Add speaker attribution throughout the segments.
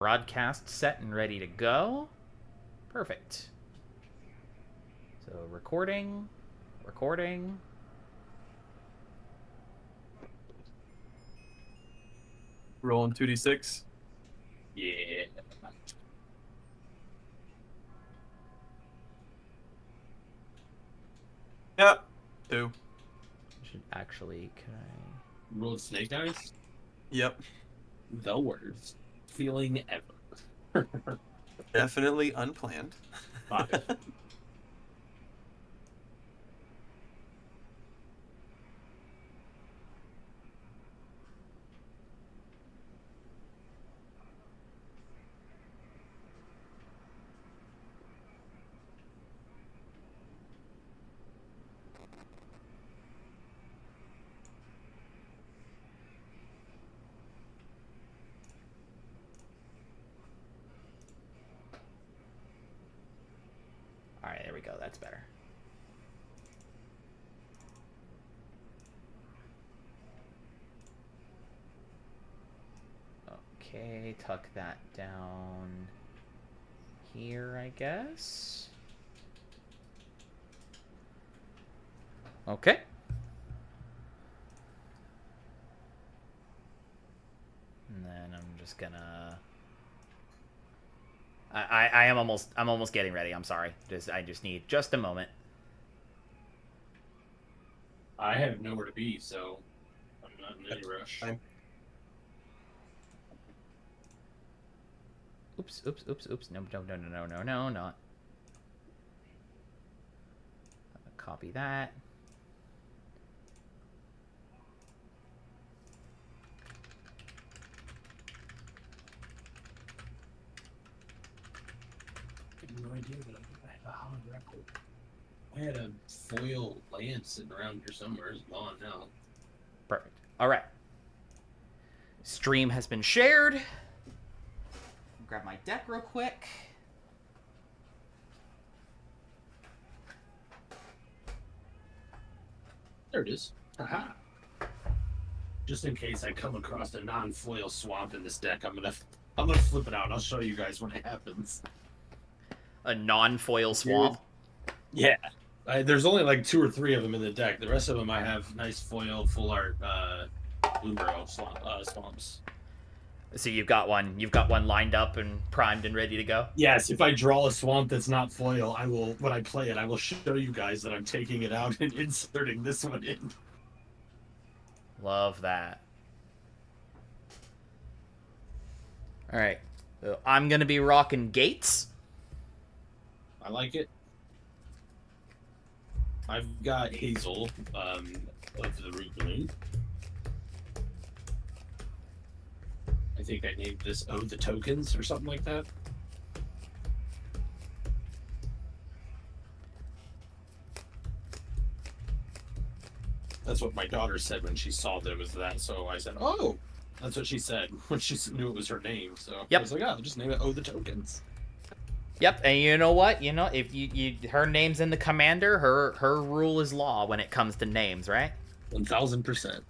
Speaker 1: Broadcast set and ready to go. Perfect. So recording.
Speaker 2: Rolling 2d6.
Speaker 3: Yeah.
Speaker 2: Yep. 2.
Speaker 1: Should actually, can I?
Speaker 3: Rolled snake eyes?
Speaker 2: Yep.
Speaker 3: The worst feeling ever.
Speaker 2: Definitely unplanned.
Speaker 3: 5.
Speaker 1: Alright, there we go. That's better. Okay, tuck that down here, I guess. Okay. And then I'm just gonna... I'm almost getting ready. I'm sorry. I just need just a moment.
Speaker 3: I have nowhere to be, so I'm not in any rush.
Speaker 1: Oops. No, not. Copy that.
Speaker 3: I have no idea, but I have a hollow record. I had a foil lance sitting around here somewhere. It's gone now.
Speaker 1: Perfect. All right. Stream has been shared. Grab my deck real quick.
Speaker 3: There it is. Aha. Just in case I come across a non-foil swamp in this deck, I'm gonna flip it out. I'll show you guys when it happens.
Speaker 1: A non-foil swamp.
Speaker 3: Yeah. There's only like 2 or 3 of them in the deck. The rest of them I have nice foil, full art, blueberry swamps.
Speaker 1: So you've got one lined up and primed and ready to go?
Speaker 3: Yes, if I draw a swamp that's not foil, when I play it, I will show you guys that I'm taking it out and inserting this one in.
Speaker 1: Love that. Alright. So I'm going to be rocking Gates.
Speaker 3: I like it. I've got Hazel of the Root Bloom. I think I named this Oh the Tokens or something like that. That's what my daughter said when she saw that it was that. So I said, "Oh, that's what she said when she knew it was her name." So
Speaker 1: Yep.
Speaker 3: I was like, "Oh, just name it Oh the Tokens."
Speaker 1: Yep, and you know what? You know, if her name's in the commander, her rule is law when it comes to names, right?
Speaker 3: 1000%.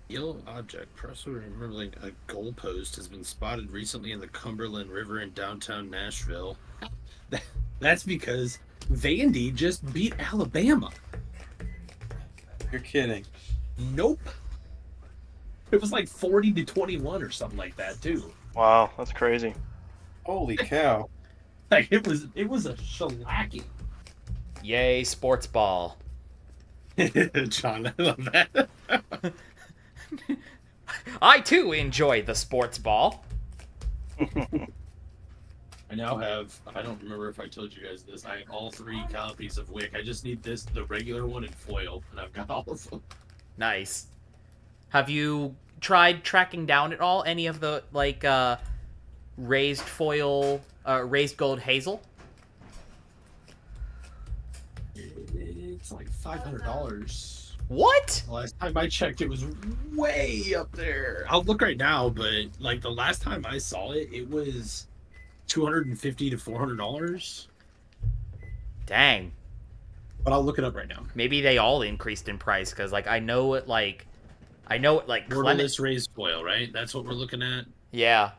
Speaker 3: Yellow object, possibly remembering a goalpost, has been spotted recently in the Cumberland River in downtown Nashville. That's because Vandy just beat Alabama.
Speaker 2: You're kidding.
Speaker 3: Nope. It was like 40-21 or something like that too.
Speaker 4: Wow, that's crazy.
Speaker 2: Holy cow.
Speaker 3: Like it was a shellacking.
Speaker 1: Yay, sports ball.
Speaker 3: John, I love that.
Speaker 1: I too enjoy the sports ball.
Speaker 3: I now have, I don't remember if I told you guys this, I have all 3 copies of Wick. I just need the regular one in foil, and I've got all of them.
Speaker 1: Nice. Have you tried tracking down at all any of the, like, raised foil, raised gold hazel?
Speaker 3: It's like $500.
Speaker 1: What?
Speaker 3: Last time I checked, it was way up there. I'll look right now, but like the last time I saw it, it was $250 to $400.
Speaker 1: Dang.
Speaker 3: But I'll look it up right now.
Speaker 1: Maybe they all increased in price, because, like, I know it, like, I know it like Clement.
Speaker 3: Borderless raised foil, right? That's what we're looking at.
Speaker 1: Yeah.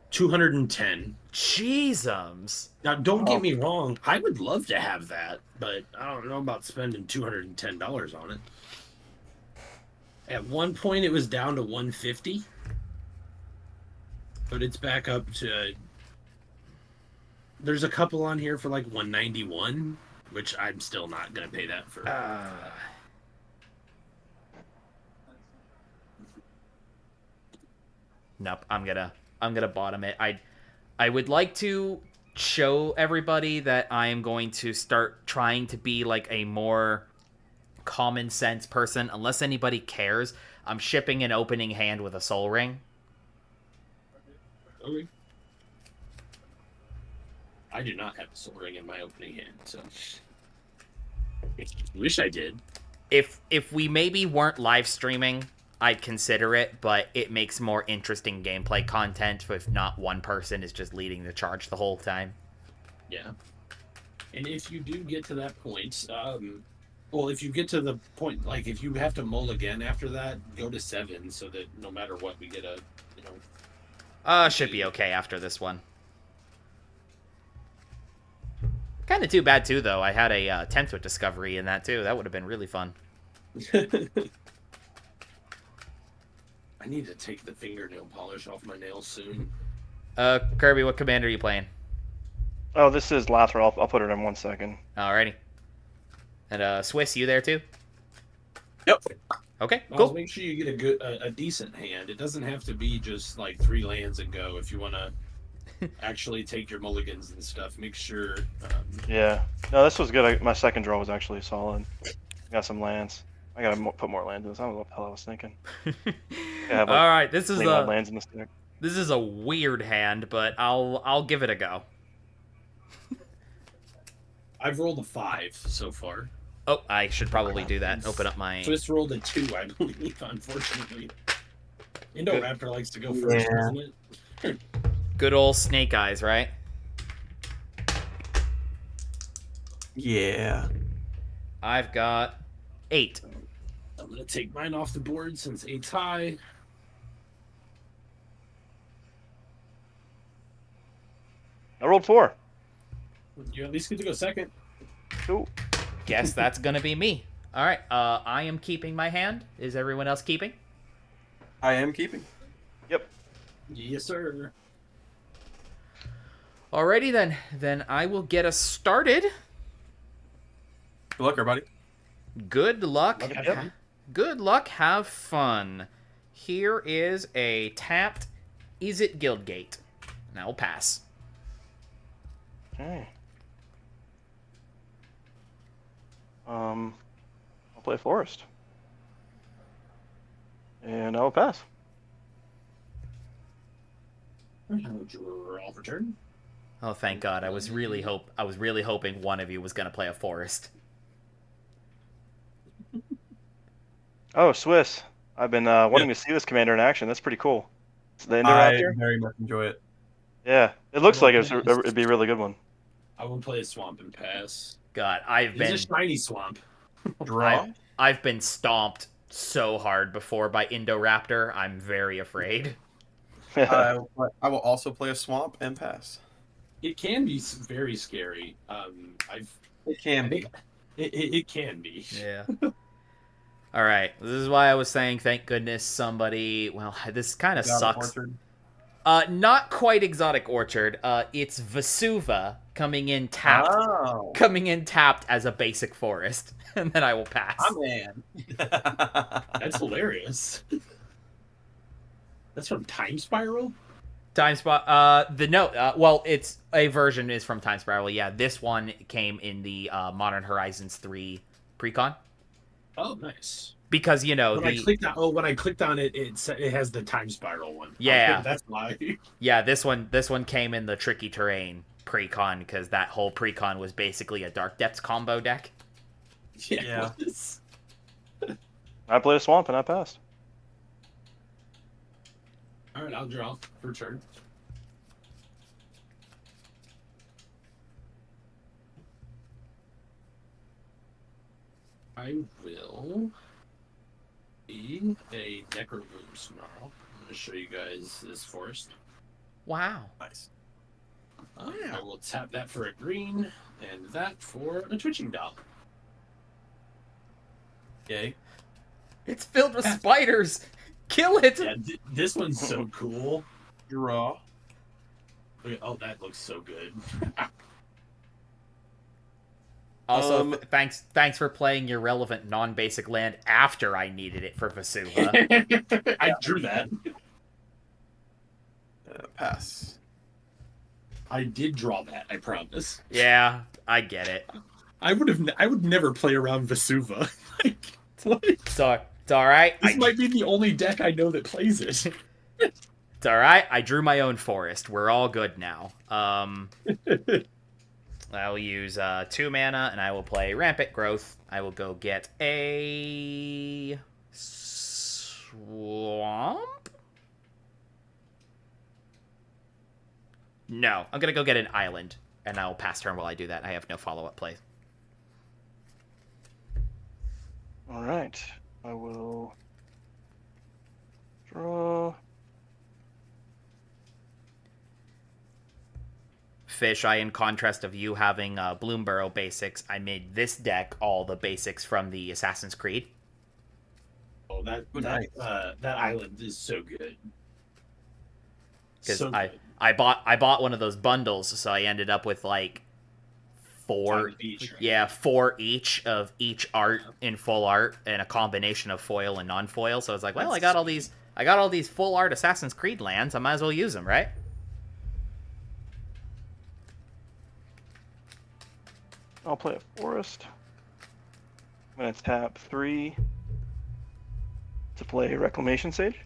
Speaker 3: 210.
Speaker 1: Jeezums.
Speaker 3: Now, don't get me wrong. I would love to have that, but I don't know about spending $210 on it. At one point, it was down to 150, but it's back up to. There's a couple on here for like 191, which I'm still not gonna pay that for.
Speaker 1: Nope. I'm gonna bottom it. I would like to show everybody that I am going to start trying to be like a more common sense person. Unless anybody cares, I'm shipping an opening hand with a soul ring.
Speaker 3: Okay. I do not have a soul ring in my opening hand, so wish I did.
Speaker 1: If we maybe weren't live streaming, I'd consider it, but it makes more interesting gameplay content if not one person is just leading the charge the whole time.
Speaker 3: Yeah. And if you do get to that point, well, if you get to the point, like if you have to mull again after that, go to 7 so that no matter what, we get a,
Speaker 1: Should be okay after this one. Kind of too bad, too, though. I had a 10th with Discovery in that, too. That would have been really fun.
Speaker 3: I need to take the fingernail polish off my nails soon.
Speaker 1: Kirby, what commander are you playing?
Speaker 4: Oh, this is Lathrop. I'll put it in 1 second.
Speaker 1: Alrighty. And, Swiss, you there, too?
Speaker 2: Yep.
Speaker 1: Okay,
Speaker 3: Miles,
Speaker 1: cool.
Speaker 3: make sure you get a decent hand. It doesn't have to be just like 3 lands and go. If you want to actually take your mulligans and stuff, make sure.
Speaker 4: Yeah. No, this was good. My second draw was actually solid. Got some lands. I gotta put more lands in this. I don't know what the hell I was thinking. Have, like,
Speaker 1: Alright, this is
Speaker 4: lands in this deck.
Speaker 1: This is a weird hand, but I'll give it a go.
Speaker 3: I've rolled a 5 so far.
Speaker 1: Oh, I should probably do that. Open up my...
Speaker 3: Swiss rolled a 2, I believe, unfortunately. Indoraptor likes to go first, doesn't it?
Speaker 1: Good old Snake Eyes, right?
Speaker 2: Yeah.
Speaker 1: I've got 8.
Speaker 3: I'm going to take mine off the board since 8's high.
Speaker 4: I rolled 4.
Speaker 3: You at least get to go second.
Speaker 4: Cool.
Speaker 1: Guess that's gonna be me. Alright, I am keeping my hand. Is everyone else keeping?
Speaker 2: I am keeping.
Speaker 4: Yep.
Speaker 3: Yes, sir.
Speaker 1: Alrighty then. Then I will get us started.
Speaker 2: Good luck, everybody.
Speaker 1: Good luck.
Speaker 4: Yep.
Speaker 1: Good luck. Have fun. Here is a tapped Is It Guildgate. And I will pass.
Speaker 4: Okay. I'll play Forest. And I'll pass.
Speaker 3: Draw for turn.
Speaker 1: Oh, thank God! I was really hoping one of you was gonna play a forest.
Speaker 4: Oh, Swiss. I've been wanting to see this commander in action. That's pretty cool. It's the
Speaker 2: I
Speaker 4: Indoraptor?
Speaker 2: very much enjoy it.
Speaker 4: Yeah. It looks like it'd be a really good one.
Speaker 3: I will play a swamp and pass.
Speaker 1: God, I've
Speaker 3: It's
Speaker 1: been
Speaker 3: a shiny swamp.
Speaker 2: Draw.
Speaker 1: I've been stomped so hard before by Indoraptor. I'm very afraid.
Speaker 2: I will also play a swamp and pass.
Speaker 3: It can be very scary.
Speaker 2: It can be.
Speaker 3: It can be.
Speaker 1: Yeah. All right. This is why I was saying, thank goodness somebody. Well, this kind of sucks.
Speaker 2: Orchard.
Speaker 1: Not quite Exotic Orchard. It's Vesuva coming in tapped.
Speaker 2: Oh.
Speaker 1: Coming in tapped as a basic forest, and then I will pass.
Speaker 2: I'm in.
Speaker 3: That's hilarious. That's from Time Spiral?
Speaker 1: Time Spot. Well, it's a version is from Time Spiral. Yeah, this one came in the Modern Horizons 3 precon.
Speaker 3: Oh, nice.
Speaker 1: Because
Speaker 3: when I clicked on it, it has the Time Spiral one.
Speaker 1: Yeah,
Speaker 3: that's why.
Speaker 1: Yeah, this one came in the Tricky Terrain precon because that whole precon was basically a Dark Depths combo deck.
Speaker 3: Yeah.
Speaker 4: I played a swamp and I passed.
Speaker 3: All right, I'll draw for turn. I will A Necroboom Snarl. I'm going to show you guys this forest.
Speaker 1: Wow.
Speaker 2: Nice.
Speaker 3: I will tap that for a green, and that for a Twitching Doll.
Speaker 2: Yay.
Speaker 1: It's filled with spiders. Kill it.
Speaker 3: Yeah, this one's so cool.
Speaker 2: Draw.
Speaker 3: Oh, that looks so good.
Speaker 1: Also, thanks for playing your relevant non-basic land after I needed it for Vesuva.
Speaker 3: I drew that.
Speaker 2: Pass.
Speaker 3: I did draw that, I promise.
Speaker 1: Yeah, I get it.
Speaker 3: I would never play around Vesuva. Like, what?
Speaker 1: So it's all right.
Speaker 3: This might be the only deck I know that plays it.
Speaker 1: It's all right. I drew my own forest. We're all good now. I will use 2 mana, and I will play Rampant Growth. I will go get a swamp. No, I'm gonna go get an island, and I'll pass turn while I do that. I have no follow-up play.
Speaker 4: All right. I will draw.
Speaker 1: Fish, in contrast of you having Bloomburrow basics, I made this deck all the basics from the Assassin's Creed.
Speaker 3: Oh, that island is so good.
Speaker 1: Because
Speaker 3: So good.
Speaker 1: I bought one of those bundles, so I ended up with like 4
Speaker 3: Each, right?
Speaker 1: yeah, 4 each of each art in full art and a combination of foil and non-foil. So I was like, well, I got all these full art Assassin's Creed lands. I might as well use them, right?
Speaker 4: I'll play a forest. I'm gonna tap 3 to play Reclamation Sage,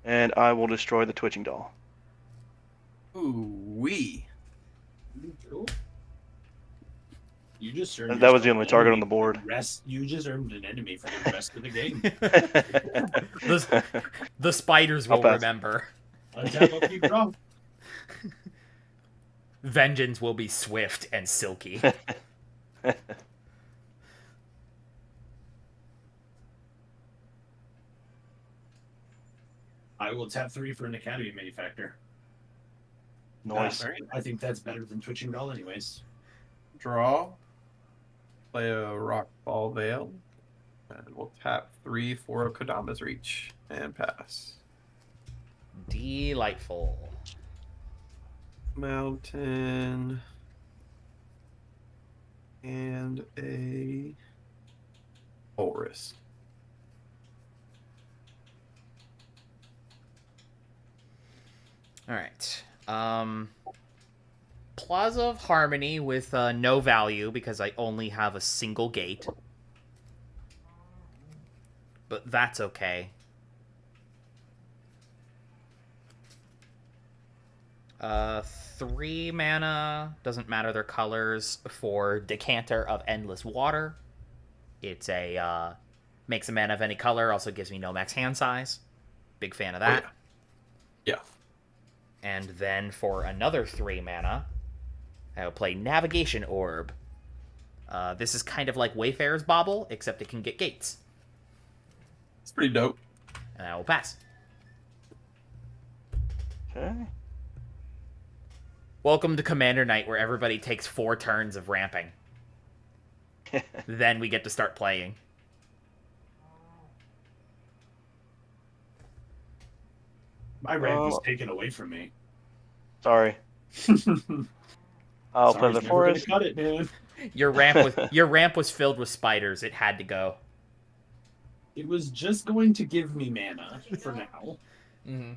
Speaker 4: and I will destroy the Twitching Doll.
Speaker 2: Ooh wee.
Speaker 3: You just earned
Speaker 4: That was the only
Speaker 3: yourself an
Speaker 4: target
Speaker 3: enemy
Speaker 4: on the board.
Speaker 3: You just earned an enemy for the rest of the game.
Speaker 1: The spiders
Speaker 4: I'll
Speaker 1: will
Speaker 4: pass.
Speaker 1: remember.
Speaker 3: Untap, I'll keep drawing.
Speaker 1: Vengeance will be swift and silky.
Speaker 3: I will tap 3 for an Academy Manufactor.
Speaker 4: Nice.
Speaker 3: I think that's better than Twitching Doll anyways.
Speaker 2: Draw. Play a Rockfall Veil. And we'll tap 3 for a Kodama's Reach. And pass.
Speaker 1: Delightful.
Speaker 2: Mountain. And a forest.
Speaker 1: All right. Plaza of Harmony with no value because I only have a single gate. But that's okay. 3 mana, doesn't matter their colors, for Decanter of Endless Water. It's a, makes a mana of any color, also gives me no max hand size. Big fan of that.
Speaker 2: Oh, yeah.
Speaker 1: And then for another 3 mana, I will play Navigation Orb. This is kind of like Wayfarer's Bauble, except it can get gates.
Speaker 2: It's pretty dope.
Speaker 1: And I will pass.
Speaker 4: Okay.
Speaker 1: Welcome to Commander Night, where everybody takes 4 turns of ramping. Then we get to start playing.
Speaker 3: My ramp was taken away from me.
Speaker 4: Sorry. I'll
Speaker 3: Sorry,
Speaker 4: play the
Speaker 3: never gonna
Speaker 4: forest.
Speaker 3: Cut it, man.
Speaker 1: Your ramp was filled with spiders. It had to go.
Speaker 3: It was just going to give me mana for now.
Speaker 1: Mm-hmm.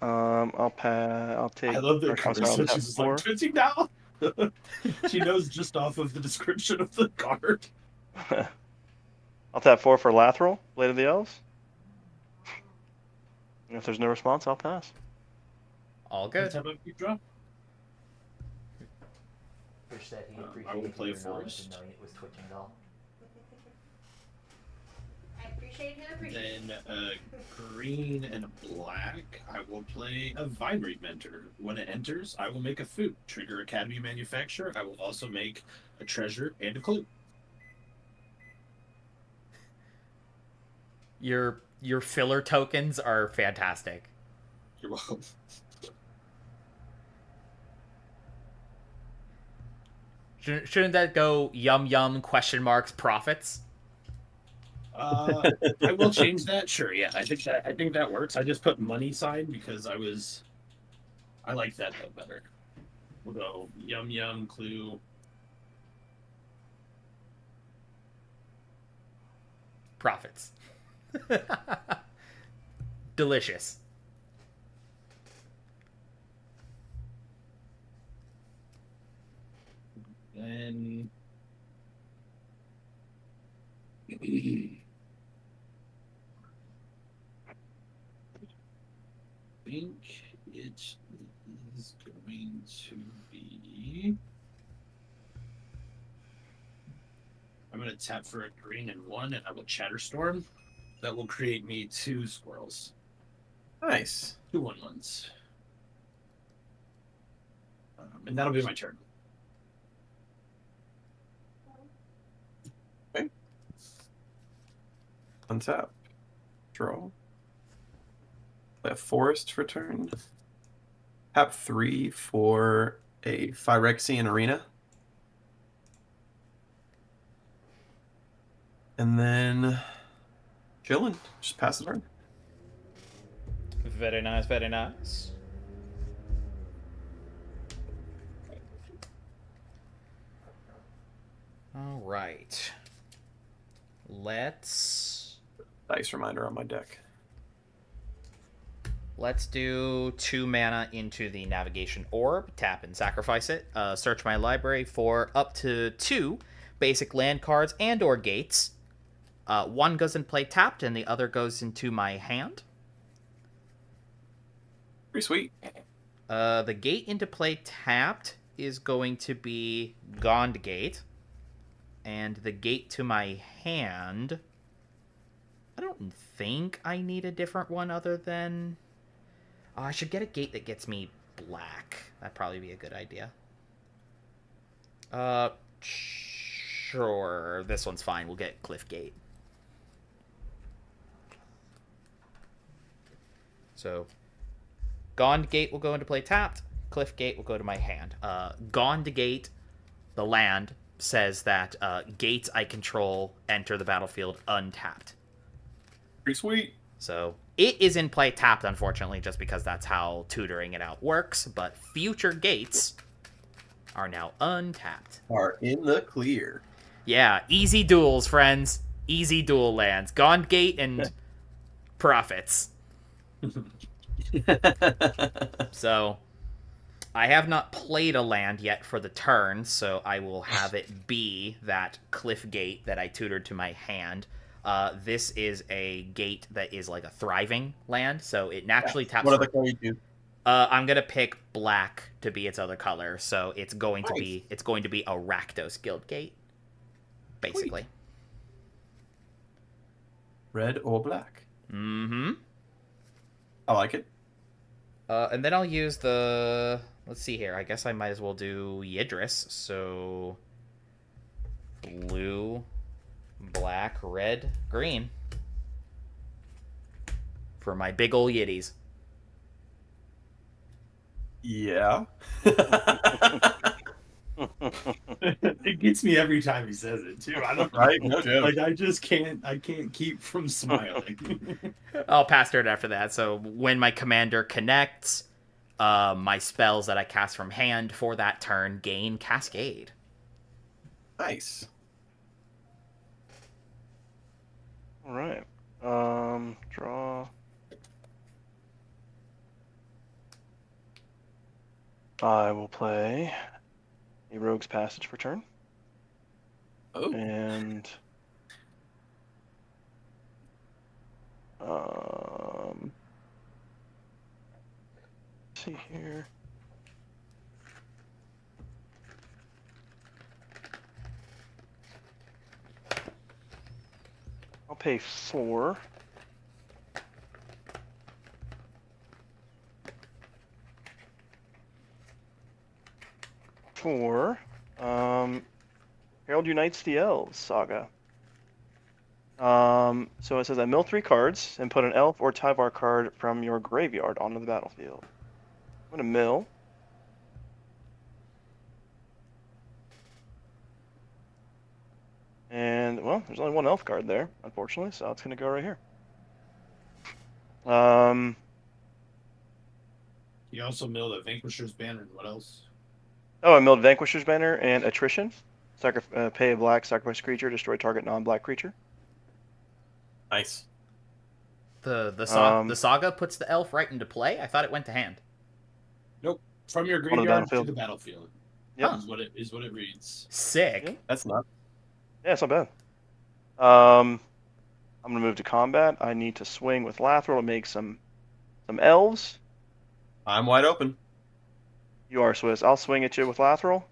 Speaker 4: I'll take.
Speaker 3: I love that
Speaker 4: or comes
Speaker 3: Carter
Speaker 4: out
Speaker 3: said
Speaker 4: tap
Speaker 3: she's just
Speaker 4: 4.
Speaker 3: like twitching now. She knows just off of the description of the card.
Speaker 4: I'll tap 4 for Lathril, Blade of the Elves. And if there's no response, I'll pass.
Speaker 1: All good.
Speaker 3: Tap up, keep draw.
Speaker 1: Fish said he
Speaker 3: I will play forest.
Speaker 1: knowing it was twitching doll.
Speaker 5: I appreciate him.
Speaker 3: Then green and black, I will play a Vibrate Mentor. When it enters, I will make a food. Trigger Academy Manufacturer. I will also make a treasure and a clue.
Speaker 1: Your filler tokens are fantastic.
Speaker 3: You're welcome.
Speaker 1: Shouldn't that go yum yum question marks profits?
Speaker 3: I will change that. Sure, yeah. I think that works. I just put money sign because I like that though better. We'll go yum yum clue.
Speaker 1: Profits. Delicious.
Speaker 3: Then think it is going to be. I'm going to tap for a green and 1, and I will Chatterstorm. That will create me 2 squirrels.
Speaker 2: Nice.
Speaker 3: 2 1/1s. And that'll be my turn.
Speaker 2: Okay. Untap. Draw. Play a forest for turn. Tap 3 for a Phyrexian Arena. And then chillin'. Just pass the turn.
Speaker 1: Very nice, very nice. All right. Let's
Speaker 2: Dice reminder on my deck.
Speaker 1: do 2 mana into the navigation orb, tap and sacrifice it. Search my library for up to 2 basic land cards and or gates. One goes in play tapped and the other goes into my hand.
Speaker 2: Pretty sweet.
Speaker 1: The gate into play tapped is going to be Gond Gate. And the gate to my hand, I don't think I need a different one other than... I should get a gate that gets me black. That'd probably be a good idea. Sure. This one's fine. We'll get Cliff Gate. So, Gond Gate will go into play tapped. Cliff Gate will go to my hand. Gond Gate, the land, says that gates I control enter the battlefield untapped.
Speaker 2: Pretty sweet.
Speaker 1: So it is in play tapped, unfortunately, just because that's how tutoring it out works. But future gates are now untapped.
Speaker 2: Are in the clear.
Speaker 1: Yeah, easy duels, friends. Easy duel lands. Gond Gate and profits. So I have not played a land yet for the turn, so I will have it be that Cliff Gate that I tutored to my hand. This is a gate that is like a thriving land, so it naturally taps.
Speaker 2: What other color you do?
Speaker 1: I'm gonna pick black to be its other color, so it's going to
Speaker 2: Nice.
Speaker 1: be a Rakdos Guild Gate, basically.
Speaker 2: Red or black?
Speaker 1: Mm-hmm.
Speaker 2: I like it.
Speaker 1: And then I'll use the... Let's see here. I guess I might as well do Yidris. So, blue, black, red, green. For my big ol' Yiddies.
Speaker 2: Yeah.
Speaker 3: It gets me every time he says it too. I don't
Speaker 2: Right? No joke.
Speaker 3: like I can't keep from smiling.
Speaker 1: I'll pass turn after that. So when my commander connects, my spells that I cast from hand for that turn gain Cascade.
Speaker 2: Nice.
Speaker 4: All right. Draw. I will play a Rogue's Passage for turn.
Speaker 2: Oh.
Speaker 4: And let's see here. I'll pay 4. For Herald Unites the Elves saga. So it says I mill 3 cards and put an elf or Tyvar card from your graveyard onto the battlefield. I'm gonna mill. And well, there's only one elf card there, unfortunately, so it's gonna go right here.
Speaker 3: You also milled a Vanquisher's Banner and what else?
Speaker 4: Oh, I milled Vanquisher's Banner and Attrition. Pay a black, sacrifice creature, destroy target non-black creature.
Speaker 2: Nice.
Speaker 1: The saga puts the elf right into play. I thought it went to hand.
Speaker 3: Nope. From your
Speaker 4: On the
Speaker 3: graveyard to
Speaker 4: battlefield.
Speaker 3: the battlefield.
Speaker 4: Yep.
Speaker 3: Is what it reads.
Speaker 1: Sick.
Speaker 4: Yeah.
Speaker 2: That's not.
Speaker 4: Yeah, it's not bad. I'm gonna move to combat. I need to swing with Lathril to make some elves.
Speaker 2: I'm wide open.
Speaker 4: You are Swiss. I'll swing at you with Lathril.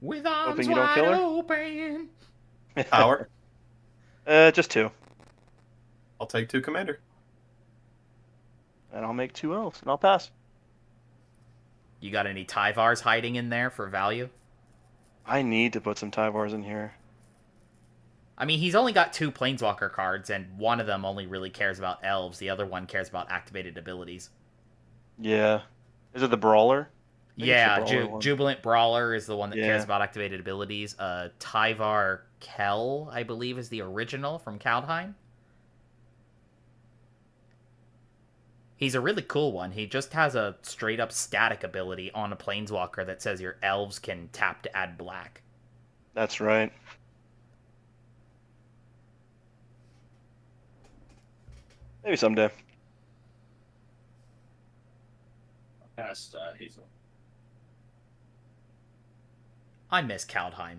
Speaker 1: With arms
Speaker 4: Hoping you don't
Speaker 1: wide
Speaker 4: kill her?
Speaker 1: open.
Speaker 2: Power.
Speaker 4: Just 2.
Speaker 2: I'll take 2 commander.
Speaker 4: And I'll make 2 elves, and I'll pass.
Speaker 1: You got any Tyvars hiding in there for value?
Speaker 4: I need to put some Tyvars in here.
Speaker 1: I mean, he's only got 2 Planeswalker cards, and one of them only really cares about elves. The other one cares about activated abilities.
Speaker 4: Yeah. Is it the Brawler? I think it's the
Speaker 1: Yeah,
Speaker 4: Brawler one.
Speaker 1: Jubilant Brawler is the one that cares
Speaker 4: Yeah.
Speaker 1: about activated abilities. Tyvar Kell, I believe, is the original from Kaldheim. He's a really cool one. He just has a straight-up static ability on a Planeswalker that says your elves can tap to add black.
Speaker 4: That's right. Maybe someday.
Speaker 3: Past Hazel.
Speaker 1: I miss Kaldheim.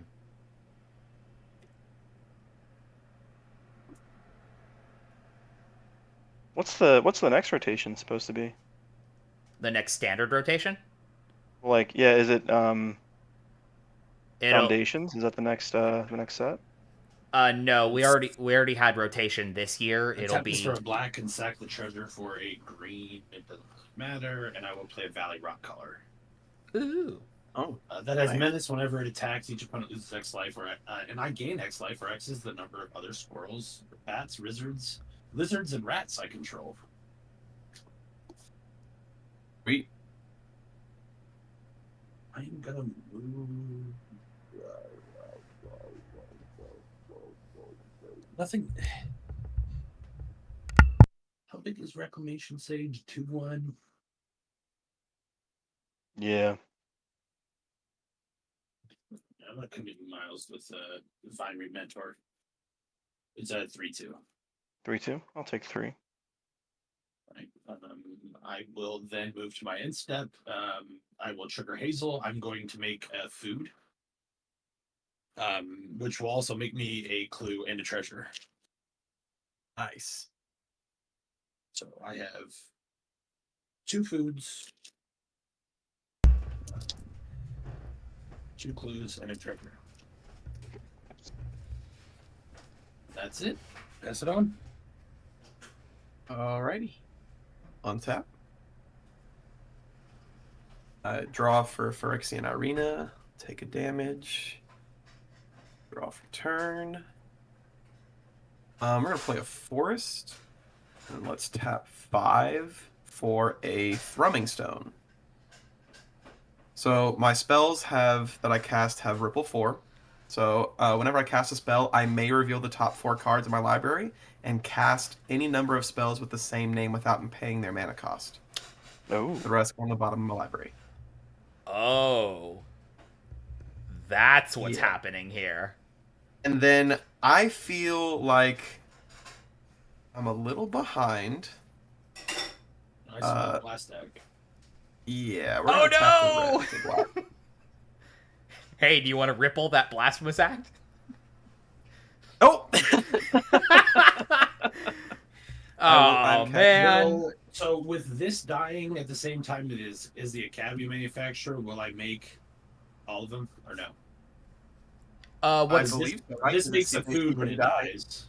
Speaker 4: What's the next rotation supposed to be?
Speaker 1: The next standard rotation?
Speaker 4: Like, yeah, is it
Speaker 1: It'll,
Speaker 4: Foundations? Is that the next set?
Speaker 1: no, we already had rotation this year. It'll
Speaker 3: Tap this
Speaker 1: be
Speaker 3: for a black and sack the treasure for a green. It doesn't matter, and I will play a Valley Rock color.
Speaker 1: ooh.
Speaker 2: Oh,
Speaker 3: That has
Speaker 2: Nice.
Speaker 3: menace whenever it attacks. Each opponent loses X life, and I gain X life, where X is the number of other squirrels, bats, lizards, and rats I control.
Speaker 2: sweet.
Speaker 3: I'm gonna move. Nothing. How big is Reclamation Sage? 2/1.
Speaker 4: Yeah.
Speaker 3: I'm gonna commit miles with Vinery Mentor. It's at 3/2.
Speaker 4: 3/2. I'll take 3.
Speaker 3: Right. I will then move to my end step. I will trigger Hazel. I'm going to make a food, which will also make me a clue and a treasure.
Speaker 2: Nice.
Speaker 3: So I have 2 foods, 2 clues, and a treasure. That's it. Pass it on.
Speaker 2: Alrighty. Untap. Draw for Phyrexian Arena. Take a damage. Draw for turn. We're going to play a Forest. And let's tap 5 for a Thrumming Stone. So my spells that I cast have Ripple 4. So whenever I cast a spell, I may reveal the top 4 cards in my library and cast any number of spells with the same name without paying their mana cost.
Speaker 4: Oh.
Speaker 2: The rest go on the bottom of my library.
Speaker 1: Oh. That's what's
Speaker 2: Yeah.
Speaker 1: happening here.
Speaker 2: And then I feel like I'm a little behind.
Speaker 3: I saw the blast deck.
Speaker 2: Yeah, we're
Speaker 1: Oh,
Speaker 2: gonna tap the
Speaker 1: no!
Speaker 2: red to black.
Speaker 1: Hey, do you want to ripple that Blasphemous Act?
Speaker 2: Oh!
Speaker 1: Oh,
Speaker 2: I'm
Speaker 1: man.
Speaker 3: So with this dying at the same time it is the Academy manufacturer, will I make all of them or no?
Speaker 2: I
Speaker 1: What's
Speaker 2: believe so, right?
Speaker 3: This makes a
Speaker 2: It's
Speaker 3: food when it
Speaker 2: die.
Speaker 3: dies.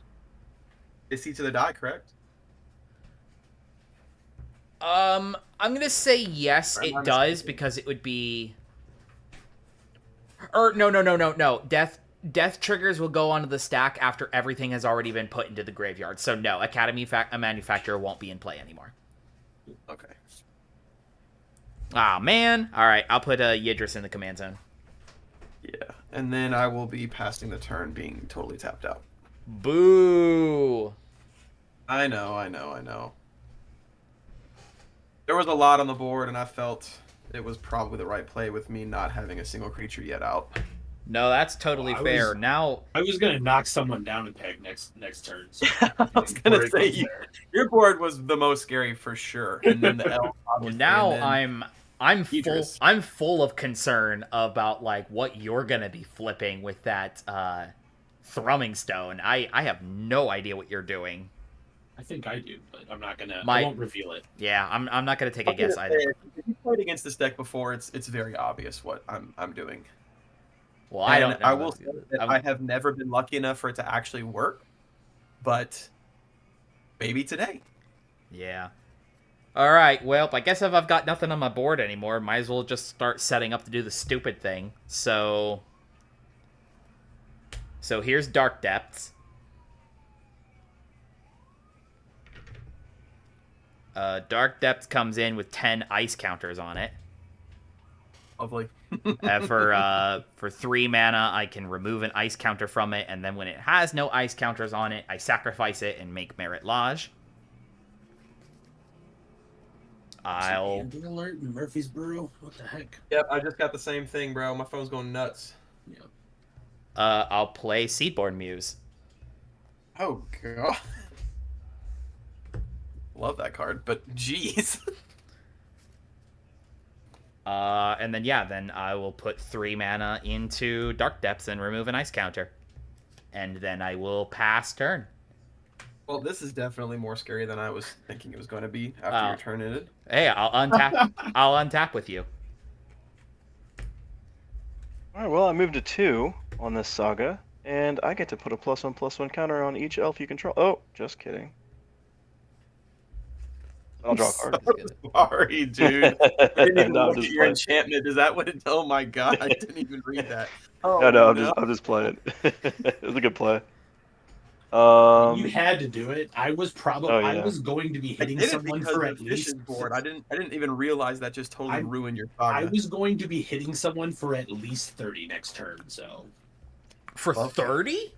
Speaker 2: It's each of the die, correct?
Speaker 1: I'm gonna say yes,
Speaker 2: Or am
Speaker 1: it
Speaker 2: I
Speaker 1: does,
Speaker 2: mistaken?
Speaker 1: because it would be... Or, no. Death death triggers will go onto the stack after everything has already been put into the graveyard. So no, Academy Manufacturer won't be in play anymore.
Speaker 2: Okay.
Speaker 1: Ah, man. All right, I'll put Yidris in the command zone.
Speaker 2: Yeah, and then I will be passing the turn being totally tapped out.
Speaker 1: Boo.
Speaker 2: I know. There was a lot on the board, and I felt it was probably the right play with me not having a single creature yet out.
Speaker 1: No, that's totally
Speaker 3: Well,
Speaker 1: fair. Now,
Speaker 3: I was gonna knock someone down a peg next turn. So
Speaker 2: I was gonna
Speaker 3: before it
Speaker 2: say
Speaker 3: goes there.
Speaker 2: your board was the most scary for sure, and then the elf.
Speaker 1: well,
Speaker 2: obviously,
Speaker 1: now
Speaker 2: and then
Speaker 1: I'm full.
Speaker 2: Idris.
Speaker 1: I'm full of concern about like what you're gonna be flipping with that thrumming stone. I have no idea what you're doing.
Speaker 3: I think I do, but I'm not gonna.
Speaker 1: My-
Speaker 3: I won't reveal it.
Speaker 1: Yeah, I'm not gonna take a
Speaker 2: I'm gonna
Speaker 1: guess
Speaker 2: say,
Speaker 1: either.
Speaker 2: if you played against this deck before, it's very obvious what I'm doing.
Speaker 1: Well, I don't know.
Speaker 2: I will say that
Speaker 1: I'm-
Speaker 2: I have never been lucky enough for it to actually work, but maybe today.
Speaker 1: Yeah. All right. Well, I guess if I've got nothing on my board anymore, might as well just start setting up to do the stupid thing. So here's Dark Depths. Dark Depths comes in with 10 ice counters on it.
Speaker 2: Lovely.
Speaker 1: For 3 mana, I can remove an ice counter from it, and then when it has no ice counters on it, I sacrifice it and make Merit Lodge. I'll
Speaker 3: Amber alert in Murfreesboro. What the heck?
Speaker 2: Yep, I just got the same thing, bro. My phone's going nuts.
Speaker 3: Yeah.
Speaker 1: I'll play Seedborn Muse.
Speaker 2: Oh god. Love that card, but jeez.
Speaker 1: And then I will put 3 mana into Dark Depths and remove an ice counter. And then I will pass turn.
Speaker 2: Well, this is definitely more scary than I was thinking it was going to be after your turn ended.
Speaker 1: Hey, I'll untap. I'll untap with you.
Speaker 4: All right, well, I moved to 2 on this saga, and I get to put a +1/+1 counter on each elf you control. Oh, just kidding. I'll draw a card.
Speaker 2: Sorry, dude. I didn't even
Speaker 4: No, I'm
Speaker 2: look
Speaker 4: just
Speaker 2: at your
Speaker 4: playing.
Speaker 2: enchantment. Is that what it? Oh my god, I didn't even read that. Oh,
Speaker 4: No, I'm just playing. It was a good play.
Speaker 3: You had to do it. I was probably.
Speaker 4: Oh, yeah.
Speaker 3: I was going to be
Speaker 2: I
Speaker 3: hitting
Speaker 2: did it
Speaker 3: someone
Speaker 2: because
Speaker 3: for
Speaker 2: of
Speaker 3: at least.
Speaker 2: Fish's board. I didn't even realize that just totally
Speaker 3: I-
Speaker 2: ruined your
Speaker 3: I
Speaker 2: saga.
Speaker 3: was going to be hitting someone for at least 30 next turn. So
Speaker 1: For
Speaker 2: Love
Speaker 1: 30?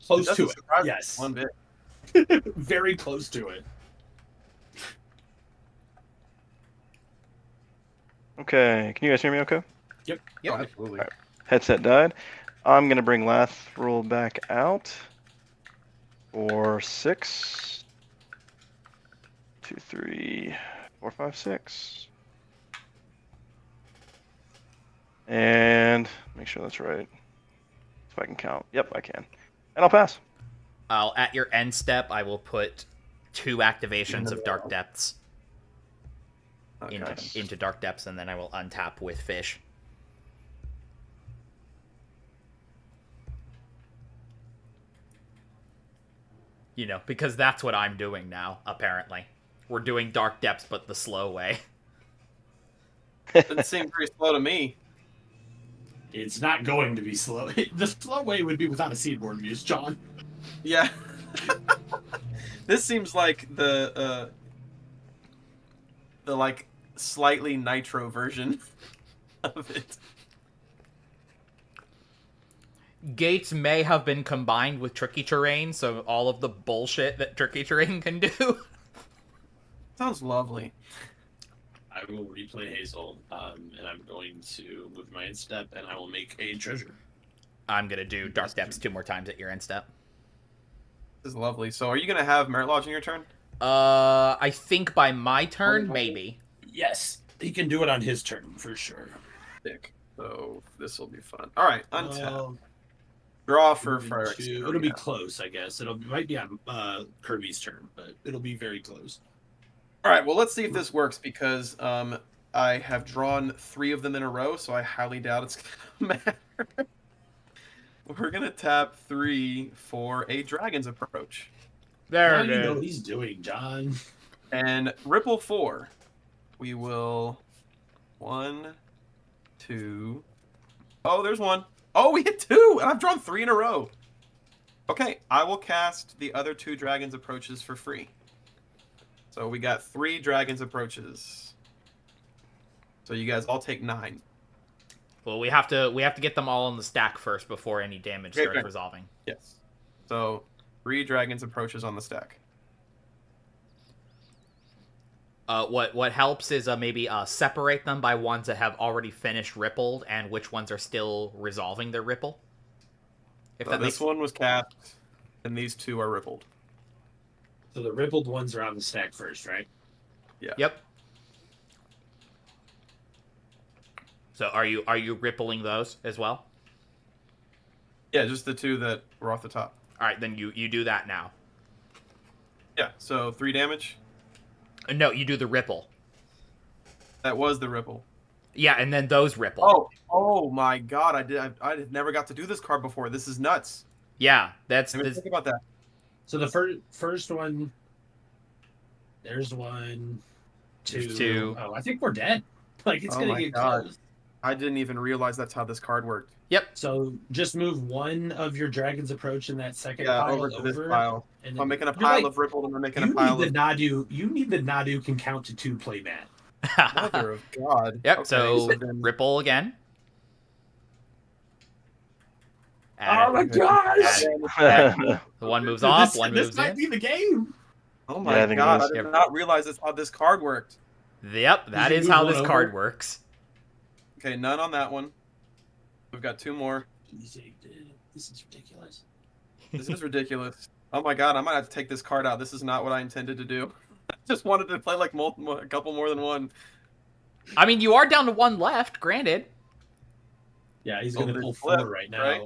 Speaker 3: close
Speaker 2: Doesn't
Speaker 3: to it.
Speaker 2: surprise me
Speaker 3: Yes,
Speaker 2: one bit.
Speaker 3: very close to it.
Speaker 4: Okay, can you guys hear me okay?
Speaker 1: Yep.
Speaker 2: Oh, absolutely.
Speaker 4: Headset died. I'm going to bring Lathril back out for 6. 2, 3, 4, 5, 6. And make sure that's right. If I can count. Yep, I can. And I'll pass.
Speaker 1: At your end step, I will put 2 activations of Dark Depths
Speaker 2: Okay.
Speaker 1: into Dark Depths, and then I will untap with Fish. You know, because that's what I'm doing now, apparently. We're doing Dark Depths, but the slow way.
Speaker 2: Doesn't seem very slow to me.
Speaker 3: It's not going to be slow. The slow way would be without a seedborn muse, John.
Speaker 2: Yeah. This seems like the like slightly nitro version of it.
Speaker 1: Gates may have been combined with Tricky Terrain, so all of the bullshit that Tricky Terrain can do.
Speaker 2: Sounds lovely.
Speaker 3: I will replay Hazel, and I'm going to move my end step, and I will make a treasure.
Speaker 1: I'm gonna do Dark Depths 2 more times at your end step.
Speaker 2: This is lovely. So are you gonna have Merit Lodge in your turn?
Speaker 1: I think by my turn, maybe.
Speaker 3: Yes, he can do it on his turn for sure.
Speaker 2: Sick. So this will be fun. All right, untap.
Speaker 3: Uh,
Speaker 2: Draw for
Speaker 3: moving
Speaker 2: Fire.
Speaker 3: to- it'll be close, I guess. Might be on Kirby's turn, but it'll be very close.
Speaker 2: All right. Well, let's see if this works because I have drawn 3 of them in a row, so I highly doubt it's gonna matter. We're gonna tap 3 for a Dragon's Approach
Speaker 1: There
Speaker 3: Now
Speaker 1: it
Speaker 3: you know
Speaker 1: is.
Speaker 3: what he's doing, John.
Speaker 2: and Ripple 4. We will 1, 2. Oh, there's one. Oh, we hit 2, and I've drawn 3 in a row. Okay, I will cast the other 2 Dragon's Approaches for free. So we got 3 Dragon's Approaches. So you guys all take 9.
Speaker 1: Well, we have to get them all on the stack first before any damage
Speaker 2: Okay,
Speaker 1: starts
Speaker 2: okay.
Speaker 1: resolving.
Speaker 2: Yes. So 3 Dragon's Approaches on the stack.
Speaker 1: What helps is maybe separate them by ones that have already finished rippled and which ones are still resolving their ripple. If
Speaker 2: So
Speaker 1: that
Speaker 2: this
Speaker 1: makes
Speaker 2: one was cast, and these 2 are rippled.
Speaker 3: So the rippled ones are on the stack first, right?
Speaker 2: Yeah.
Speaker 1: Yep. So are you rippling those as well?
Speaker 2: Yeah, just the 2 that were off the top.
Speaker 1: All right, then you do that now.
Speaker 2: Yeah, so 3 damage.
Speaker 1: No, you do the ripple.
Speaker 2: That was the ripple.
Speaker 1: Yeah, and then those ripple.
Speaker 2: Oh my god, I never got to do this card before. This is nuts.
Speaker 1: Yeah, that's
Speaker 2: Let me think about that.
Speaker 3: So the first one, there's 1, 2.
Speaker 1: There's 2.
Speaker 3: Oh, I think we're dead. Like, it's
Speaker 2: Oh
Speaker 3: going
Speaker 2: my
Speaker 3: to get
Speaker 2: God.
Speaker 3: close.
Speaker 2: I didn't even realize that's how this card worked.
Speaker 1: Yep.
Speaker 3: So just move 1 of your Dragon's Approach in that second
Speaker 2: Yeah,
Speaker 3: pile
Speaker 2: over to this
Speaker 3: over.
Speaker 2: pile.
Speaker 3: And
Speaker 2: If I'm making a
Speaker 3: you're
Speaker 2: pile
Speaker 3: like,
Speaker 2: of rippled, and I'm making
Speaker 3: you
Speaker 2: a pile
Speaker 3: need
Speaker 2: of
Speaker 3: the Nadu. You need the Nadu can count to 2 playmat.
Speaker 2: mother of God.
Speaker 1: Yep.
Speaker 2: Okay,
Speaker 1: so
Speaker 2: then
Speaker 1: ripple again.
Speaker 3: Oh my gosh!
Speaker 1: The one moves off, one moves
Speaker 3: This might
Speaker 1: in.
Speaker 3: be the game.
Speaker 2: Oh
Speaker 4: Yeah, I
Speaker 2: my
Speaker 4: think
Speaker 2: God,
Speaker 4: it
Speaker 2: I
Speaker 4: is.
Speaker 2: did not realize that's how this card worked.
Speaker 1: Yep, that
Speaker 3: you
Speaker 1: is
Speaker 3: move
Speaker 1: how
Speaker 3: one
Speaker 1: this
Speaker 3: over?
Speaker 1: card works.
Speaker 2: Okay, none on that one. We've got 2 more.
Speaker 3: This is ridiculous.
Speaker 2: This is ridiculous. Oh my God, I might have to take this card out. This is not what I intended to do. I just wanted to play like a couple more than 1.
Speaker 1: I mean, you are down to 1 left, granted.
Speaker 3: Yeah, he's
Speaker 2: Oh,
Speaker 3: going to
Speaker 2: there's
Speaker 3: pull
Speaker 2: flip,
Speaker 3: 4 right now.
Speaker 2: right?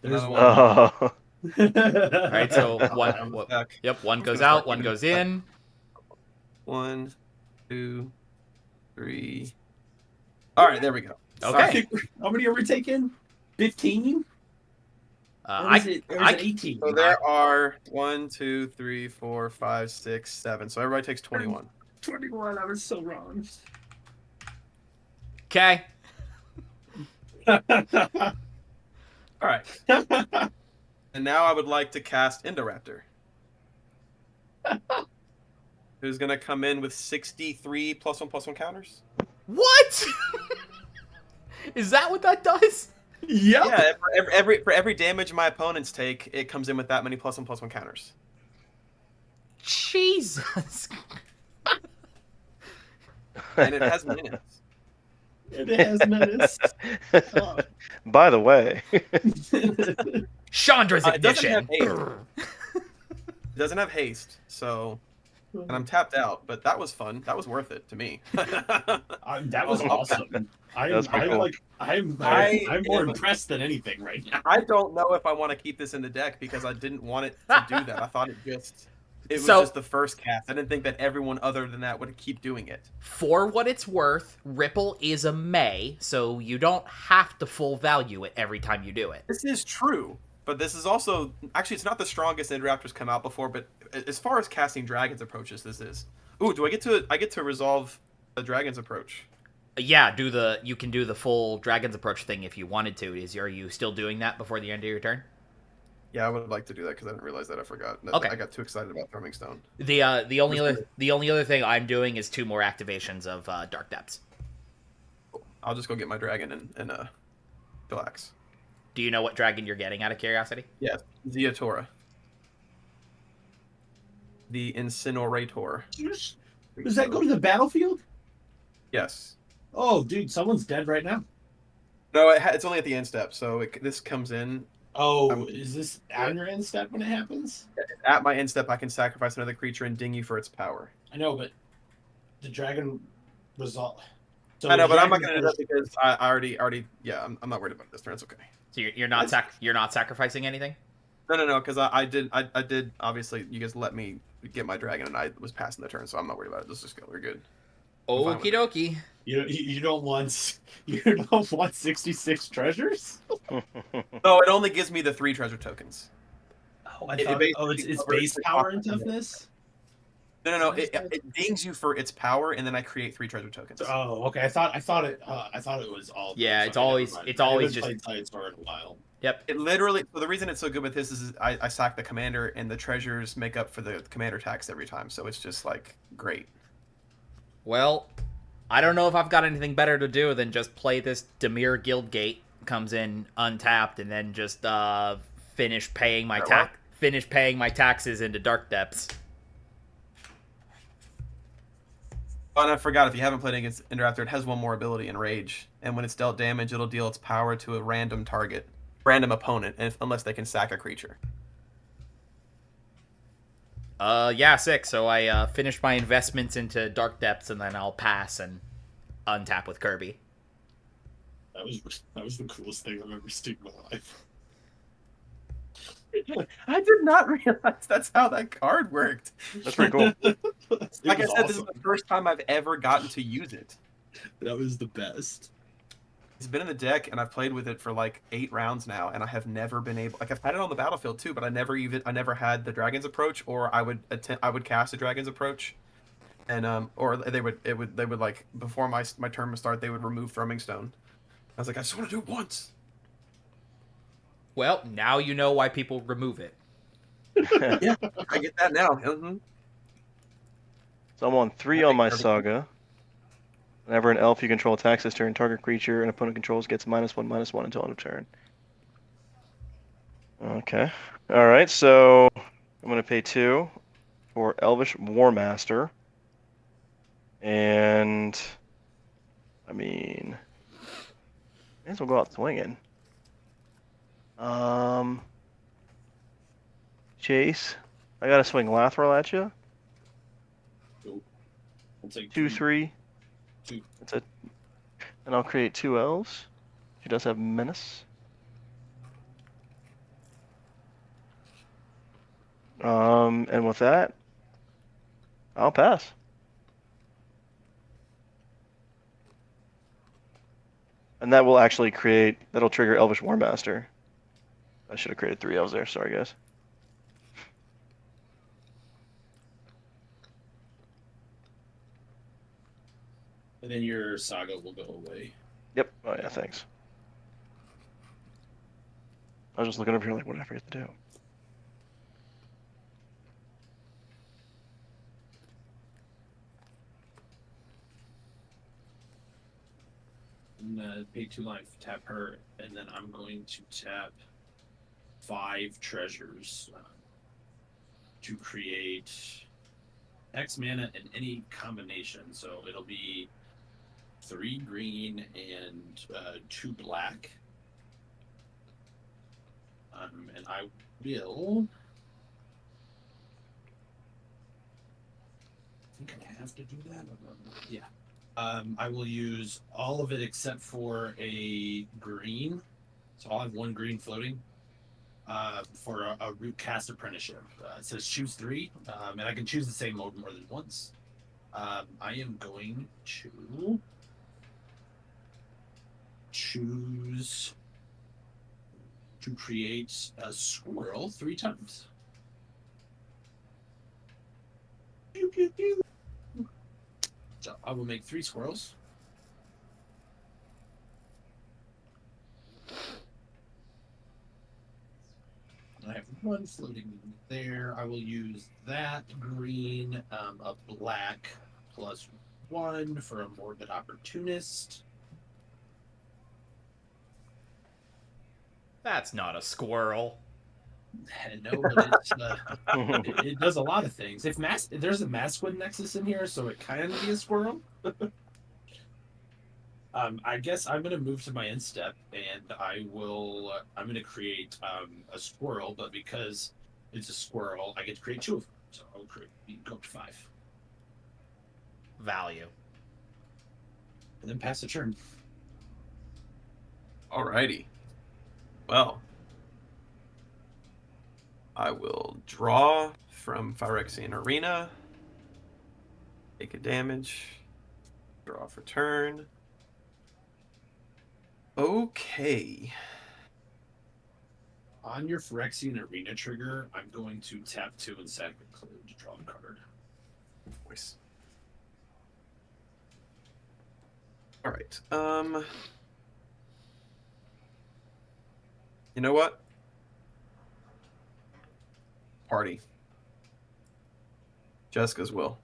Speaker 3: There's
Speaker 2: Another
Speaker 3: one.
Speaker 4: Oh.
Speaker 1: All right, so
Speaker 2: On
Speaker 1: one.
Speaker 2: the stack.
Speaker 1: Yep, one
Speaker 2: I'm
Speaker 1: goes
Speaker 2: gonna start
Speaker 1: out, one
Speaker 2: keeping
Speaker 1: goes
Speaker 2: it.
Speaker 1: in.
Speaker 2: 1, 2, 3. All right, there we go.
Speaker 1: Okay.
Speaker 3: How many are we taking? 15? Or is it
Speaker 1: I-
Speaker 3: 18?
Speaker 2: So there are 1, 2, 3, 4, 5, 6, 7. So everybody takes 21.
Speaker 3: 21. I was so wrong.
Speaker 1: Okay.
Speaker 2: All right. And now I would like to cast Indoraptor. Who's going to come in with 63 +1/+1 counters?
Speaker 1: What? Is that what that does?
Speaker 3: Yep.
Speaker 2: Yeah, for every damage my opponents take, it comes in with that many +1/+1 counters.
Speaker 1: Jesus.
Speaker 2: And it has minutes.
Speaker 3: It has menace. Oh.
Speaker 4: By the way,
Speaker 1: Chandra's
Speaker 2: It doesn't
Speaker 1: ignition.
Speaker 2: have haste. It doesn't have haste, so... And I'm tapped out, but that was fun. That was worth it to me.
Speaker 3: That was awesome.
Speaker 4: That's pretty cool.
Speaker 3: I'm more impressed than anything right now.
Speaker 2: I don't know if I want to keep this in the deck because I didn't want it to do that. I thought it was
Speaker 1: So-
Speaker 2: just the first cast. I didn't think that everyone other than that would keep doing it.
Speaker 1: For what it's worth, Ripple is a May, so you don't have to full value it every time you do it.
Speaker 2: This is true, but this is also actually it's not the strongest Indoraptor's come out before. But as far as casting Dragon's Approaches, this is. Ooh, do I get to resolve a Dragon's Approach?
Speaker 1: Yeah, you can do the full Dragon's Approach thing if you wanted to. Are you still doing that before the end of your turn?
Speaker 2: Yeah, I would like to do that because I didn't realize that. I forgot.
Speaker 1: Okay.
Speaker 2: I got too excited about Throwing Stone.
Speaker 1: The only other thing I'm doing is 2 more activations of Dark Depths.
Speaker 2: I'll just go get my dragon and chillax.
Speaker 1: Do you know what dragon you're getting out of curiosity?
Speaker 2: Yes, Zeatora. The Incinerator.
Speaker 3: Does that go to the battlefield?
Speaker 2: Yes.
Speaker 3: Oh, dude, someone's dead right now.
Speaker 2: No, it's only at the end step, so this comes in.
Speaker 3: Oh, is this on your end step when it happens?
Speaker 2: At my end step, I can sacrifice another creature and ding you for its power.
Speaker 3: I know, but the dragon result. So
Speaker 2: I know, but I'm not
Speaker 3: dragon
Speaker 2: going to do that because I already. Yeah, I'm not worried about this turn. It's okay.
Speaker 1: So you're not you're not sacrificing anything?
Speaker 2: No, because I did. Obviously, you guys let me get my dragon, and I was passing the turn, so I'm not worried about it. Let's just go. We're good. I'm fine with
Speaker 1: Okie dokie.
Speaker 3: You don't want 66 treasures?
Speaker 2: No, it only gives me the 3 treasure tokens.
Speaker 3: Oh,
Speaker 2: It basically
Speaker 3: it's
Speaker 2: covers
Speaker 3: base
Speaker 2: the
Speaker 3: power
Speaker 2: cost
Speaker 3: and
Speaker 2: of it.
Speaker 3: toughness.
Speaker 2: No. It dings you for its power, and then I create 3 treasure tokens.
Speaker 3: Oh, okay. I thought it was all.
Speaker 1: Yeah,
Speaker 3: those.
Speaker 1: it's
Speaker 3: Okay, never
Speaker 1: always-
Speaker 3: mind.
Speaker 1: it's
Speaker 3: I
Speaker 1: always
Speaker 3: haven't
Speaker 1: just-
Speaker 3: played Sidestar in a while.
Speaker 1: Yep.
Speaker 2: It literally. So the reason it's so good with this is I sack the commander, and the treasures make up for the commander tax every time. So it's just like great.
Speaker 1: Well, I don't know if I've got anything better to do than just play this Demir Guildgate comes in untapped and then just finish paying my taxes into Dark Depths.
Speaker 2: Oh, and I forgot, if you haven't played against Interrupter, it has one more ability, Enrage. And when it's dealt damage, it'll deal its power to a random target, random opponent, unless they can sack a creature.
Speaker 1: Yeah, sick. So I finished my investments into Dark Depths and then I'll pass and untap with Kirby.
Speaker 3: That was the coolest thing I've ever seen in my life.
Speaker 2: I did not realize that's how that card worked.
Speaker 4: That's pretty cool.
Speaker 2: Like I said, this is the first time I've ever gotten to use it.
Speaker 3: That was the best.
Speaker 2: It's been in the deck, and I've played with it for like 8 rounds now, and I have never been able. Like, I've had it on the battlefield too, but I never had the Dragon's Approach, or I would cast a Dragon's Approach, and or they would like before my turn would start, they would remove Thrumming Stone. I was like, I just want to do it once.
Speaker 1: Well, now you know why people remove it.
Speaker 2: Yeah, I get that now. Mm-hmm.
Speaker 4: So I'm on 3 on my saga. Whenever an elf you control attacks this turn, target creature an opponent controls gets -1/-1 until end of turn. Okay. Alright, so I'm going to pay 2 for Elvish Warmaster. And, I mean, may as well go out swinging. Chase, I got to swing Lathril at you.
Speaker 3: I'll take
Speaker 4: 2/3.
Speaker 3: 2.
Speaker 4: That's it. And I'll create 2 elves. She does have menace. And with that, I'll pass. And that will actually that'll trigger Elvish Warmaster. I should have created 3 elves there. Sorry, guys.
Speaker 3: And then your saga will go away.
Speaker 4: Yep. Oh, yeah, thanks. I was just looking over here like, what did I forget to do?
Speaker 3: I'm gonna pay 2 life, tap her, and then I'm going to tap 5 treasures to create X mana in any combination. So it'll be 3 green and 2 black. And I will. I think I have to do that. Yeah. I will use all of it except for a green. So I'll have 1 green floating for a root cast apprenticeship. It says choose 3, and I can choose the same mode more than once. I am going to choose to create a squirrel 3 times. Pew, pew, pew. So I will make 3 squirrels. I have 1 floating there. I will use that green, a black +1 for a morbid opportunist.
Speaker 1: That's not a squirrel.
Speaker 3: No, but it does a lot of things. There's a Masquid Nexus in here, so it can be a squirrel. I guess I'm gonna move to my end step, and I'm gonna create a squirrel. But because it's a squirrel, I get to create 2 of them. So I'll go up to 5,
Speaker 1: Value.
Speaker 3: and then pass the turn.
Speaker 2: Alrighty. Well, I will draw from Phyrexian Arena, take a damage, draw for turn. Okay.
Speaker 3: On your Phyrexian Arena trigger, I'm going to tap 2 and sack the clue to draw a card.
Speaker 2: Voice. All right. You know what? Party. Jessica's will.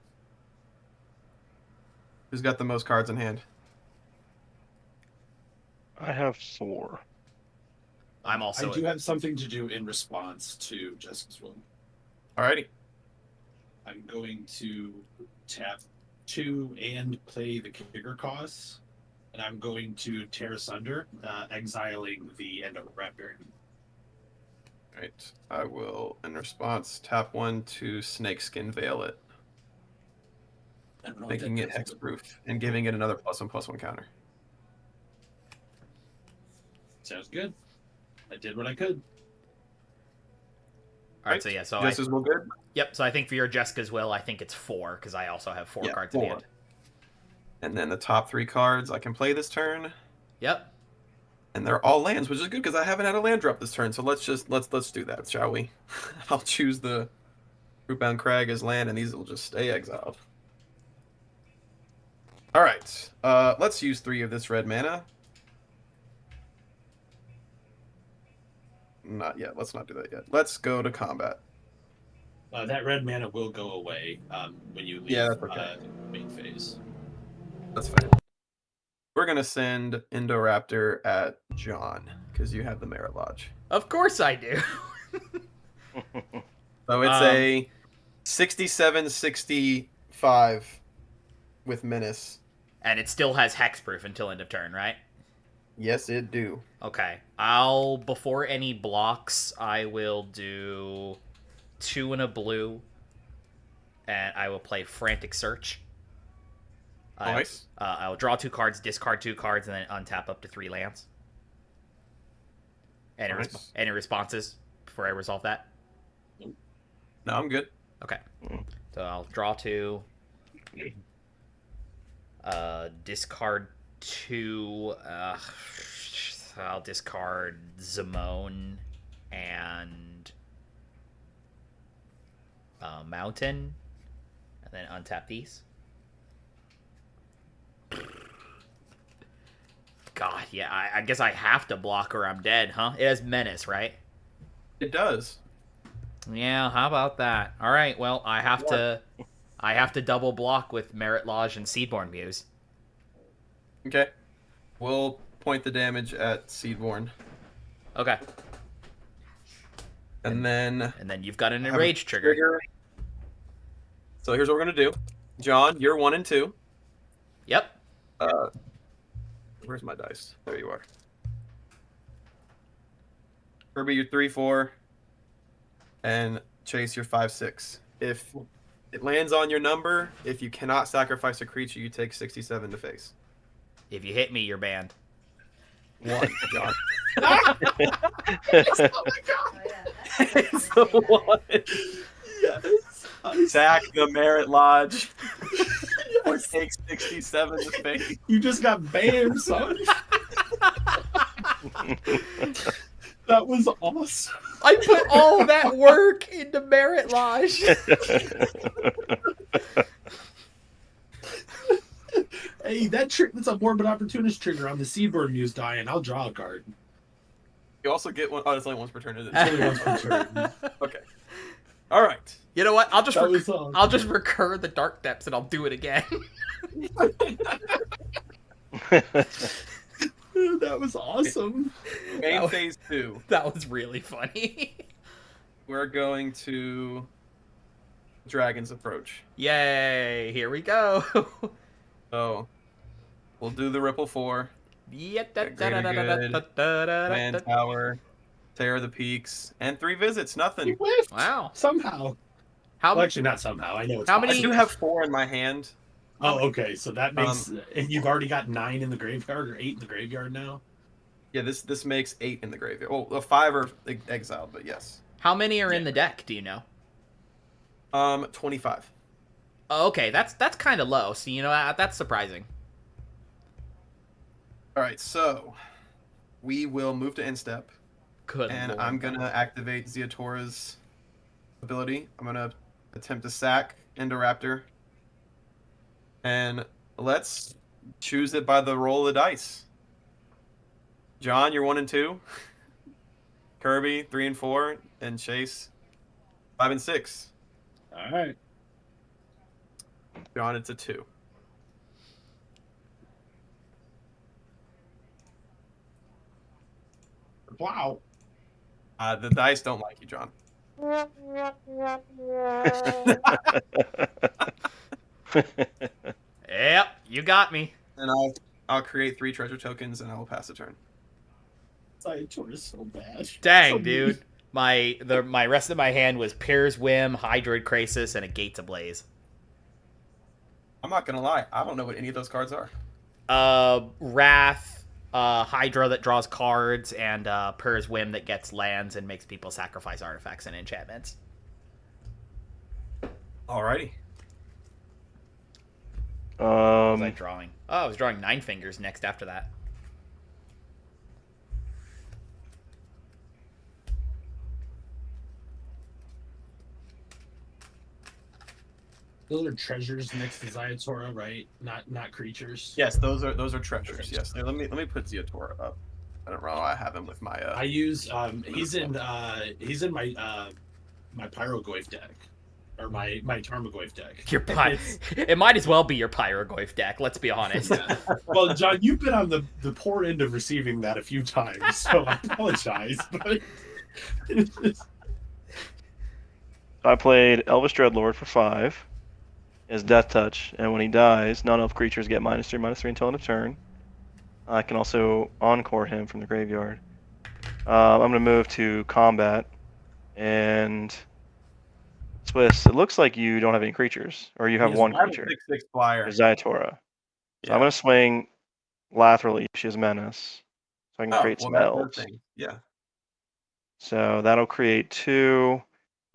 Speaker 2: Who's got the most cards in hand?
Speaker 4: I have 4.
Speaker 1: I'm also.
Speaker 3: I do have something to do in response to Jessica's will.
Speaker 2: Alrighty.
Speaker 3: I'm going to tap 2 and play the kicker costs, and I'm going to tear asunder, exiling the Endoraptor.
Speaker 2: Right. I will, in response, tap 1 to Snakeskin Veil it,
Speaker 3: I don't know what that
Speaker 2: making it
Speaker 3: does, but
Speaker 2: hexproof and giving it another +1/+1 counter.
Speaker 3: sounds good. I did what I could.
Speaker 1: All right, so yeah, so
Speaker 2: Jess is well good.
Speaker 1: yep. So I think for your Jessica's will, I think it's 4 because I also have 4
Speaker 2: Yeah,
Speaker 1: cards
Speaker 2: 4.
Speaker 1: in hand.
Speaker 2: And then the top 3 cards I can play this turn,
Speaker 1: Yep.
Speaker 2: and they're all lands, which is good because I haven't had a land drop this turn. So let's do that, shall we? I'll choose the Rootbound Crag as land, and these will just stay exiled. All right, let's use 3 of this red mana. Not yet. Let's not do that yet. Let's go to combat.
Speaker 3: That red mana will go away when you leave
Speaker 2: Yeah, that's okay.
Speaker 3: main phase.
Speaker 2: That's fine. We're gonna send Indoraptor at John because you have the Merit Lodge.
Speaker 1: Of course I do.
Speaker 2: So it's a 67-65 with Menace.
Speaker 1: And it still has hexproof until end of turn, right?
Speaker 2: Yes, it do.
Speaker 1: Okay. Before any blocks, I will do 2 and a blue, and I will play Frantic Search.
Speaker 2: Nice.
Speaker 1: I will draw 2 cards, discard 2 cards, and then untap up to 3 lands.
Speaker 2: Nice.
Speaker 1: Any responses before I resolve that?
Speaker 2: No, I'm good.
Speaker 1: Okay. So I'll draw 2. Discard 2. I'll discard Zamone and Mountain, and then untap these. God, yeah, I guess I have to block or I'm dead, huh? It has Menace, right?
Speaker 2: It does.
Speaker 1: Yeah, how about that? All right, well, I have to double block with Merit Lodge and Seedborn Muse.
Speaker 2: Okay. We'll point the damage at Seedborn.
Speaker 1: Okay.
Speaker 2: And then
Speaker 1: you've got an
Speaker 2: have a
Speaker 1: enrage trigger.
Speaker 2: So here's what we're gonna do. John, you're 1 and 2.
Speaker 1: Yep.
Speaker 2: Where's my dice? There you are. Kirby, you're 3-4. And Chase, you're 5-6. If it lands on your number, if you cannot sacrifice a creature, you take 67 to face.
Speaker 1: If you hit me, you're banned.
Speaker 2: 1, John.
Speaker 3: Oh my god!
Speaker 5: Oh, yeah.
Speaker 2: It's a 1.
Speaker 3: Yes!
Speaker 2: Sack the Merit Lodge. Or take 67 to face.
Speaker 3: You just got banned, son. That was awesome.
Speaker 1: I put all that work into Merit Lodge.
Speaker 3: Hey, that's a Morbid Opportunist trigger on the Seedborn Muse die, and I'll draw a card.
Speaker 2: You also get one. Oh, it's only once per turn, isn't
Speaker 3: It's
Speaker 2: it?
Speaker 3: only once per turn.
Speaker 2: Okay. All right.
Speaker 1: You know what? I'll just
Speaker 3: That was awesome.
Speaker 1: I'll just recur the Dark Depths and I'll do it again.
Speaker 3: That was awesome.
Speaker 2: Main
Speaker 1: was-
Speaker 2: phase 2.
Speaker 1: That was really funny.
Speaker 2: We're going to Dragon's Approach.
Speaker 1: Yay! Here we go.
Speaker 2: So we'll do the Ripple 4, Land
Speaker 1: Wow.
Speaker 2: Tower, Terror of the Peaks, and 3 visits. Nothing.
Speaker 3: You whiffed. Somehow.
Speaker 1: How
Speaker 3: Well, actually, not somehow. I know it's
Speaker 1: How
Speaker 2: I
Speaker 1: many-
Speaker 2: do have 4 in my hand.
Speaker 3: Oh, okay. So that makes. And you've already got 9 in the graveyard or 8 in the graveyard now?
Speaker 2: Yeah, this makes 8 in the graveyard. Well, 5 are exiled, but yes.
Speaker 1: How many are in the deck? Do you know?
Speaker 2: 25.
Speaker 1: Oh, okay, that's kind of low. So you know that's surprising.
Speaker 2: All right, so we will move to end step,
Speaker 1: Good.
Speaker 2: and
Speaker 1: Lord.
Speaker 2: I'm gonna activate Ziatora's ability. I'm gonna attempt to sack Indoraptor And let's choose it by the roll of the dice. John, you're 1 and 2. Kirby, 3 and 4, and Chase, 5 and 6.
Speaker 3: All right.
Speaker 2: John, it's a 2.
Speaker 3: Wow.
Speaker 2: The dice don't like you, John.
Speaker 1: Yep, you got me.
Speaker 2: And I'll create 3 treasure tokens, and I will pass the turn.
Speaker 3: Sciator is so bad.
Speaker 1: Dang,
Speaker 3: So
Speaker 1: dude. My rest of my hand was Pear's Whim, Hydroid Krasis, and a Gates Ablaze.
Speaker 2: I'm not gonna lie, I don't know what any of those cards are.
Speaker 1: Wrath, Hydra that draws cards, and Pear's Whim that gets lands and makes people sacrifice artifacts and enchantments.
Speaker 2: Alrighty.
Speaker 1: What was I drawing? Oh, I was drawing Nine Fingers next after that.
Speaker 3: those are treasures next to Ziatora, right? Not creatures.
Speaker 2: Yes, those are treasures. Yes. Here, let me put Ziatora up. I don't know why I have him with my
Speaker 3: I use he's in my my Pyrogoyf deck. Or my Tarmogoyf deck.
Speaker 1: Your it might as well be your Pyrogoyf deck, let's be honest.
Speaker 3: Well, John, you've been on the poor end of receiving that a few times, so I apologize. But
Speaker 4: I played Elvish Dreadlord for 5 as Death Touch, and when he dies, non-elf creatures get -3/-3 until end of turn. I can also encore him from the graveyard. I'm going to move to combat, and Swiss, it looks like you don't have any creatures, or you have one
Speaker 2: I have a
Speaker 4: creature.
Speaker 2: 6/6 flyer.
Speaker 4: Zayatora. So
Speaker 2: Yeah.
Speaker 4: I'm going to swing Lathrally. She has Menace, so I can create some
Speaker 2: that's
Speaker 4: elves.
Speaker 2: the thing. Yeah.
Speaker 4: So that'll create 2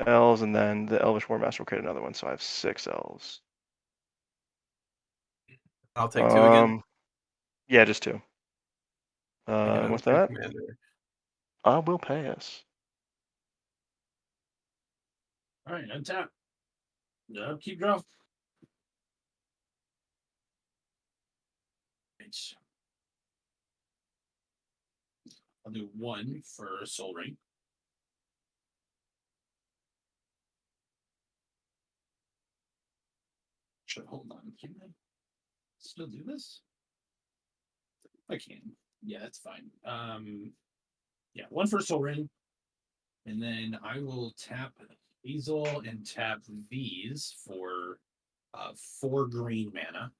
Speaker 4: elves, and then the Elvish War Master will create another one, so I have 6 elves.
Speaker 2: I'll take 2 again.
Speaker 4: Yeah, just 2.
Speaker 2: And
Speaker 4: With
Speaker 2: then
Speaker 4: that,
Speaker 2: Commander.
Speaker 4: I will pass.
Speaker 3: all right, untap. No, keep draw. I'll do 1 for Soul Ring. Hold on. Can I still do this? I can. Yeah, that's fine. Yeah, 1 for Soul Ring. And then I will tap Hazel and tap these for 4 green mana.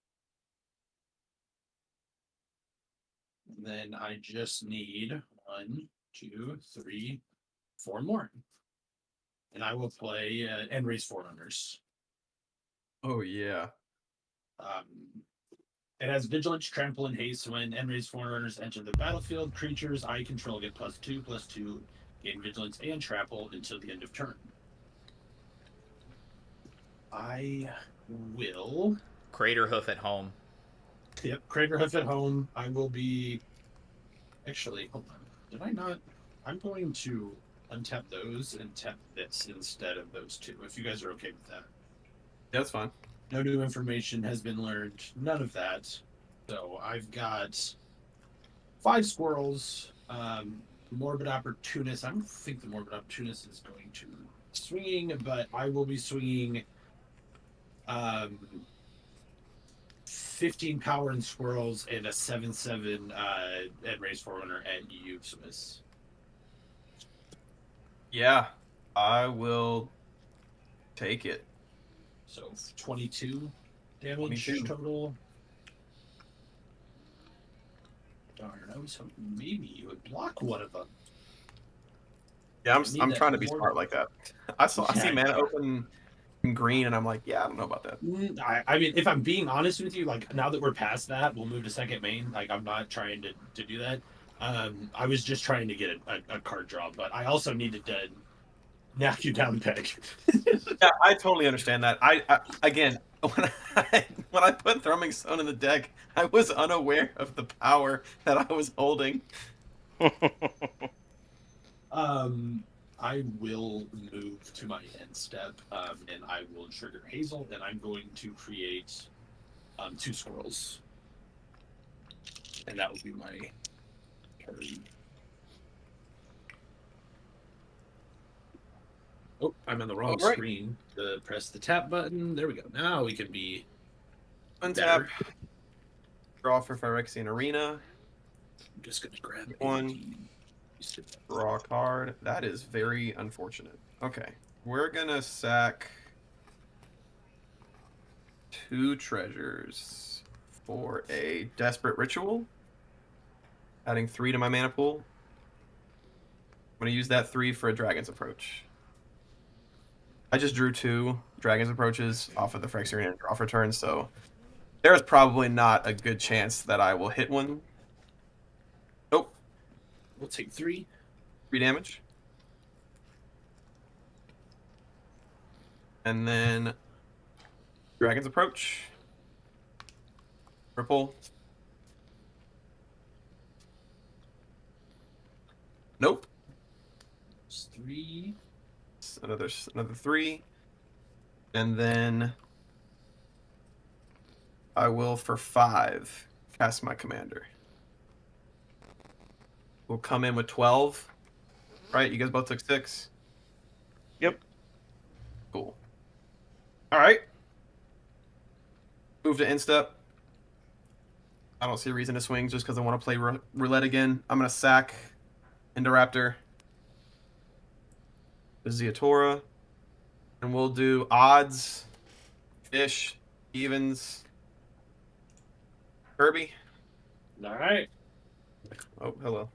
Speaker 3: And then I just need 1, 2, 3, 4 more. And I will play Enrace Forerunners.
Speaker 2: Oh yeah.
Speaker 3: It has Vigilance, Trample, and Haste. When Enrace Forerunners enter the battlefield, creatures I control get +2/+2, gain Vigilance and Trample until the end of turn. I will.
Speaker 1: Crater Hoof at home.
Speaker 3: Yep, Crater Hoof at home. I will be. Actually, hold on. Did I not? I'm going to untap those and tap this instead of those 2. If you guys are okay with that.
Speaker 2: That's fine.
Speaker 3: No new information has been learned. None of that. So I've got 5 squirrels. Morbid Opportunist. I don't think the Morbid Opportunist is going to be swinging, but I will be swinging 15 power and squirrels and a 7/7 Enrace Forerunner at you, Smith.
Speaker 2: Yeah. I will take it.
Speaker 3: So 22 damage
Speaker 2: 22.
Speaker 3: total. Darn, I was hoping maybe you would block one of them.
Speaker 2: Yeah,
Speaker 3: I need
Speaker 2: I'm
Speaker 3: that
Speaker 2: trying to be
Speaker 3: more-
Speaker 2: smart like that. I see
Speaker 3: Yeah.
Speaker 2: mana open in green, and I'm like, yeah, I don't know about that.
Speaker 3: I mean, if I'm being honest with you, like now that we're past that, we'll move to second main. Like I'm not trying to do that. I was just trying to get a card draw, but I also needed to knock you down, Peg.
Speaker 2: Yeah, I totally understand that. I again, when I put Thrumming Stone in the deck, I was unaware of the power that I was holding.
Speaker 3: I will move to my end step, and I will trigger Hazel, and I'm going to create 2 squirrels. And that would be my turn. Oh, I'm on the wrong
Speaker 2: All right.
Speaker 3: screen. Press the tap button. There we go. Now we can be
Speaker 2: Untap.
Speaker 3: better.
Speaker 2: Draw for Phyrexian Arena.
Speaker 3: I'm just gonna grab
Speaker 2: One. Draw a card. That is very unfortunate. Okay. We're gonna sack 2 treasures for a Desperate Ritual. Adding 3 to my mana pool. I'm gonna use that 3 for a Dragon's Approach. I just drew 2 Dragon's Approaches off of the Phyrexian and draw for turn, so there's probably not a good chance that I will hit one. Nope.
Speaker 3: We'll take 3.
Speaker 2: 3 damage. And then Dragon's Approach. Ripple. Nope.
Speaker 3: It's 3.
Speaker 2: Another 3. And then I will, for 5, cast my commander. We'll come in with 12. Right? You guys both took 6?
Speaker 4: Yep.
Speaker 2: Cool. Alright. Move to instep. I don't see a reason to swing just because I want to play roulette again. I'm going to sack Indoraptor. The Zeatora. And we'll do odds, fish, evens. Kirby.
Speaker 3: All right.
Speaker 2: Oh, hello.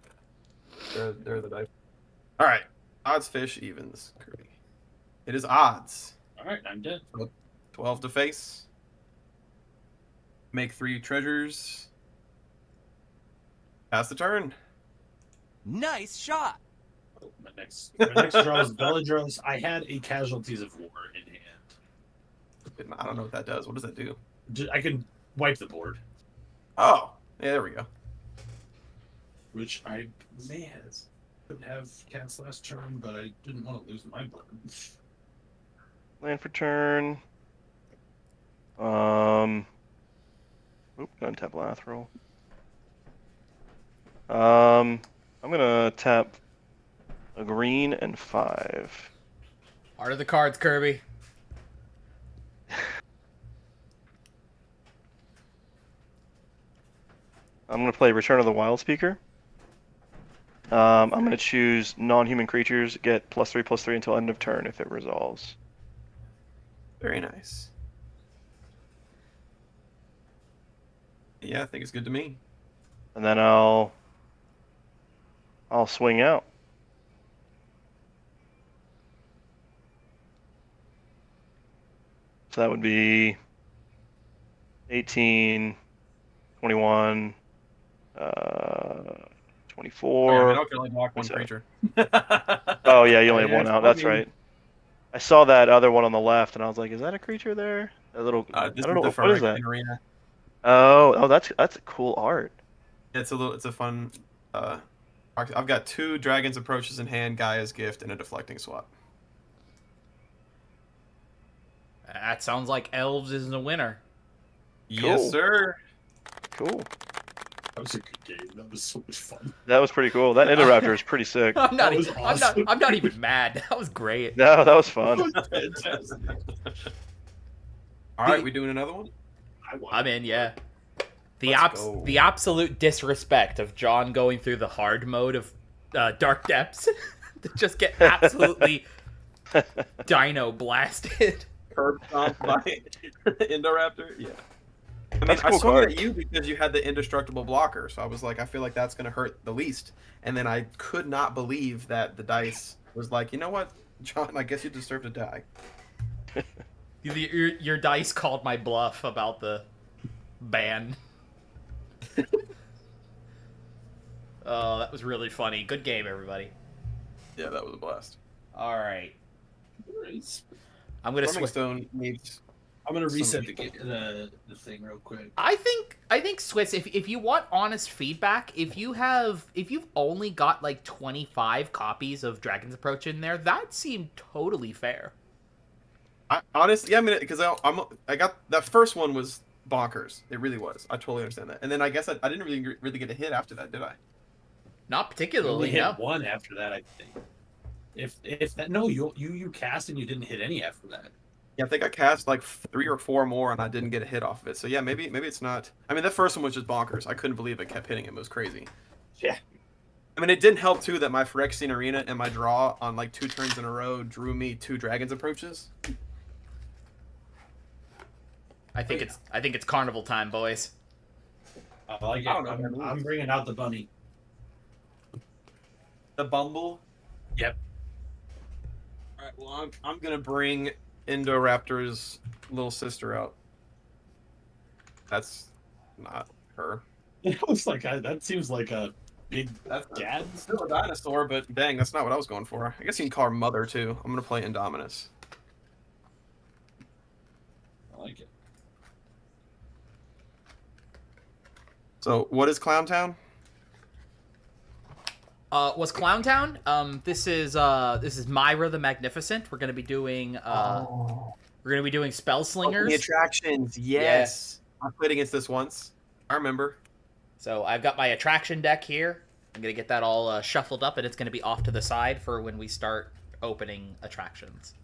Speaker 2: There are the dice. All right. Odds, fish, evens. Kirby. It is odds.
Speaker 3: All right. I'm dead.
Speaker 2: 12 to face. Make 3 treasures. Pass the turn.
Speaker 6: Nice shot.
Speaker 3: Oh, my next draw is Belladros. I had a Casualties of War in hand.
Speaker 2: I don't know what that does. What does that do?
Speaker 3: I can wipe the board,
Speaker 2: Oh, yeah, there we go.
Speaker 3: which I may have cast last turn, but I didn't want to lose my board.
Speaker 4: Land for turn. Untap Lathril. I'm gonna tap a green and 5.
Speaker 1: Art of the cards, Kirby.
Speaker 4: I'm gonna play Return of the Wild Speaker. I'm gonna choose non-human creatures, get +3/+3 until end of turn if it resolves.
Speaker 2: Very nice. Yeah, I think it's good to me.
Speaker 4: And then I'll swing out. So that would be 18, 21, 24.
Speaker 2: I can only block one
Speaker 4: So-
Speaker 2: creature.
Speaker 4: Oh yeah, you only have
Speaker 3: Yeah,
Speaker 4: one out. That's
Speaker 3: fucking-
Speaker 4: right. I saw that other one on the left, and I was like, "Is that a creature there?" A little. I
Speaker 2: This
Speaker 4: don't know
Speaker 2: is the
Speaker 4: what is that.
Speaker 2: Phyrexian Arena.
Speaker 4: Oh, that's a cool art.
Speaker 2: It's a fun. I've got 2 Dragon's Approaches in hand, Gaia's Gift, and a Deflecting Swap.
Speaker 1: That sounds like Elves is the winner.
Speaker 2: Yes,
Speaker 4: Cool.
Speaker 2: sir.
Speaker 4: Cool.
Speaker 3: That was a good game. That was so much fun.
Speaker 4: That was pretty cool. That Indoraptor is pretty sick.
Speaker 1: I'm not.
Speaker 3: That was awesome.
Speaker 1: I'm not even mad. That was great.
Speaker 4: No, that was fun.
Speaker 3: Fantastic.
Speaker 2: All right, we doing another one?
Speaker 1: I'm in. Yeah.
Speaker 2: Let's go.
Speaker 1: The absolute disrespect of John going through the hard mode of Dark Depths to just get absolutely dino blasted.
Speaker 2: Curb stomped by Indoraptor. Yeah. I mean,
Speaker 4: That's a
Speaker 2: I
Speaker 4: cool
Speaker 2: swung
Speaker 4: card.
Speaker 2: at you because you had the indestructible blocker, so I was like, I feel like that's going to hurt the least. And then I could not believe that the dice was like, you know what, John, I guess you deserve to die.
Speaker 1: Your dice called my bluff about the ban. Oh, that was really funny. Good game, everybody.
Speaker 2: Yeah, that was a blast.
Speaker 1: All right.
Speaker 3: Nice.
Speaker 1: I'm gonna
Speaker 2: Storming
Speaker 1: switch.
Speaker 2: Stone needs.
Speaker 3: I'm gonna
Speaker 2: Some
Speaker 3: reset
Speaker 2: people.
Speaker 3: the thing real quick.
Speaker 1: I think Swiss, if you want honest feedback, if you've only got like 25 copies of Dragon's Approach in there, that seemed totally fair.
Speaker 2: Honestly, yeah, I mean, because I got that first one was bonkers. It really was. I totally understand that. And then I guess I didn't really get a hit after that, did I?
Speaker 1: Not
Speaker 3: You
Speaker 1: particularly,
Speaker 3: only hit
Speaker 1: no.
Speaker 3: one after that, I think. If that no, you cast and you didn't hit any after that.
Speaker 2: Yeah, I think I cast like 3 or 4 more and I didn't get a hit off of it. So yeah, maybe it's not. I mean, that first one was just bonkers. I couldn't believe it kept hitting him. It was crazy.
Speaker 3: Yeah.
Speaker 2: I mean, it didn't help too that my Phyrexian Arena and my draw on like 2 turns in a row drew me 2 Dragon's Approaches.
Speaker 1: I think it's carnival time, boys.
Speaker 3: I like it.
Speaker 2: I don't know what that
Speaker 3: I'm
Speaker 2: means.
Speaker 3: bringing out the bunny.
Speaker 2: The Bumble.
Speaker 3: Yep.
Speaker 2: All right. Well, I'm gonna bring Indoraptor's little sister out. That's not her.
Speaker 3: It was like that seems like a big
Speaker 2: That's
Speaker 3: dad.
Speaker 2: still a dinosaur, but dang, that's not what I was going for. I guess you can call her Mother too. I'm gonna play Indominus.
Speaker 3: I like it.
Speaker 2: So, what is Clowntown?
Speaker 1: Was Clowntown? This is Myra the Magnificent. We're gonna be doing we're gonna be doing Spell Slingers.
Speaker 2: The attractions, yes. I played against this once. I remember.
Speaker 1: So I've got my attraction deck here. I'm gonna get that all shuffled up, and it's gonna be off to the side for when we start opening attractions.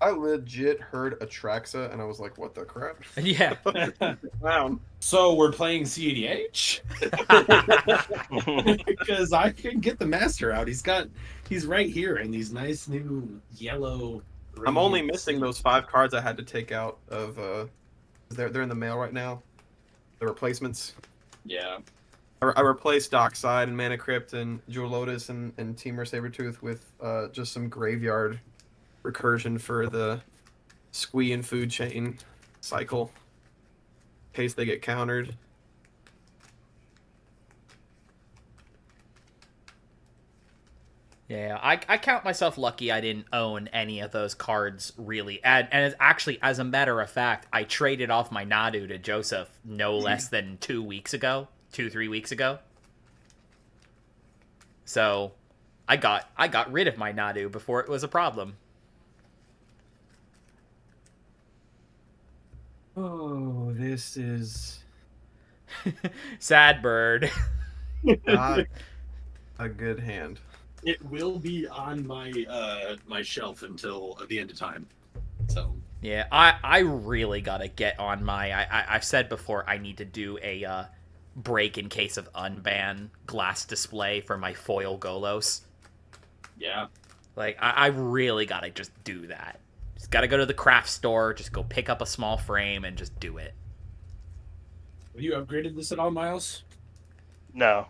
Speaker 2: I legit heard Atraxa, and I was like, "What the crap?"
Speaker 1: Yeah.
Speaker 2: Wow.
Speaker 3: So we're playing CEDH because I can get the master out. He's right here in these nice new yellow.
Speaker 2: I'm only
Speaker 3: radiant
Speaker 2: missing those 5 cards I had to take out of. They're in the mail right now. The replacements.
Speaker 3: Yeah.
Speaker 2: I replaced Dockside and Mana Crypt and Jewel Lotus and Temur Sabertooth with just some graveyard recursion for the squee and food chain cycle in case they get countered.
Speaker 1: Yeah, I count myself lucky I didn't own any of those cards, really. And it's actually, as a matter of fact, I traded off my Nadu to Joseph no less than 3 weeks ago. So, I got rid of my Nadu before it was a problem.
Speaker 2: Oh, this is
Speaker 1: Sad bird.
Speaker 2: not a good hand.
Speaker 3: It will be on my my shelf until the end of time. So
Speaker 1: Yeah, I really gotta get on my. I've said before I need to do a break in case of unban glass display for my foil Golos.
Speaker 3: yeah,
Speaker 1: Like I really gotta just do that. Just gotta go to the craft store, just go pick up a small frame and just do it.
Speaker 3: have you upgraded this at all, Miles?
Speaker 4: No.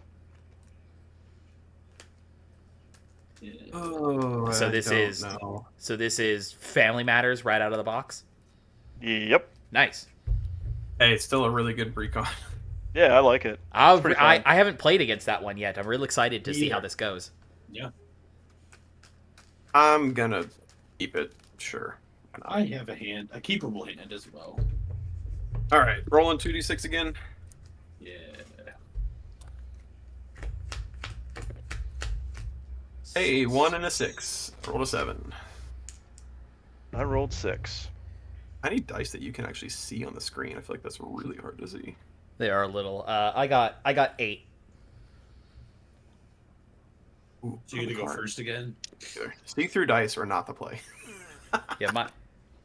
Speaker 3: Yeah.
Speaker 2: Oh,
Speaker 1: So
Speaker 2: I
Speaker 1: this
Speaker 2: don't
Speaker 1: is-
Speaker 2: know.
Speaker 1: So this is Family Matters right out of the box.
Speaker 4: Yep.
Speaker 1: Nice.
Speaker 2: Hey, it's still a really good Precon.
Speaker 4: Yeah, I like it. pretty fun.
Speaker 1: I haven't played against that one yet. I'm real excited to see how this goes.
Speaker 3: Yeah,
Speaker 2: I'm gonna keep it. Sure. Why not?
Speaker 3: I have a keepable hand as well.
Speaker 2: All right, rolling 2d6 again.
Speaker 3: Yeah.
Speaker 2: Hey, 1 and a 6. Rolled a 7.
Speaker 4: I rolled 6.
Speaker 2: I need dice that you can actually see on the screen. I feel like that's really hard to see.
Speaker 1: They are a little. I got 8.
Speaker 2: Ooh,
Speaker 3: So you gonna go
Speaker 2: hard.
Speaker 3: first again?
Speaker 2: See-through dice are not the play.
Speaker 1: Yeah,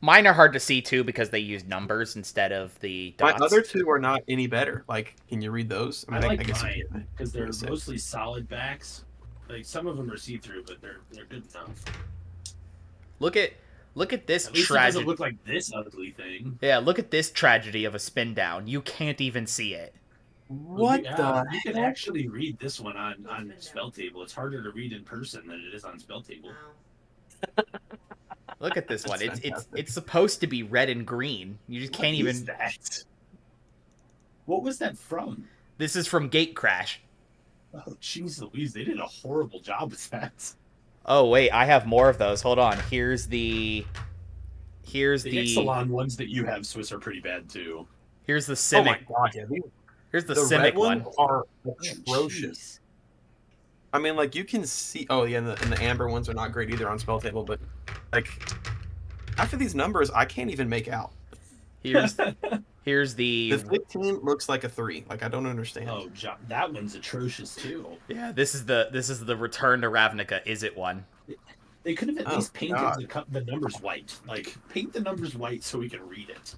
Speaker 1: mine are hard to see too because they use numbers instead of the
Speaker 2: My
Speaker 1: dots.
Speaker 2: other 2 are not any better. Like, can you read those?
Speaker 3: I like
Speaker 2: guess
Speaker 3: mine
Speaker 2: you can.
Speaker 3: because they're
Speaker 2: Yes, yes.
Speaker 3: mostly solid backs. Like some of them are see-through, but they're good enough.
Speaker 1: Look at this
Speaker 3: At least it
Speaker 1: tragedy.
Speaker 3: doesn't look like this ugly thing.
Speaker 1: Yeah, look at this tragedy of a spin down. You can't even see it.
Speaker 2: What
Speaker 3: Yeah,
Speaker 2: the
Speaker 3: You can
Speaker 2: heck?
Speaker 3: actually read this one on spell table. It's harder to read in person than it is on spell table.
Speaker 1: Look at this one.
Speaker 2: That's
Speaker 1: It's
Speaker 2: fantastic.
Speaker 1: supposed to be red and green. You just can't
Speaker 3: What is
Speaker 1: even.
Speaker 3: that? What was that from?
Speaker 1: This is from Gate Crash.
Speaker 3: Oh, jeez Louise, they did a horrible job with that.
Speaker 1: Oh wait, I have more of those. Hold on. Here's the
Speaker 3: The
Speaker 1: Here's
Speaker 3: Ixalan ones that you have, Swiss, are pretty bad too.
Speaker 1: the
Speaker 2: Oh my
Speaker 1: Simic.
Speaker 2: god, yeah.
Speaker 1: Here's the
Speaker 2: The
Speaker 1: Simic
Speaker 2: red
Speaker 1: one.
Speaker 2: ones are
Speaker 3: Oh,
Speaker 2: atrocious. I mean, like, you can see... Oh, yeah, and the amber ones are not great either on spell table, but, like, after these numbers, I can't even make out.
Speaker 1: Here's Here's
Speaker 2: The 15 looks like a 3. Like I don't understand.
Speaker 3: Oh, that one's atrocious too.
Speaker 1: yeah. This is the Return to Ravnica. Is it one?
Speaker 3: They could have at
Speaker 2: Oh,
Speaker 3: least painted
Speaker 2: God.
Speaker 3: the numbers white. Like paint the numbers white so we can read it.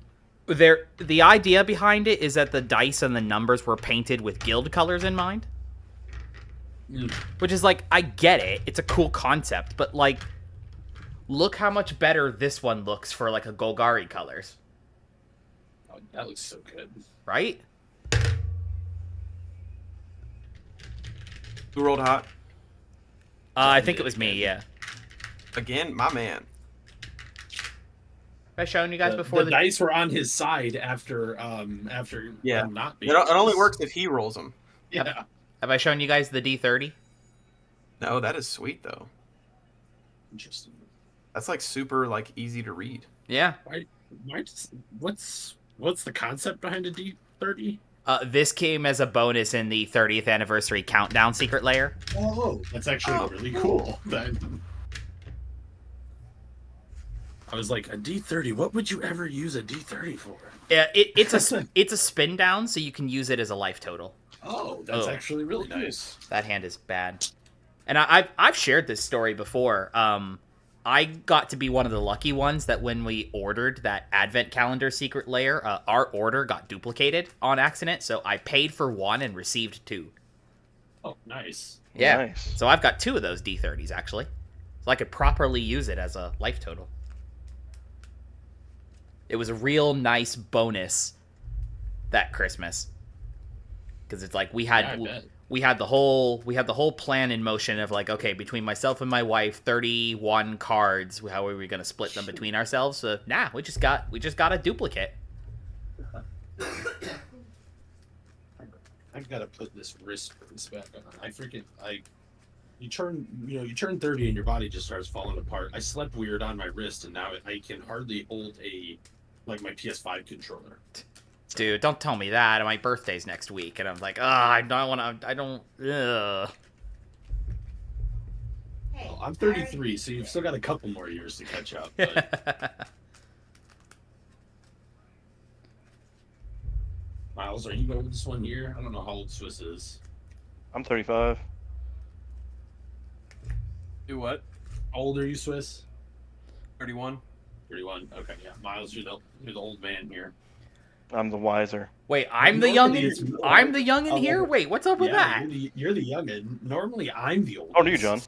Speaker 1: The idea behind it is that the dice and the numbers were painted with guild colors in mind. Which is like, I get it. It's a cool concept, but like, look how much better this one looks for like a Golgari colors.
Speaker 3: Oh, that looks so good.
Speaker 1: Right?
Speaker 2: Who rolled hot?
Speaker 1: I think it was me, yeah.
Speaker 2: Again, my man.
Speaker 1: Have I shown you guys before?
Speaker 3: The dice were on his side after
Speaker 2: Yeah.
Speaker 3: them not being.
Speaker 2: It only works if he rolls them.
Speaker 3: Yeah.
Speaker 1: Have I shown you guys the D30?
Speaker 2: No, that is sweet though.
Speaker 3: Interesting.
Speaker 2: That's like super like easy to read.
Speaker 1: Yeah.
Speaker 3: What's the concept behind a D30?
Speaker 1: This came as a bonus in the 30th anniversary countdown secret layer.
Speaker 3: Oh, that's actually really cool. I was like, a D30. What would you ever use a D30 for?
Speaker 1: Yeah, it's a spin down, so you can use it as a life total.
Speaker 3: Oh, that's actually really nice.
Speaker 1: That hand is bad. And I've shared this story before. I got to be one of the lucky ones that when we ordered that advent calendar secret layer, our order got duplicated on accident, so I paid for one and received 2.
Speaker 3: Oh, nice.
Speaker 1: Yeah.
Speaker 4: Nice.
Speaker 1: So I've got 2 of those D30s actually. So I could properly use it as a life total. It was a real nice bonus that Christmas. Cuz it's like we had the whole plan in motion of like, okay, between myself and my wife, 31 cards, how are we going to split them between ourselves? So, we just got a duplicate.
Speaker 3: I've got to put this wrist brace back on. You turn 30 and your body just starts falling apart. I slept weird on my wrist and now I can hardly hold my PS5 controller.
Speaker 1: Dude, don't tell me that. My birthday's next week and I'm like, I don't
Speaker 5: Hey,
Speaker 3: Well, I'm 33, so you've still got a couple more years to catch up. But... Miles, are you going with this one year? I don't know how old Swiss is.
Speaker 4: I'm 35.
Speaker 2: Do what?
Speaker 3: How old are you, Swiss?
Speaker 2: 31.
Speaker 3: 31. Okay, yeah. Miles, you're the old man here.
Speaker 4: I'm the wiser.
Speaker 1: Wait, I'm the youngin'?
Speaker 3: It's more.
Speaker 1: I'm the youngin' here? Wait, what's up with that?
Speaker 3: You're the youngin'. Normally, I'm the oldest.
Speaker 4: Oh, do you, John?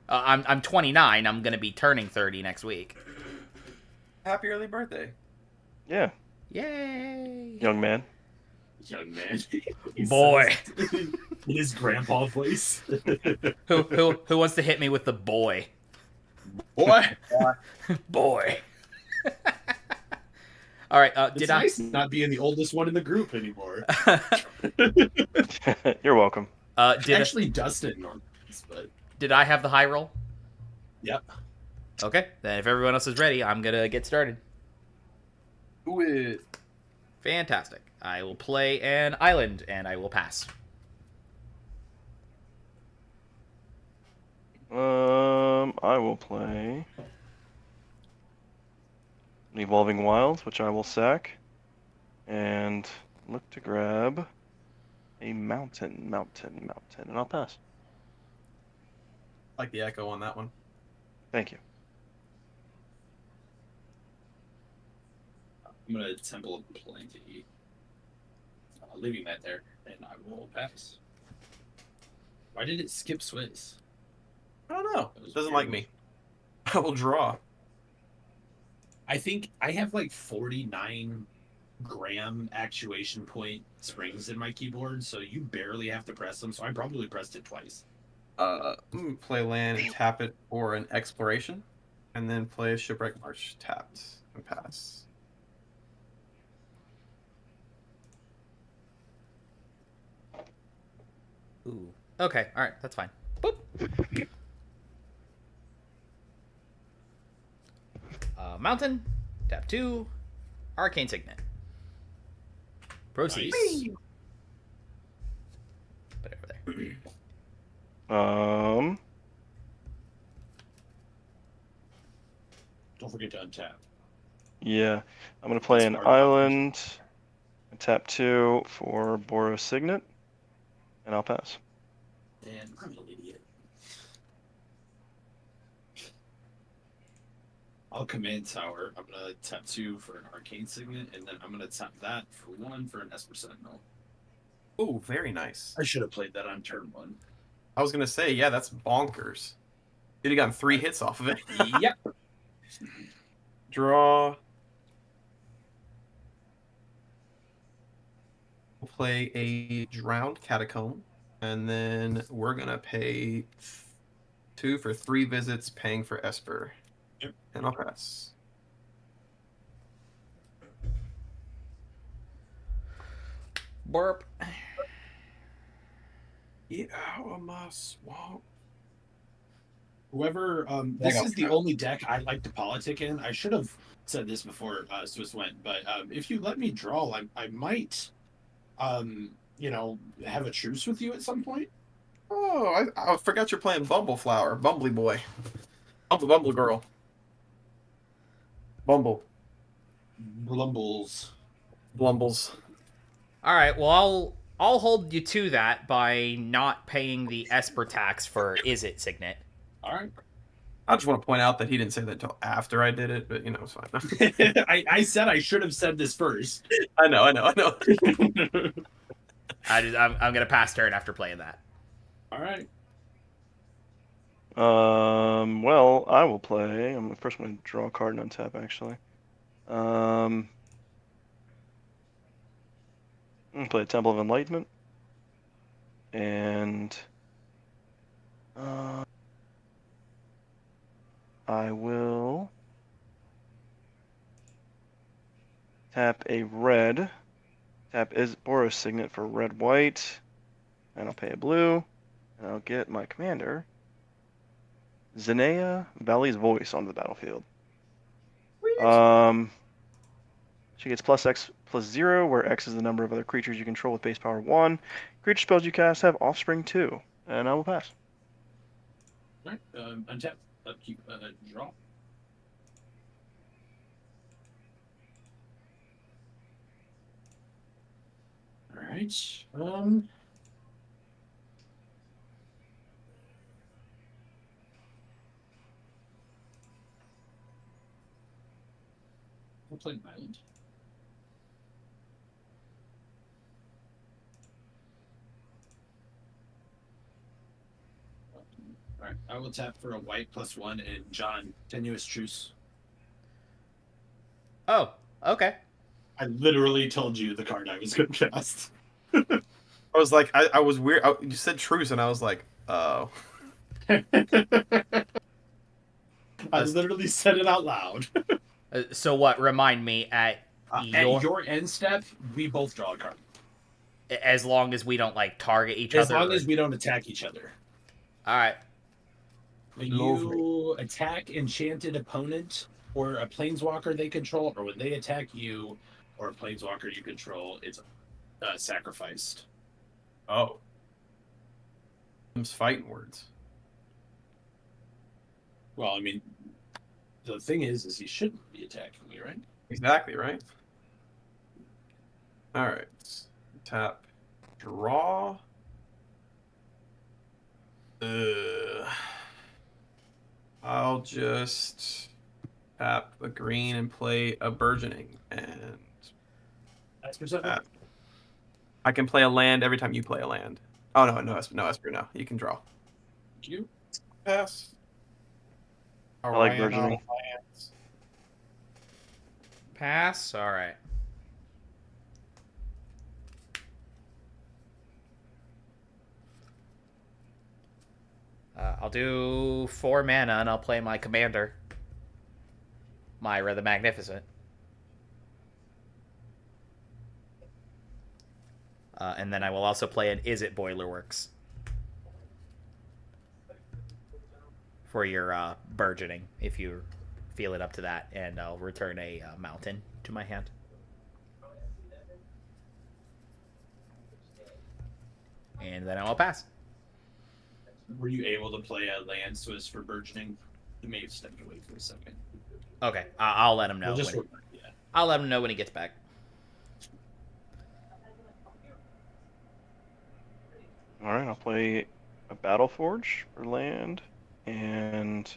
Speaker 1: I'm 29. I'm going to be turning 30 next week.
Speaker 2: Happy early birthday.
Speaker 4: Yeah,
Speaker 1: Yay.
Speaker 4: young man.
Speaker 3: Young man.
Speaker 1: Boy.
Speaker 3: In his grandpa voice.
Speaker 1: Who wants to hit me with the boy?
Speaker 3: Boy.
Speaker 1: Boy. All right,
Speaker 3: It's nice not being the oldest one in the group anymore.
Speaker 4: You're welcome.
Speaker 3: Actually, Dustin normally is, but...
Speaker 1: Did I have the high roll?
Speaker 3: Yep.
Speaker 1: Okay, then if everyone else is ready, I'm going to get started.
Speaker 2: Do it.
Speaker 1: Fantastic. I will play an island, and I will pass.
Speaker 4: I will play an Evolving Wilds, which I will sack, and look to grab a mountain, and I'll pass.
Speaker 2: Like the echo on that one.
Speaker 4: Thank you.
Speaker 3: I'm going to Temple of Plenty. Leaving that there, and I will pass. Why did it skip Swiss?
Speaker 2: I don't know.
Speaker 3: That was
Speaker 2: It doesn't
Speaker 3: weird.
Speaker 2: like me. I will draw.
Speaker 3: I think I have like 49 gram actuation point springs in my keyboard, so you barely have to press them, so I probably pressed it twice.
Speaker 2: Play land and tap it for an exploration, and then play a shipwreck march tapped and pass.
Speaker 1: Ooh. Okay, all right, that's fine. Boop. Mountain, tap 2, Arcane Signet. Proceed.
Speaker 3: Nice.
Speaker 1: Put it over there.
Speaker 3: Don't forget to untap.
Speaker 4: Yeah, I'm gonna play an
Speaker 3: Smart.
Speaker 4: island Tap 2 for Boros Signet, and I'll pass.
Speaker 3: And I'm an idiot. I'll command tower. I'm gonna tap 2 for an arcane signet, and then I'm gonna tap that for 1 for an Esper Sentinel.
Speaker 2: Oh, very nice.
Speaker 3: I should have played that on turn 1.
Speaker 2: I was gonna say, yeah, that's bonkers. You'd have gotten 3 hits off of it.
Speaker 3: Yep.
Speaker 2: Draw. We'll play a Drowned Catacomb, and then we're gonna pay 2 for 3 visits, paying for Esper.
Speaker 3: Yep.
Speaker 2: And I'll pass.
Speaker 1: Burp.
Speaker 2: Get out of my swamp.
Speaker 3: Whoever, this is the only deck I like to politic in. I should have said this before Swiss went, but if you let me draw, I might, you know, have a truce with you at some point.
Speaker 2: Oh, I forgot you're playing Bumbleflower, Bumbly Boy. Bumble Girl. Bumble.
Speaker 3: Blumbles.
Speaker 2: Blumbles.
Speaker 1: All right. Well, I'll hold you to that by not paying the Esper tax for Is It Signet.
Speaker 3: All right.
Speaker 2: I just want to point out that he didn't say that until after I did it, but you know, it's fine.
Speaker 3: I said I should have said this first.
Speaker 2: I know.
Speaker 1: I'm gonna pass turn after playing that.
Speaker 3: All right.
Speaker 4: Well, I will play. I'm first going to draw a card and untap, actually. I'm going to play a Temple of Enlightenment. And I will tap a red. Tap is Boros Signet for red-white. And I'll pay a blue. And I'll get my commander, Zenea Valley's Voice, onto the battlefield. She gets plus X plus 0, where X is the number of other creatures you control with base power 1. Creature spells you cast have offspring 2. And I will pass.
Speaker 3: All right. Untap. Upkeep. Draw. All right. We'll play Island. All right, I will tap for a white +1 and John Tenuous Truce.
Speaker 1: Oh, okay.
Speaker 3: I literally told you the card I was going to cast.
Speaker 2: I was like, I was weird. You said truce, and I was like, oh.
Speaker 3: I literally said it out loud.
Speaker 1: So what? Remind me at
Speaker 3: At your end step, we both draw a card.
Speaker 1: as long as we don't like target each
Speaker 3: As
Speaker 1: other.
Speaker 3: long as we don't attack each other.
Speaker 1: All right.
Speaker 3: When you attack enchanted opponent or a planeswalker they control, or when they attack you or a planeswalker you control, it's sacrificed.
Speaker 2: Oh. Them's fighting words.
Speaker 3: Well, I mean, the thing is he shouldn't be attacking me, right?
Speaker 2: Exactly, right? Alright. Tap. Draw. I'll just tap a green and play a burgeoning, and
Speaker 3: That's percent.
Speaker 2: I can play a land every time you play a land. Oh no, Esper, no. You can draw.
Speaker 3: Thank you.
Speaker 2: Pass.
Speaker 4: I like burgeoning.
Speaker 1: Pass. All right. I'll do 4 mana and I'll play my commander, Myra the Magnificent. And then I will also play an Is It Boilerworks for your burgeoning, if you feel it up to that, and I'll return a mountain to my hand. And then I will pass.
Speaker 3: Were you able to play a land Swiss for burgeoning? You may have stepped away for a second.
Speaker 1: Okay, I'll let him know.
Speaker 3: We'll just
Speaker 1: I'll let him know when he gets back.
Speaker 4: Alright, I'll play a Battle Forge for land, and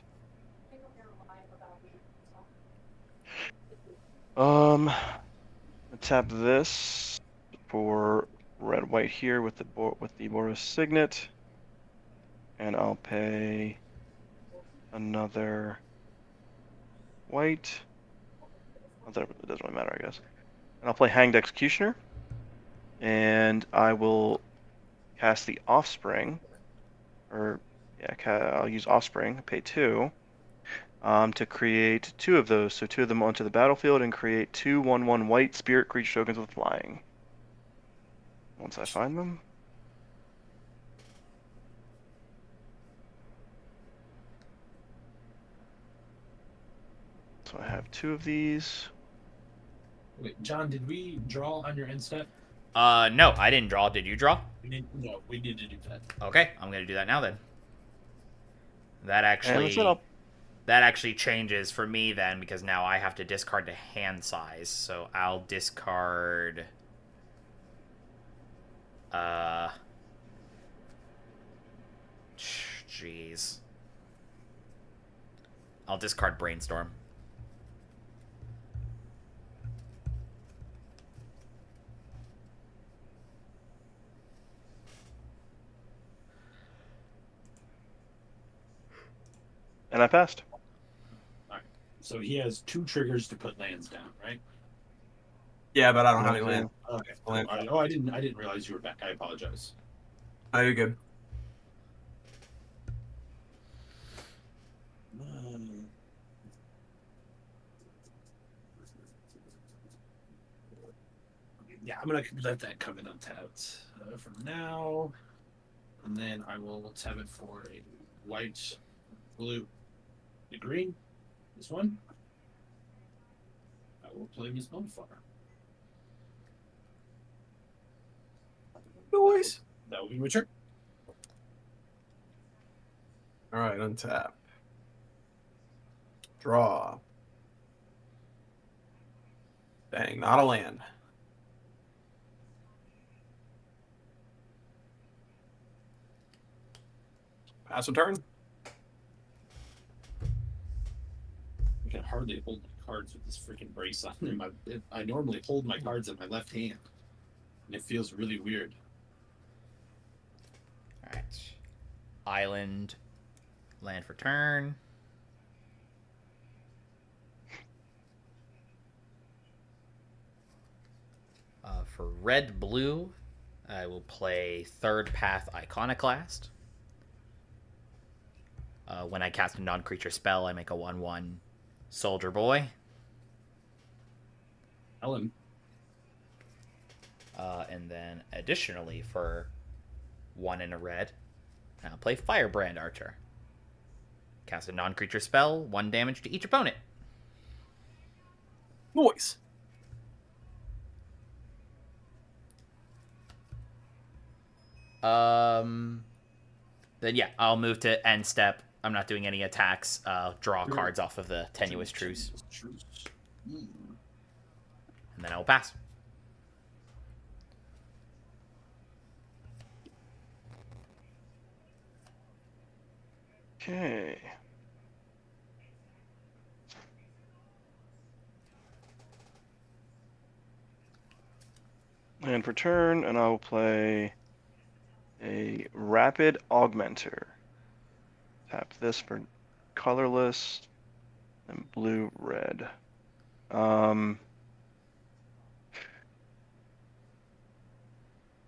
Speaker 4: tap this for red white here with the Boros Signet, and I'll pay another white. It doesn't really matter, I guess. And I'll play Hanged Executioner, and I will cast the Offspring, or yeah, I'll use Offspring, pay 2, to create 2 of those. So 2 of them onto the battlefield and create 2 1/1 white spirit creature tokens with flying. Once I find them. So I have 2 of these.
Speaker 3: Wait, John, did we draw on your end step?
Speaker 1: No, I didn't draw. Did you draw?
Speaker 3: No, we need to do that.
Speaker 1: Okay, I'm gonna do that now then. That
Speaker 4: And that's it.
Speaker 1: actually changes for me then, because now I have to discard to hand size. So I'll discard. Jeez. I'll discard Brainstorm.
Speaker 4: And I passed.
Speaker 3: Alright. So he has 2 triggers to put lands down, right?
Speaker 2: Yeah, but I don't have any land.
Speaker 3: Okay.
Speaker 2: Land.
Speaker 3: Oh, I didn't realize you were back. I apologize.
Speaker 2: Oh, you're good.
Speaker 3: Yeah, I'm gonna let that come in untapped for now, and then I will tap it for a white, blue, and green. This one. I will play Miss Bonfire.
Speaker 2: Noise.
Speaker 3: That will be my turn.
Speaker 2: All right, untap. Draw. Dang, not a land. Pass a turn.
Speaker 3: I can hardly hold my cards with this freaking brace on. I normally hold my cards in my left hand, and it feels really weird.
Speaker 1: All right. Island. Land for turn. For red blue, I will play Third Path Iconoclast. When I cast a non-creature spell, I make a 1/1 Soldier Boy.
Speaker 3: Ellen.
Speaker 1: And then additionally for 1 and a red, I'll play Firebrand Archer. Cast a non-creature spell, 1 damage to each opponent.
Speaker 2: Noise.
Speaker 1: Then yeah, I'll move to end step. I'm not doing any attacks. Draw cards off of the Tenuous Truce. And then I will pass.
Speaker 4: Okay. Land for turn, and I will play a Rapid Augmenter. Tap this for colorless and blue-red.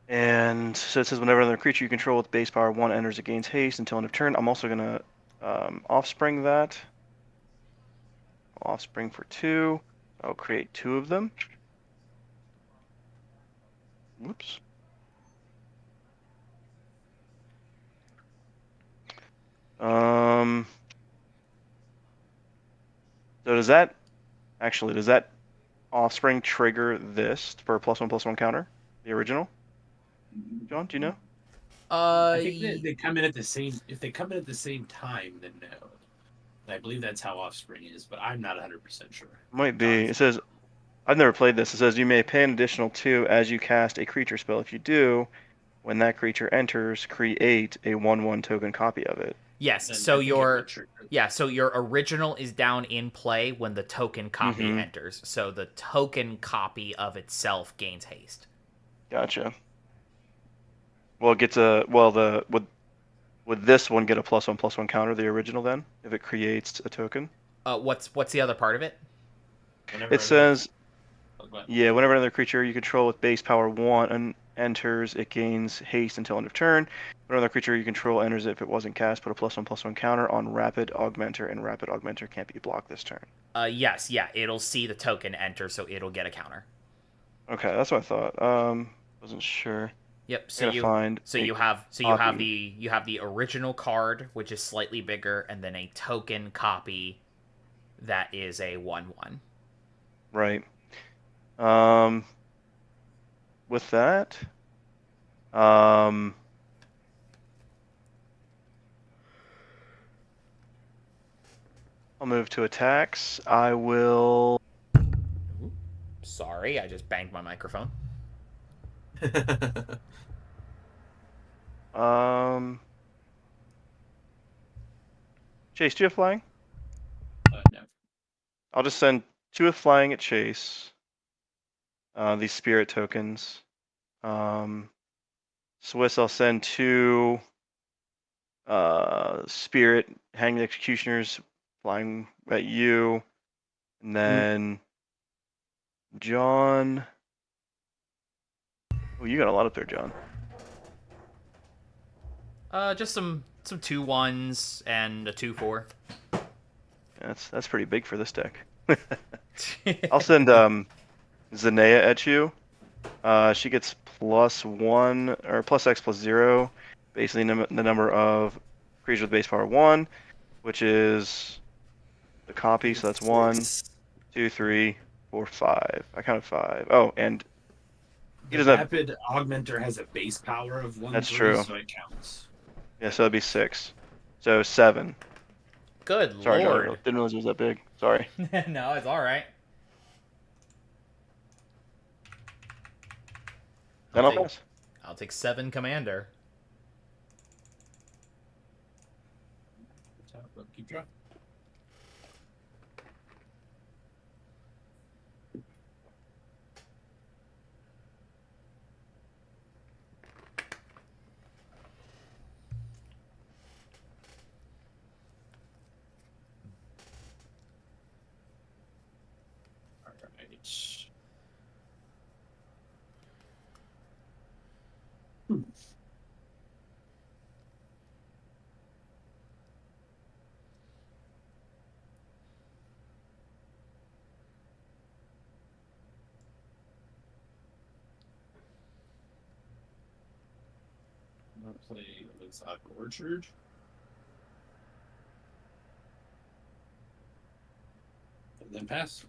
Speaker 4: And so it says whenever another creature you control with base power 1 enters, it gains haste until end of turn. I'm also going to offspring that. Offspring for 2. I'll create 2 of them. Whoops. So does that offspring trigger this for a +1/+1 counter? The original? John, do you know?
Speaker 3: I think they come in at the same. If they come in at the same time, then no. I believe that's how Offspring is, but I'm not 100% sure.
Speaker 4: Might be. It says, I've never played this. It says you may pay an additional 2 as you cast a creature spell. If you do, When that creature enters, create a 1/1 token copy of it.
Speaker 1: Yes,
Speaker 3: Then
Speaker 1: so
Speaker 3: I think it
Speaker 1: your
Speaker 3: would trigger.
Speaker 1: so your original is down in play when the token copy
Speaker 4: Mhm.
Speaker 1: enters. So the token copy of itself gains haste.
Speaker 4: Gotcha. Well, it gets a would this one get a +1/+1 counter, the original then, if it creates a token?
Speaker 1: What's the other part of it?
Speaker 3: Whenever
Speaker 4: It
Speaker 3: another
Speaker 4: says,
Speaker 3: oh, go ahead.
Speaker 4: yeah, whenever another creature you control with base power 1 enters, it gains haste until end of turn. When another creature you control enters, if it wasn't cast, put a +1/+1 counter on Rapid Augmenter, and Rapid Augmenter can't be blocked this turn.
Speaker 1: Yes, yeah, it'll see the token enter, so it'll get a counter.
Speaker 4: Okay, that's what I thought. Wasn't sure.
Speaker 1: Yep.
Speaker 4: I gotta find a
Speaker 1: You have
Speaker 4: copy.
Speaker 1: the original card, which is slightly bigger, and then a token copy that is a 1/1.
Speaker 4: Right. With that, I'll move to attacks. I will.
Speaker 1: Sorry, I just banged my microphone.
Speaker 4: Chase, do you have flying?
Speaker 3: No.
Speaker 4: I'll just send 2 with flying at Chase. These spirit tokens. Swiss, I'll send 2 spirit hang the executioners flying at you. And then John. Oh, you got a lot up there, John.
Speaker 1: Just some 2/1s and a 2/4.
Speaker 4: That's pretty big for this deck. I'll send Zanea at you. She gets +1 or +X+0, basically the number of creatures with base power 1, which is the copy. So that's 1, 2, 3, 4, 5. I counted 5. Oh, and he
Speaker 3: The
Speaker 4: doesn't have.
Speaker 3: Rapid Augmenter has a base power of 1/3,
Speaker 4: That's true.
Speaker 3: so it counts.
Speaker 4: Yeah, so that'd be 6. So 7.
Speaker 1: Good
Speaker 4: Sorry,
Speaker 1: lord.
Speaker 4: John, didn't realize it was that big. Sorry.
Speaker 1: No, it's all right.
Speaker 4: Then I'll pass.
Speaker 1: I'll take 7 commander.
Speaker 3: Keep drawing. Alright. I'm gonna play Exotic Orchard. And then pass.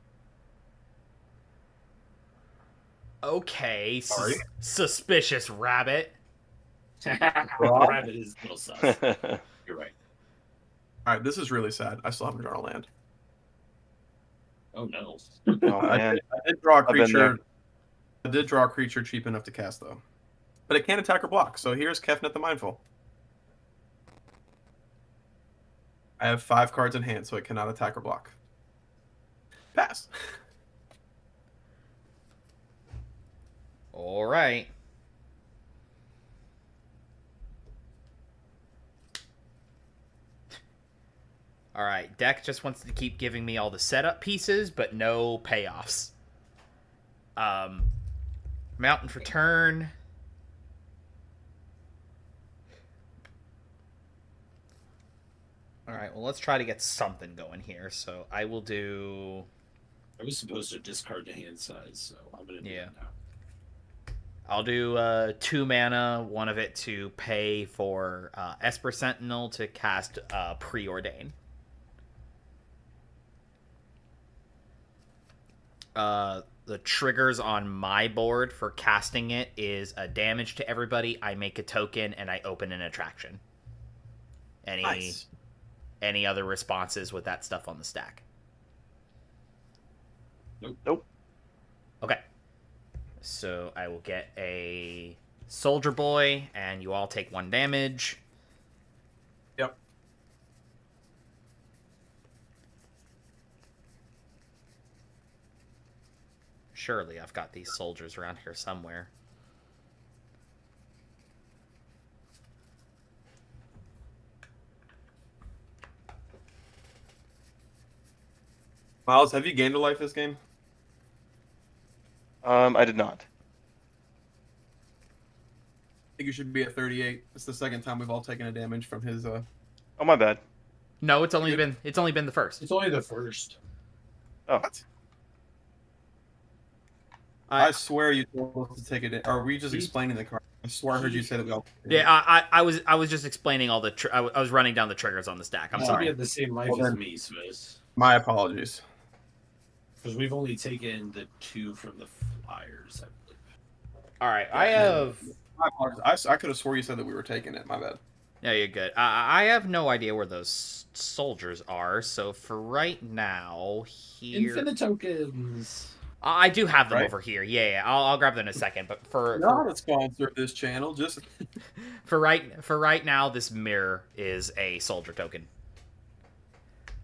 Speaker 1: Okay,
Speaker 2: Sorry?
Speaker 1: suspicious rabbit.
Speaker 3: Rabbit is a little sus. You're right.
Speaker 2: All right, this is really sad. I still haven't drawn a land.
Speaker 3: Oh no.
Speaker 4: Oh
Speaker 2: I
Speaker 4: man.
Speaker 2: did draw a
Speaker 4: I've been
Speaker 2: creature. I did draw a creature cheap enough to cast though, but it can't attack or block. So here's Kefnet the Mindful. I have 5 cards in hand, so it cannot attack or block. Pass.
Speaker 1: All right. All right, deck just wants to keep giving me all the setup pieces, but no payoffs. Mountain for turn. All right, well, let's try to get something going here. So I will do.
Speaker 3: I was supposed to discard the hand size, so I'm gonna do
Speaker 1: Yeah.
Speaker 3: it now.
Speaker 1: I'll do 2 mana, one of it to pay for Esper Sentinel to cast Preordain. The triggers on my board for casting it is a damage to everybody. I make a token and I open an attraction.
Speaker 2: Nice.
Speaker 1: Any other responses with that stuff on the stack?
Speaker 3: Nope.
Speaker 4: Nope.
Speaker 1: Okay. So I will get a Soldier Boy, and you all take 1 damage.
Speaker 2: Yep.
Speaker 1: Surely I've got these soldiers around here somewhere.
Speaker 2: Miles, have you gained a life this game?
Speaker 4: I did not.
Speaker 2: I think you should be at 38. It's the second time we've all taken a damage from his.
Speaker 4: Oh, my bad.
Speaker 1: No, it's only been the first.
Speaker 3: It's only the first.
Speaker 4: Oh,
Speaker 2: What? I swear you told us to take it. Or were you just explaining the card? I swear I heard you say that we all.
Speaker 1: Yeah, I was just explaining all the. I was running down the triggers on the stack. I'm
Speaker 3: You
Speaker 1: sorry.
Speaker 3: have the same life
Speaker 2: Well,
Speaker 3: as
Speaker 2: then-
Speaker 3: me, Smith.
Speaker 2: My apologies.
Speaker 3: Because we've only taken the 2 from the Flyers, I believe.
Speaker 1: All right, I have.
Speaker 2: My apologies. I could have swore you said that we were taking it. My bad.
Speaker 1: Yeah, you're good. I have no idea where those soldiers are. So for right now, here
Speaker 3: Infinite tokens.
Speaker 1: I do have them
Speaker 2: Right.
Speaker 1: over here. Yeah, I'll grab them in a second. But
Speaker 2: Not a sponsor of this channel. Just
Speaker 1: for right now, this mirror is a soldier token.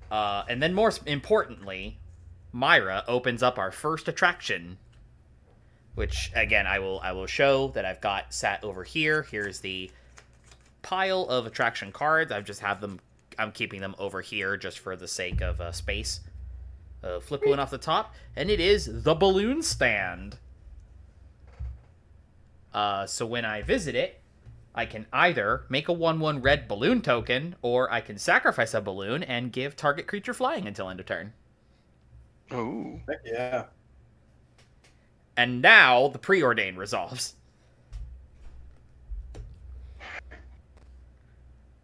Speaker 1: And then more importantly, Myra opens up our first attraction, which again I will show that I've got sat over here. Here's the pile of attraction cards. I'm keeping them over here just for the sake of space. Flip one off the top, and it is the balloon stand. So when I visit it, I can either make a 1/1 red balloon token, or I can sacrifice a balloon and give target creature flying until end of turn.
Speaker 4: ooh.
Speaker 2: heck yeah.
Speaker 1: And now the preordain resolves.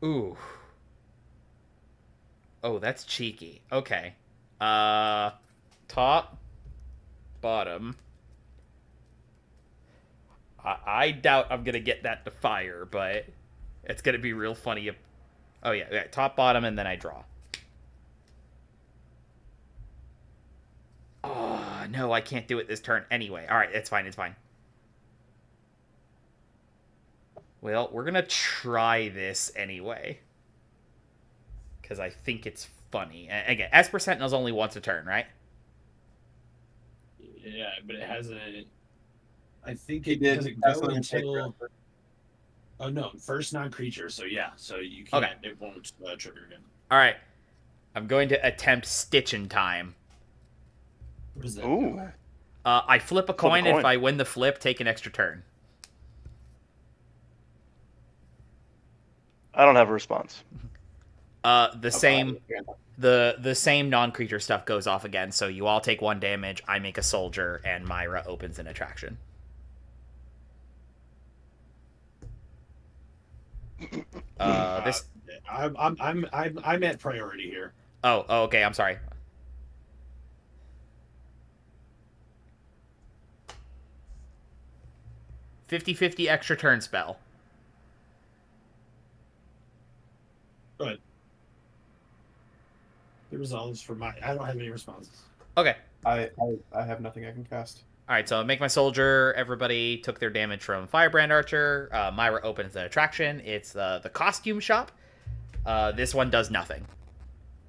Speaker 1: Ooh. Oh, that's cheeky. Okay. Top, bottom. I doubt I'm gonna get that to fire, but it's gonna be real funny if. Oh yeah, top, bottom, and then I draw. Oh no, I can't do it this turn anyway. All right, it's fine. It's fine. Well, we're gonna try this anyway, because I think it's funny. And again, Esper Sentinel's only once a turn, right?
Speaker 3: Yeah, but it hasn't. I think
Speaker 2: He
Speaker 3: it
Speaker 2: did.
Speaker 3: doesn't
Speaker 2: That's
Speaker 3: go
Speaker 2: what I'm saying.
Speaker 3: until. Oh no, first non-creature. So yeah, so you can't.
Speaker 1: Okay.
Speaker 3: It won't trigger again.
Speaker 1: All right, I'm going to attempt Stitch in Time.
Speaker 3: What is that?
Speaker 4: Ooh.
Speaker 1: I flip a coin.
Speaker 4: coin.
Speaker 1: If I win the flip, take an extra turn.
Speaker 4: I don't have a response.
Speaker 1: The same non-creature stuff goes off again. So you all take 1 damage. I make a soldier, and Myra opens an attraction. This.
Speaker 3: I'm at priority here.
Speaker 1: Oh, okay. I'm sorry. $50/50 extra turn spell.
Speaker 3: Go ahead. The resolves for my. I don't have any responses.
Speaker 1: Okay.
Speaker 2: I have nothing I can cast.
Speaker 1: All right, so I make my soldier. Everybody took their damage from Firebrand Archer. Myra opens the attraction. It's the costume shop. This one does nothing.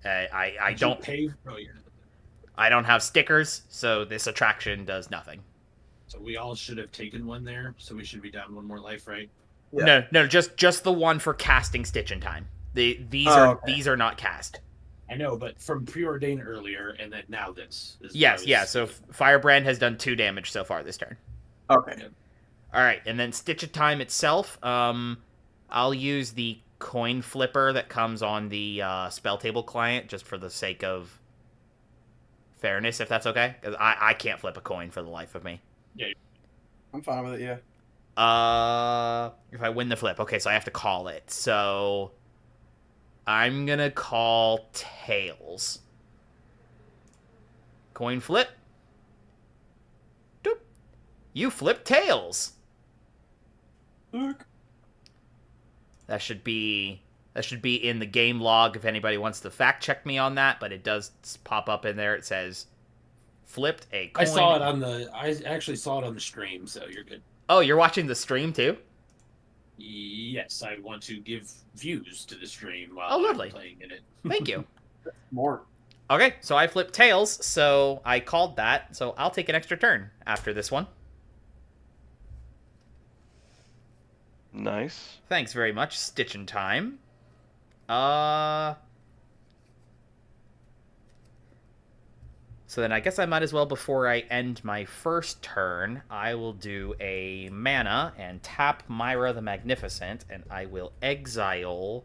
Speaker 1: I
Speaker 3: Did you
Speaker 1: don't
Speaker 3: pay. Oh, yeah.
Speaker 1: I don't have stickers, so this attraction does nothing.
Speaker 3: So we all should have taken one there. So we should be down 1 more life, right?
Speaker 2: Yeah.
Speaker 1: No, just the one for casting Stitch in Time. These are not cast.
Speaker 3: I know, but from preordain earlier, and then now this. Is
Speaker 1: Yes,
Speaker 3: what I
Speaker 1: yeah.
Speaker 3: was
Speaker 1: So
Speaker 3: thinking.
Speaker 1: Firebrand has done 2 damage so far this turn.
Speaker 2: Okay.
Speaker 1: All right, and then Stitch of Time itself. I'll use the coin flipper that comes on the spell table client just for the sake of fairness, if that's okay, because I can't flip a coin for the life of me.
Speaker 2: I'm fine with it. Yeah.
Speaker 1: If I win the flip, okay, so I have to call it. So I'm gonna call tails. Coin flip. Doop. You flip tails.
Speaker 2: Look.
Speaker 1: That should be in the game log if anybody wants to fact check me on that, but it does pop up in there. It says flipped a coin.
Speaker 3: I saw it on the. I actually saw it on the stream, so you're good.
Speaker 1: Oh, you're watching the stream too?
Speaker 3: Yes, I want to give views to the stream while
Speaker 1: Oh, lovely.
Speaker 3: I'm playing in it.
Speaker 1: Thank you.
Speaker 2: More.
Speaker 1: Okay, so I flipped tails, so I called that. So I'll take an extra turn after this one.
Speaker 4: Nice.
Speaker 1: Thanks very much. Stitching time. So then I guess I might as well, before I end my first turn, I will do a mana and tap Myra the Magnificent, and I will exile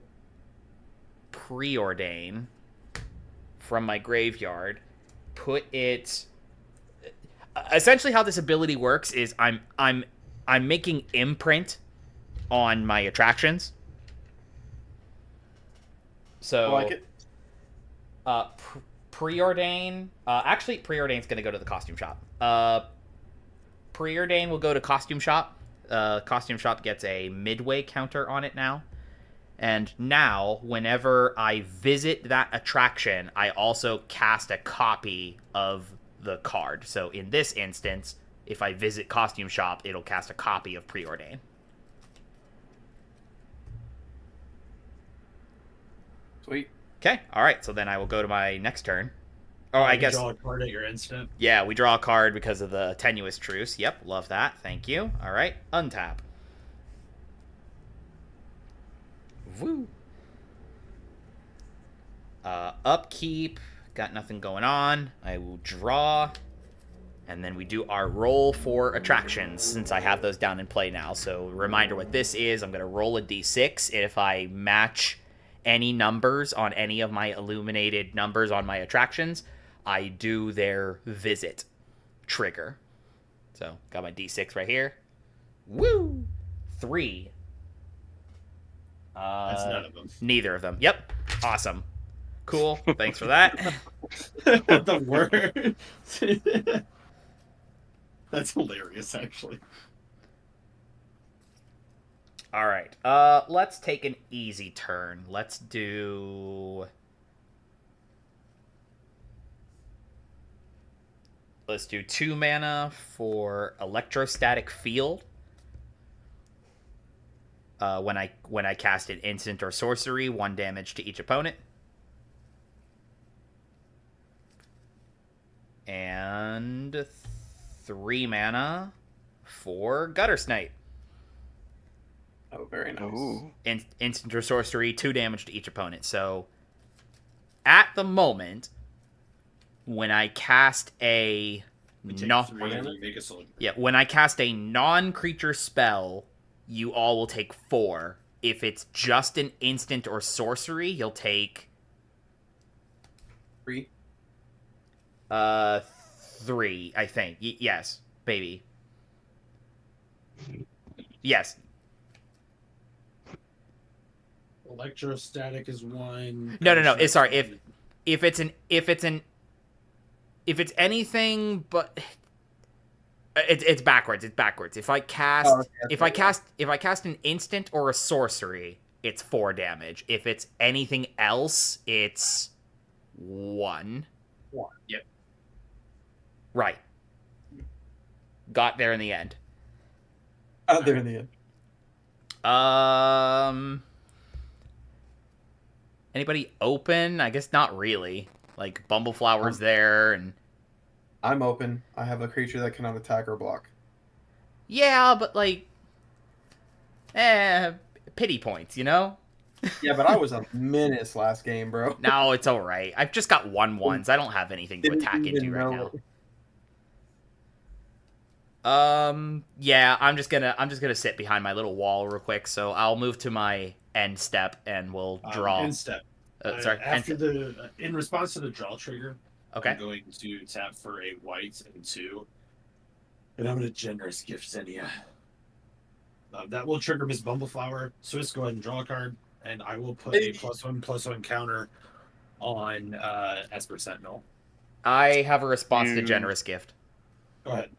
Speaker 1: Preordain from my graveyard. Put it... Essentially how this ability works is I'm making imprint on my attractions. So
Speaker 2: I like it.
Speaker 1: Preordain. Actually, Preordain's going to go to the costume shop. Preordain will go to costume shop. Costume shop gets a midway counter on it now. And now, whenever I visit that attraction, I also cast a copy of the card. So in this instance, if I visit costume shop, it'll cast a copy of Preordain.
Speaker 2: Sweet.
Speaker 1: Okay, all right. So then I will go to my next turn. Oh, I guess.
Speaker 3: Draw a card at your end step.
Speaker 1: Yeah, we draw a card because of the tenuous truce. Yep, love that. Thank you. All right, untap. Woo. Upkeep. Got nothing going on. I will draw. And then we do our roll for attractions, since I have those down in play now. So, reminder what this is. I'm going to roll a d6. If I match any numbers on any of my illuminated numbers on my attractions, I do their visit trigger. So, got my d6 right here. Woo! 3.
Speaker 3: That's none of them.
Speaker 1: Neither of them. Yep. Awesome. Cool. Thanks for that.
Speaker 3: The word. That's hilarious, actually.
Speaker 1: All right. Let's take an easy turn. Let's do 2 mana for Electrostatic Field. When I cast an instant or sorcery, 1 damage to each opponent. And 3 mana for Gutter Snipe.
Speaker 2: Oh, very nice.
Speaker 4: Ooh.
Speaker 1: Instant or sorcery, 2 damage to each opponent. So, at the moment, when I cast a
Speaker 3: You take
Speaker 1: no,
Speaker 3: 3 and you make a soldier.
Speaker 1: yeah, when I cast a non-creature spell, you all will take 4. If it's just an instant or sorcery, you'll take
Speaker 2: 3.
Speaker 1: 3, I think. Yes, baby. Yes.
Speaker 3: Electrostatic is 1.
Speaker 1: No. Sorry. If it's anything but it's backwards. It's backwards. If I cast if I cast an instant or a sorcery, it's 4 damage. If it's anything else, it's 1.
Speaker 3: 1. Yep.
Speaker 1: Right. Got there in the end.
Speaker 2: Out there in the end.
Speaker 1: Anybody open? I guess not really. Like Bumbleflower's there, and
Speaker 2: I'm open. I have a creature that cannot attack or block.
Speaker 1: yeah, but like, pity points, you know?
Speaker 2: Yeah, but I was a menace last game, bro.
Speaker 1: No, it's all right. I've just got 1/1s. I don't have anything to
Speaker 2: Didn't
Speaker 1: attack
Speaker 2: even
Speaker 1: into right
Speaker 2: know
Speaker 1: now.
Speaker 2: it.
Speaker 1: Yeah, I'm just gonna sit behind my little wall real quick. So I'll move to my end step and we'll draw.
Speaker 3: End step.
Speaker 1: Sorry.
Speaker 3: After in response to the draw trigger,
Speaker 1: Okay.
Speaker 3: I'm going to tap for a white and 2, and I'm going to generous gift Xenia. That will trigger Miss Bumbleflower. Swiss, go ahead and draw a card, and I will put a +1/+1 counter on Esper Sentinel.
Speaker 1: I have a response to generous gift.
Speaker 3: Go ahead.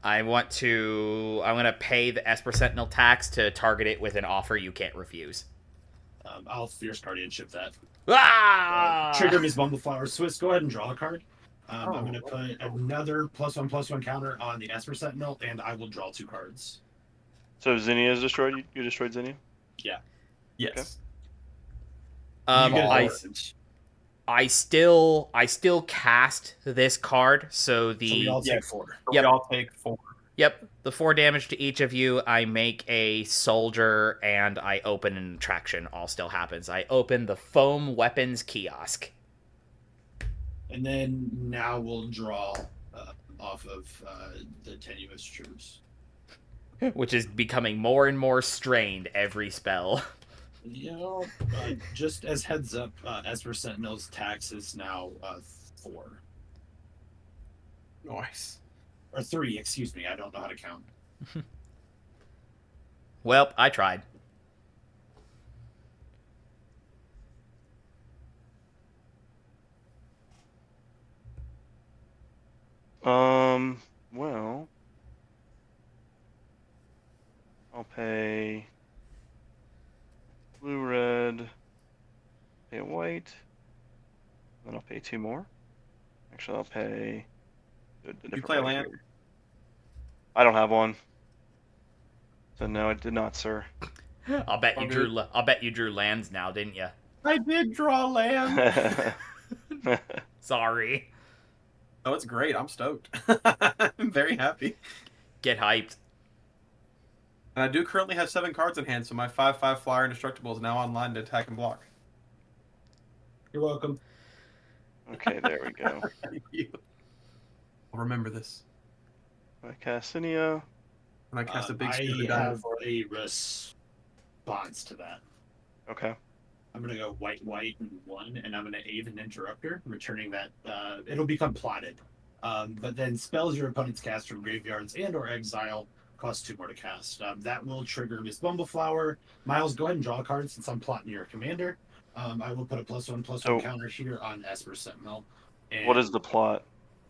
Speaker 1: I'm gonna pay the Esper Sentinel tax to target it with an offer you can't refuse.
Speaker 3: I'll Fierce Guardianship that.
Speaker 1: Ah!
Speaker 3: Trigger Miss Bumbleflower. Swiss, go ahead and draw a card. I'm going to put another +1/+1 counter on the Esper Sentinel, and I will draw 2 cards.
Speaker 4: So Zinnia is destroyed. You destroyed Zinnia.
Speaker 3: Yeah.
Speaker 2: Yes.
Speaker 3: You get
Speaker 1: I,
Speaker 3: orange.
Speaker 1: I still cast this card, so the
Speaker 3: So we all
Speaker 2: Yeah.
Speaker 3: take 4.
Speaker 2: So
Speaker 1: Yep.
Speaker 2: we all take 4.
Speaker 1: Yep, the 4 damage to each of you. I make a soldier and I open an attraction. All still happens. I open the foam weapons kiosk,
Speaker 3: And then now we'll draw off of the tenuous troops.
Speaker 1: which is becoming more and more strained every spell.
Speaker 3: You know, just as heads up, Esper Sentinel's tax is now 4.
Speaker 2: Nice.
Speaker 3: Or 3, excuse me. I don't know how to count.
Speaker 1: Well, I tried.
Speaker 4: Well, I'll pay blue, red, pay a white, then I'll pay 2 more. Actually, I'll pay.
Speaker 2: You play a land?
Speaker 4: I don't have one. So no, I did not, sir.
Speaker 1: I'll bet you drew lands now, didn't you?
Speaker 2: I did draw land.
Speaker 1: Sorry.
Speaker 2: Oh, it's great. I'm stoked. I'm very happy.
Speaker 1: Get hyped.
Speaker 2: And I do currently have 7 cards in hand, so my 5/5 flyer indestructible is now online to attack and block.
Speaker 3: You're welcome.
Speaker 4: Okay, there we go.
Speaker 2: Thank you. I'll remember this.
Speaker 4: I cast Zinnia.
Speaker 2: When I cast a big
Speaker 3: I
Speaker 2: stupid
Speaker 3: have
Speaker 2: dinosaur.
Speaker 3: a response to that.
Speaker 4: Okay.
Speaker 3: I'm going to go white, and 1, and I'm going to Aid an Interrupter, returning that. It'll become plotted. But then spells your opponents cast from graveyards and or exile cost 2 more to cast. That will trigger Miss Bumbleflower. Miles, go ahead and draw a card since I'm plotting your commander. I will put a +1/+1 counter here on Esper Sentinel. And
Speaker 4: What is the plot?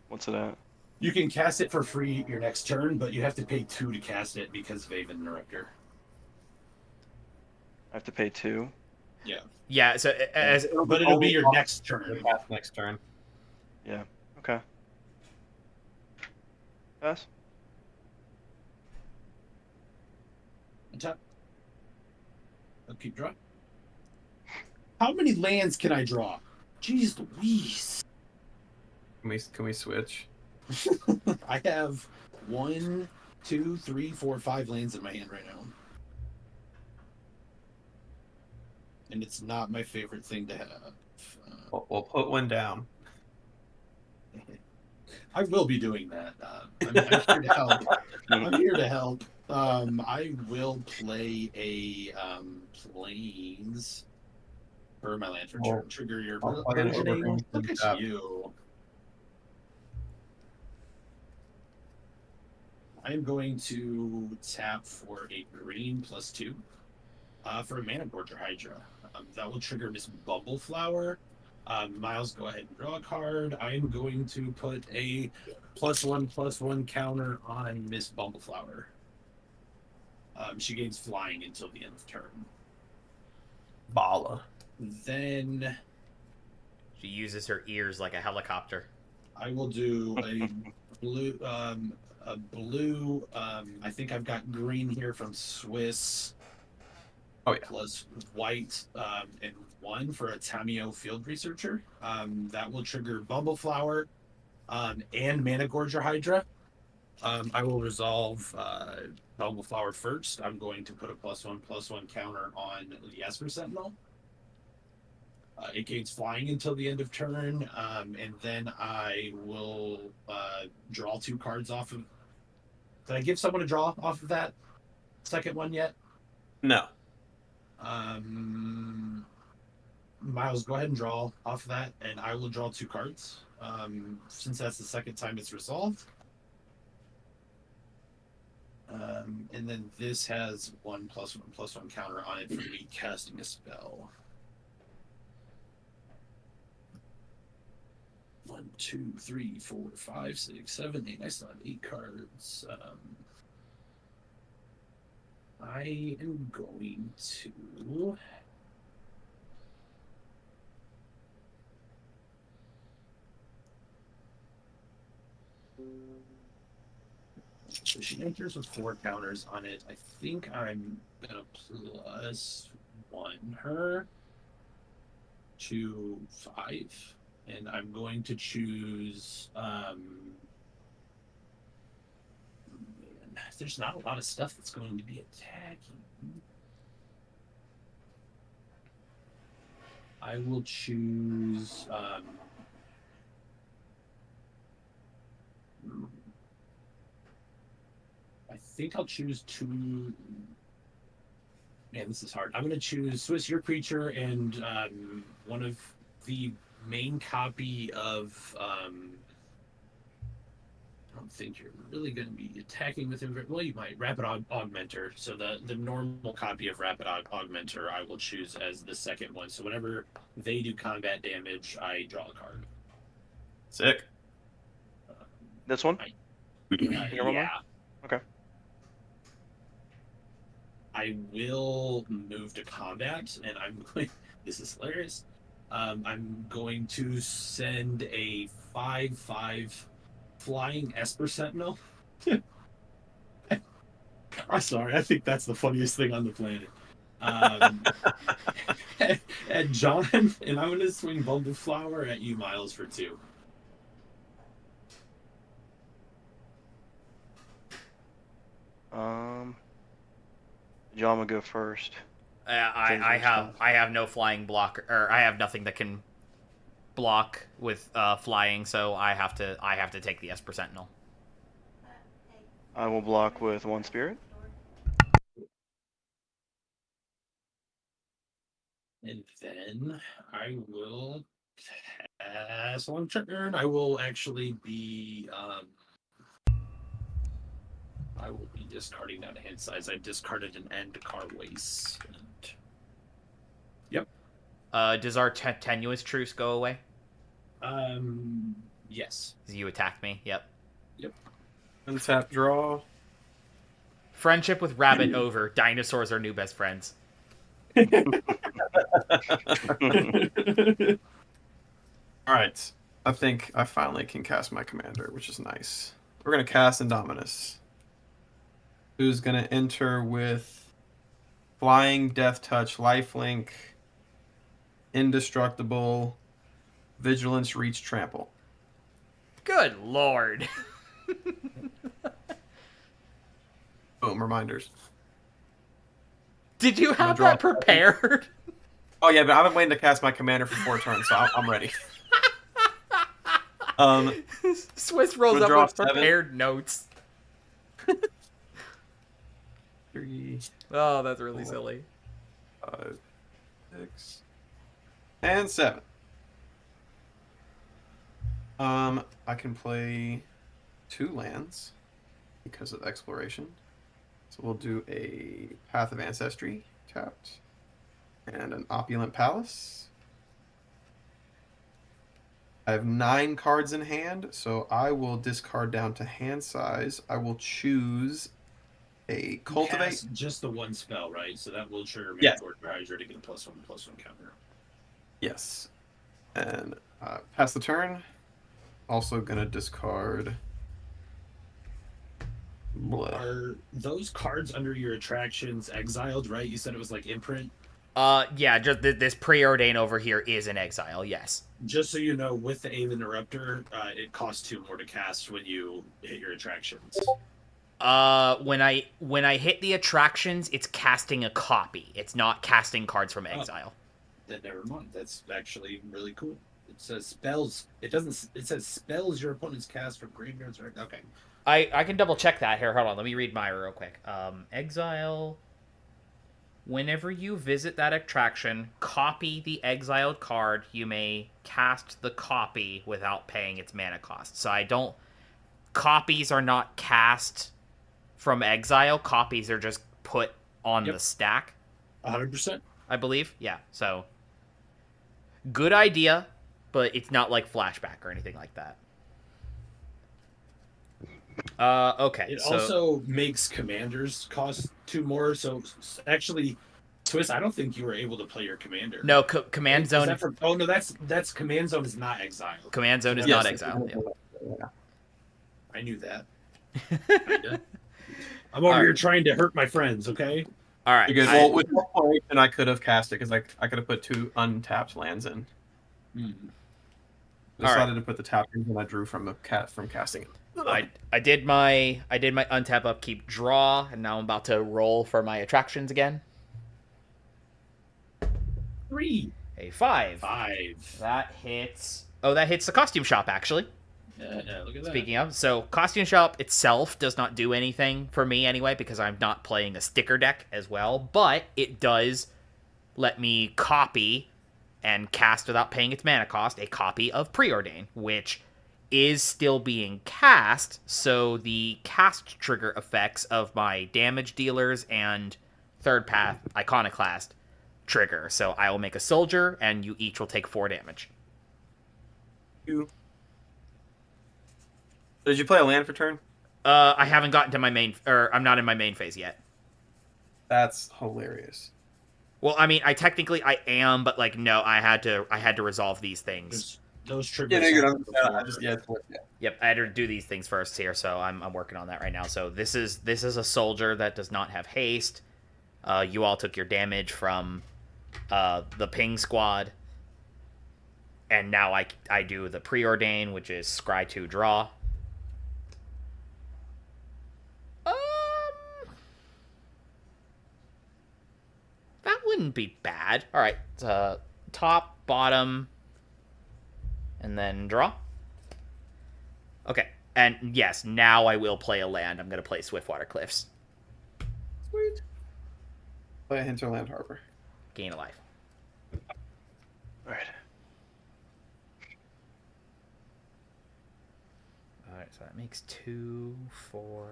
Speaker 4: What's it at?
Speaker 3: you can cast it for free your next turn, but you have to pay 2 to cast it because of Aid an Interrupter.
Speaker 4: I have to pay 2.
Speaker 3: Yeah.
Speaker 1: Yeah, so
Speaker 3: But it'll be your next turn.
Speaker 2: Cast next turn.
Speaker 4: Yeah. Okay. Pass.
Speaker 3: Untap. I'll keep drawing. How many lands can I draw? Jeez Louise.
Speaker 2: Can we switch?
Speaker 3: I have 1, 2, 3, 4, 5 lands in my hand right now. And it's not my favorite thing to have.
Speaker 2: We'll put one down.
Speaker 3: I will be doing that. I'm here to help. I'm here to help. I will play a planes for my land for turn. Trigger your
Speaker 2: I'll play an
Speaker 3: burgeoning.
Speaker 2: Overgrowth
Speaker 3: Look
Speaker 2: and
Speaker 3: at you. I am going to tap for a green +2 for a Mana Gorger Hydra. That will trigger Miss Bumbleflower. Miles, go ahead and draw a card. I am going to put a +1/+1 counter on Miss Bumbleflower. She gains flying until the end of turn.
Speaker 2: Bala.
Speaker 3: Then
Speaker 1: she uses her ears like a helicopter.
Speaker 3: I will do a blue. I think I've got green here from Swiss.
Speaker 2: Oh yeah.
Speaker 3: Plus white and 1 for a Tameo Field Researcher. That will trigger Bumbleflower and Mana Gorger Hydra. I will resolve Bumbleflower first. I'm going to put a +1/+1 counter on the Esper Sentinel. It gains flying until the end of turn, and then I will draw 2 cards off of. Did I give someone a draw off of that second one yet?
Speaker 2: No.
Speaker 3: Miles, go ahead and draw off of that, and I will draw 2 cards. Since that's the second time it's resolved. And then this has 1 +1/+1 counter on it for me casting a spell. 1, 2, 3, 4, 5, 6, 7, 8. I still have 8 cards. I am going to. So she enters with 4 counters on it. I think I'm gonna +1 her to 5, and I'm going to choose. There's not a lot of stuff that's going to be attacking. I will choose. I think I'll choose 2. Man, this is hard. I'm going to choose Swiss Your Creature and one of the main copy of. I don't think you're really going to be attacking with him. Well, you might. Rapid Augmenter. So the normal copy of Rapid Augmenter I will choose as the second one. So whenever they do combat damage, I draw a card.
Speaker 2: Sick.
Speaker 4: This one?
Speaker 3: Yeah.
Speaker 4: Okay.
Speaker 3: I will move to combat, and I'm going. This is hilarious. I'm going to send a 5/5 flying Esper Sentinel. I'm sorry, I think that's the funniest thing on the planet. At John, and I'm going to swing Bumble Flower at you, Miles, for 2.
Speaker 4: John will go first.
Speaker 1: I have no flying block, or I have nothing that can block with flying, so I have to take the Esper Sentinel.
Speaker 4: I will block with 1 spirit.
Speaker 3: And then I will pass on turn. I will actually be I will be discarding that hand size. I discarded an end card waste. And... Yep.
Speaker 1: Does our tenuous truce go away?
Speaker 3: Yes.
Speaker 1: You attacked me. Yep.
Speaker 2: Untap draw.
Speaker 1: Friendship with rabbit over. Dinosaurs are new best friends.
Speaker 2: All right. I think I finally can cast my commander, which is nice. We're going to cast Indominus, who's going to enter with Flying, Death Touch, Lifelink, Indestructible, Vigilance, Reach, Trample.
Speaker 1: Good lord.
Speaker 2: Boom, reminders.
Speaker 1: Did you have that prepared?
Speaker 2: Oh yeah, but I've been waiting to cast my commander for 4 turns, so I'm ready.
Speaker 1: Swiss rolls
Speaker 2: We'll
Speaker 1: up
Speaker 2: draw
Speaker 1: with
Speaker 2: 7.
Speaker 1: prepared notes.
Speaker 2: 3,
Speaker 1: Oh, that's really silly.
Speaker 2: 5, 6, and 7. I can play 2 lands because of exploration. So we'll do a Path of Ancestry tapped and an Opulent Palace. I have 9 cards in hand, so I will discard down to hand size. I will choose a Cultivate.
Speaker 3: Cast just the 1 spell, right? So that will trigger
Speaker 2: Yes.
Speaker 3: Hydra to get a +1/+1 counter.
Speaker 2: Yes. And pass the turn. Also gonna discard. Blah.
Speaker 3: Are those cards under your attractions exiled, right? You said it was like imprint.
Speaker 1: Yeah, just this preordain over here is an exile, yes.
Speaker 3: Just so you know, with the Ave Interrupter, it costs 2 more to cast when you hit your attractions.
Speaker 1: When I hit the attractions, it's casting a copy. It's not casting cards from exile.
Speaker 3: Then never mind. That's actually really cool. It says spells. It doesn't. It says spells your opponents cast from graveyards. Right? Okay.
Speaker 1: I can double check that here. Hold on, let me read Myra real quick. Exile. Whenever you visit that attraction, copy the exiled card. You may cast the copy without paying its mana cost. So I don't. Copies are not cast from exile. Copies are just put on the stack.
Speaker 3: 100%.
Speaker 1: I believe. Yeah. So good idea, but it's not like flashback or anything like that. Okay.
Speaker 3: It
Speaker 1: so...
Speaker 3: also makes commanders cost 2 more. So actually, Swiss, I don't think you were able to play your commander.
Speaker 1: No, command zone.
Speaker 3: Oh no, that's command zone is not exile.
Speaker 1: Command zone is not exile. Yeah.
Speaker 3: I knew that. Kinda. I'm over here trying to hurt my friends, okay?
Speaker 1: All right.
Speaker 2: Good. Well, with exploration, I could have cast it because I could have put 2 untapped lands in.
Speaker 3: Hmm.
Speaker 2: Decided to put the tappings, and I drew from casting it.
Speaker 1: I did my untap upkeep draw, and now I'm about to roll for my attractions again.
Speaker 3: 3.
Speaker 1: A 5.
Speaker 3: 5.
Speaker 1: That hits. Oh, that hits the costume shop actually.
Speaker 3: Yeah, look at that.
Speaker 1: Speaking of, so costume shop itself does not do anything for me anyway because I'm not playing a sticker deck as well, but it does let me copy and cast without paying its mana cost a copy of Preordain, which is still being cast, so the cast trigger effects of my damage dealers and third path iconoclast trigger. So I will make a soldier, and you each will take 4 damage.
Speaker 2: Did you play a land for turn?
Speaker 1: I haven't gotten to my main, or I'm not in my main phase yet.
Speaker 2: That's hilarious.
Speaker 1: Well, I mean, I am, but like, no, I had to resolve these things.
Speaker 3: Those triggers.
Speaker 2: Yeah, no, you're
Speaker 3: happen
Speaker 2: good.
Speaker 3: before.
Speaker 1: Yep, I had to do these things first here, so I'm working on that right now. So this is a soldier that does not have haste. You all took your damage from the ping squad, and now I do the preordain, which is scry 2 draw. That wouldn't be bad. All right, top, bottom, and then draw. Okay, and yes, now I will play a land. I'm going to play Swiftwater Cliffs.
Speaker 2: Sweet. Play a Hinterland Harbor.
Speaker 1: Gain a life.
Speaker 4: All right.
Speaker 1: All right, so that makes 2, 4.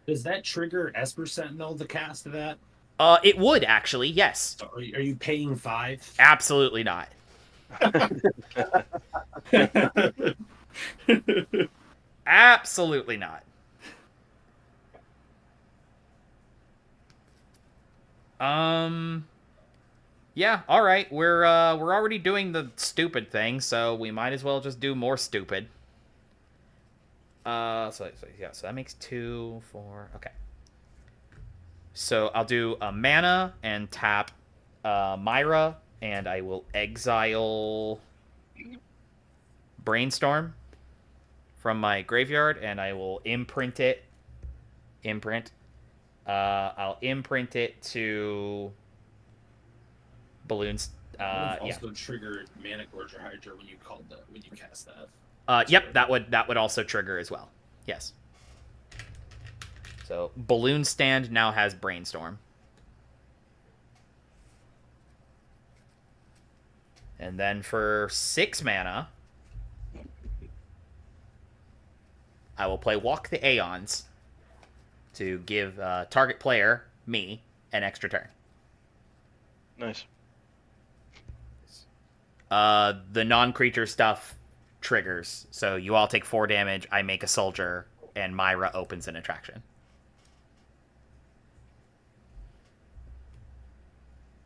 Speaker 3: Does that trigger Esper Sentinel, the cast of that?
Speaker 1: It would actually, yes.
Speaker 3: So are you paying 5?
Speaker 1: Absolutely not. Absolutely not. Yeah, all right. We're already doing the stupid thing, so we might as well just do more stupid. So that makes 2, 4. Okay. So I'll do a mana and tap Myra, and I will exile Brainstorm from my graveyard, and I will imprint it. I'll imprint it to balloons.
Speaker 3: Also triggered Mana Gorger Hydra when you cast that.
Speaker 1: Yep, that would also trigger as well. Yes. So Balloon Stand now has Brainstorm. And then for 6 mana, I will play Walk the Aeons to give target player, me, an extra turn.
Speaker 4: Nice.
Speaker 1: The non-creature stuff triggers. So you all take 4 damage, I make a soldier, and Myra opens an attraction.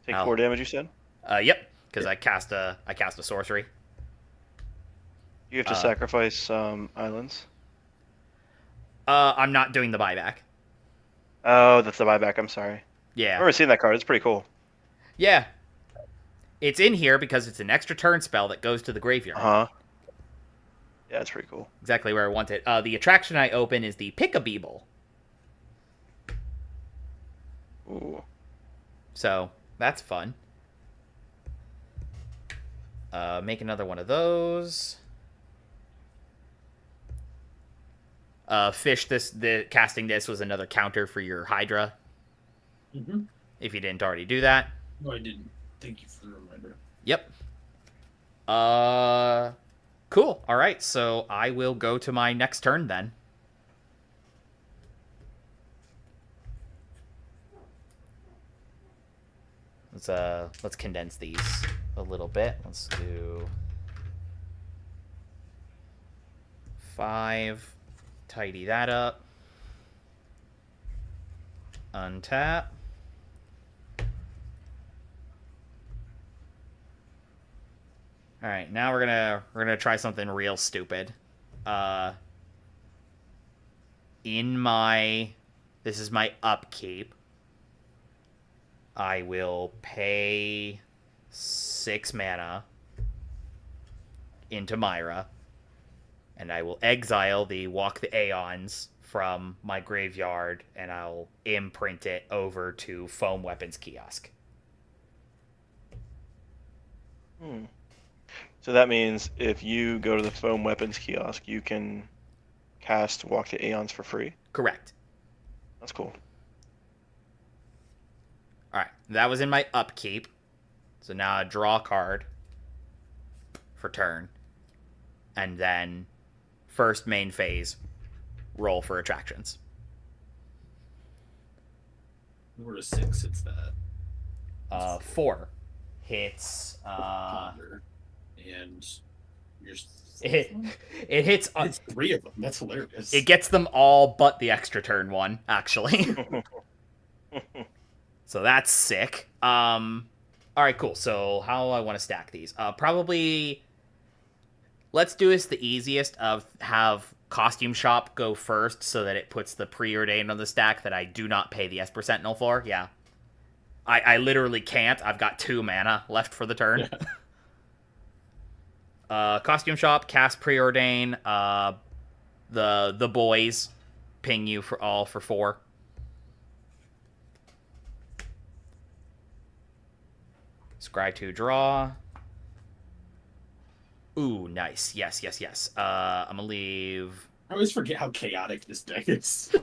Speaker 4: Take 4 damage, you said?
Speaker 1: Yep, because I cast a sorcery.
Speaker 4: You have to sacrifice islands.
Speaker 1: I'm not doing the buyback.
Speaker 4: Oh, that's the buyback. I'm sorry.
Speaker 1: Yeah.
Speaker 4: I've never seen that card. It's pretty cool.
Speaker 1: Yeah. It's in here because it's an extra turn spell that goes to the graveyard.
Speaker 4: Uh-huh. Yeah, it's pretty cool.
Speaker 1: Exactly where I want it. The attraction I open is the Pick-a-Beeble.
Speaker 4: Ooh.
Speaker 1: So, that's fun. Make another one of those. Casting this was another counter for your Hydra.
Speaker 3: Mm-hmm.
Speaker 1: If you didn't already do that.
Speaker 3: No, I didn't. Thank you for the reminder.
Speaker 1: Yep. Cool. All right, so I will go to my next turn then. Let's condense these a little bit. Let's do 5. Tidy that up. Untap. All right, now we're gonna try something real stupid. this is my upkeep. I will pay 6 mana into Myra, and I will exile the Walk the Aeons from my graveyard, and I'll imprint it over to Foam Weapons Kiosk.
Speaker 4: So that means if you go to the Foam Weapons Kiosk, you can cast Walk the Aeons for free.
Speaker 1: Correct.
Speaker 4: That's cool.
Speaker 1: Alright, that was in my upkeep. So now I draw a card for turn. And then, first main phase, roll for attractions.
Speaker 3: 4 to 6, it's that.
Speaker 1: 4 hits.
Speaker 3: Ponder. And you're.
Speaker 1: It hits.
Speaker 3: It's 3 of them. That's hilarious.
Speaker 1: It gets them all but the extra turn one, actually. So that's sick. Alright, cool. So how I want to stack these? Probably. Let's do this the easiest of have Costume Shop go first so that it puts the preordained on the stack that I do not pay the Esper Sentinel for. Yeah. I literally can't. I've got 2 mana left for the turn. Costume Shop, cast Preordain. The boys ping you for 4. Scry 2, draw. Ooh, nice. Yes. I'm gonna leave.
Speaker 3: I always forget how chaotic this deck is.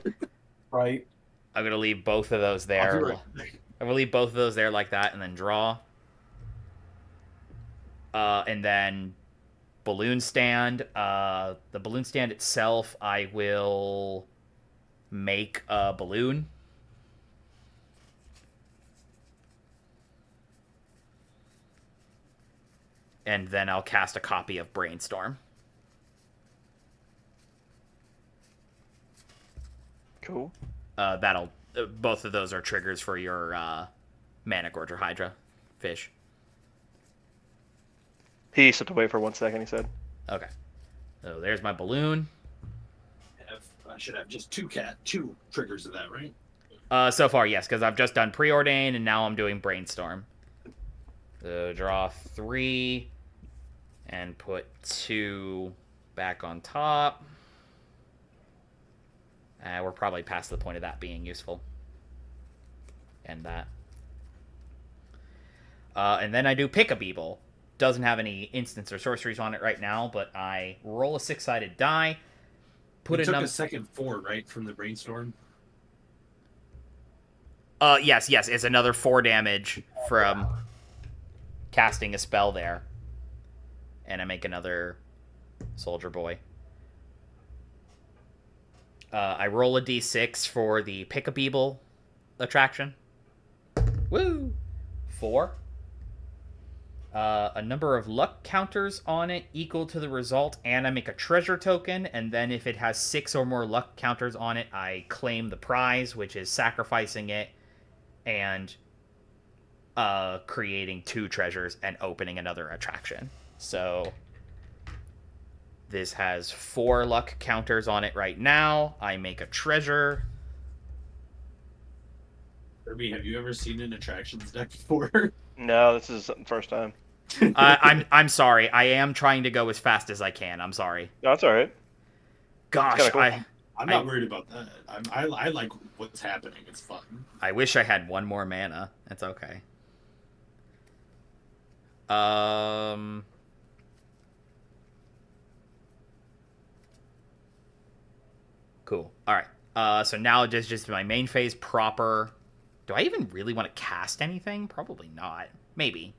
Speaker 2: Right.
Speaker 1: I'm gonna leave both of those there. I'm gonna leave both of those there like that, and then draw. And then balloon stand. The balloon stand itself, I will make a balloon. And then I'll cast a copy of Brainstorm.
Speaker 4: Cool.
Speaker 1: Both of those are triggers for your Mana Gorger Hydra fish.
Speaker 4: He stepped away for 1 second, he said.
Speaker 1: Okay. So there's my balloon.
Speaker 3: I should have just 2 triggers of that, right?
Speaker 1: So far, yes, because I've just done Preordain, and now I'm doing Brainstorm. So draw 3, and put 2 back on top. We're probably past the point of that being useful. And that. And then I do Pick a Beeble. Doesn't have any instants or sorceries on it right now, but I roll a 6-sided die.
Speaker 3: It took a second 4, right, from the Brainstorm?
Speaker 1: Yes, it's another 4 damage from casting a spell there. And I make another Soldier Boy. I roll a d6 for the Pick a Beeble attraction. Woo! 4. A number of luck counters on it equal to the result, and I make a treasure token, and then if it has 6 or more luck counters on it, I claim the prize, which is sacrificing it and creating 2 treasures and opening another attraction. So this has 4 luck counters on it right now. I make a treasure.
Speaker 3: Kirby, have you ever seen an attractions deck before?
Speaker 4: No, this is the first time.
Speaker 1: I'm sorry. I am trying to go as fast as I can. I'm sorry.
Speaker 4: No, that's all right.
Speaker 1: Gosh,
Speaker 4: cool.
Speaker 3: I'm not worried about that. I like what's happening. It's fun.
Speaker 1: I wish I had 1 more mana. That's okay. Cool. All right. So now just my main phase proper. Do I even really want to cast anything? Probably not. Maybe.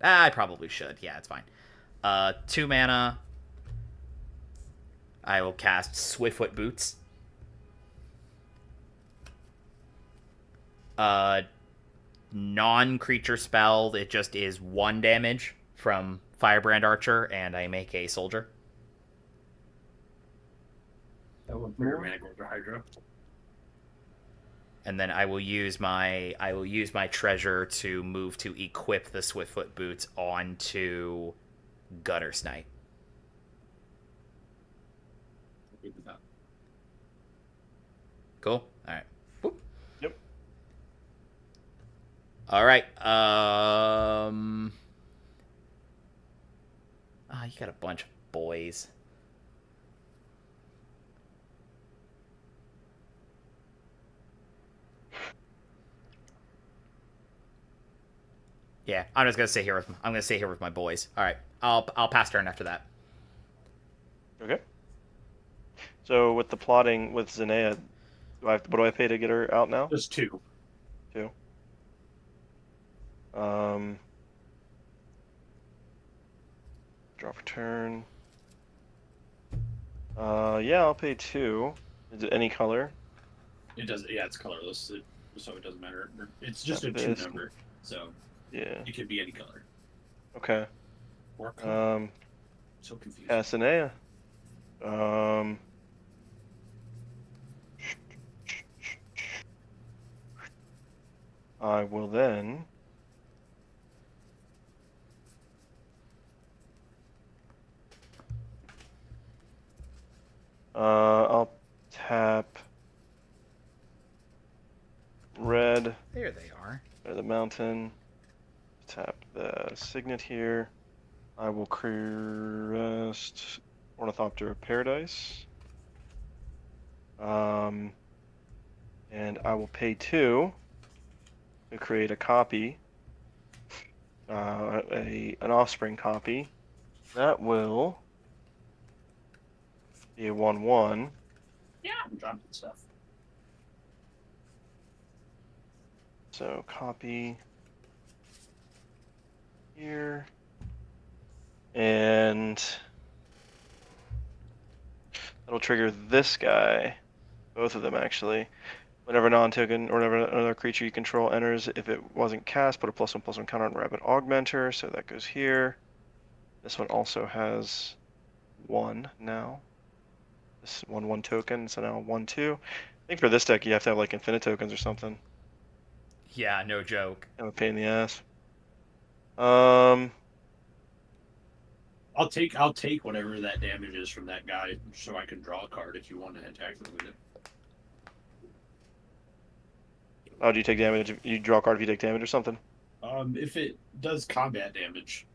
Speaker 1: I probably should. Yeah, it's fine. 2 mana. I will cast Swiftfoot Boots. Non-creature spell. It just is 1 damage from Firebrand Archer, and I make a soldier.
Speaker 3: That one for your Mana Gorger Hydra.
Speaker 1: And then I will use my treasure to move to equip the Swiftfoot Boots onto Gutter Snipe. Cool. All right. Boop.
Speaker 4: Yep.
Speaker 1: All right. You got a bunch of boys. Yeah, I'm just gonna stay here with. I'm gonna stay here with my boys. All right. I'll pass turn after that.
Speaker 4: Okay. So with the plotting with Zanea, what do I pay to get her out now?
Speaker 3: Just 2.
Speaker 4: 2. Draw for turn. Yeah, I'll pay 2. Is it any color?
Speaker 3: It does. Yeah, it's colorless, so it doesn't matter. It's just a 2
Speaker 4: Tempest.
Speaker 3: number, so
Speaker 4: Yeah.
Speaker 3: it could be any color.
Speaker 4: Okay.
Speaker 3: Or color.
Speaker 4: Um,
Speaker 3: So confused.
Speaker 4: Casanea. I will then. I'll tap red.
Speaker 1: There they are.
Speaker 4: There's the mountain. Tap the signet here. I will crest Ornithopter of Paradise. And I will pay 2 to create a copy, an offspring copy. That will be a 1/1.
Speaker 3: Yeah, I'm dropping stuff.
Speaker 4: So copy here, and that'll trigger this guy, both of them actually. Whenever non-token or whenever another creature you control enters, if it wasn't cast, put a +1/+1 counter on Rapid Augmenter, so that goes here. This one also has 1 now. This 1/1 token, so now 1/2. I think for this deck you have to have like infinite tokens or something.
Speaker 1: Yeah, no joke.
Speaker 4: I'm a pain in the ass.
Speaker 3: I'll take whatever that damage is from that guy, so I can draw a card if you want to attack with it.
Speaker 4: Oh, do you take damage? You draw a card if you take damage or something?
Speaker 3: If it does combat damage,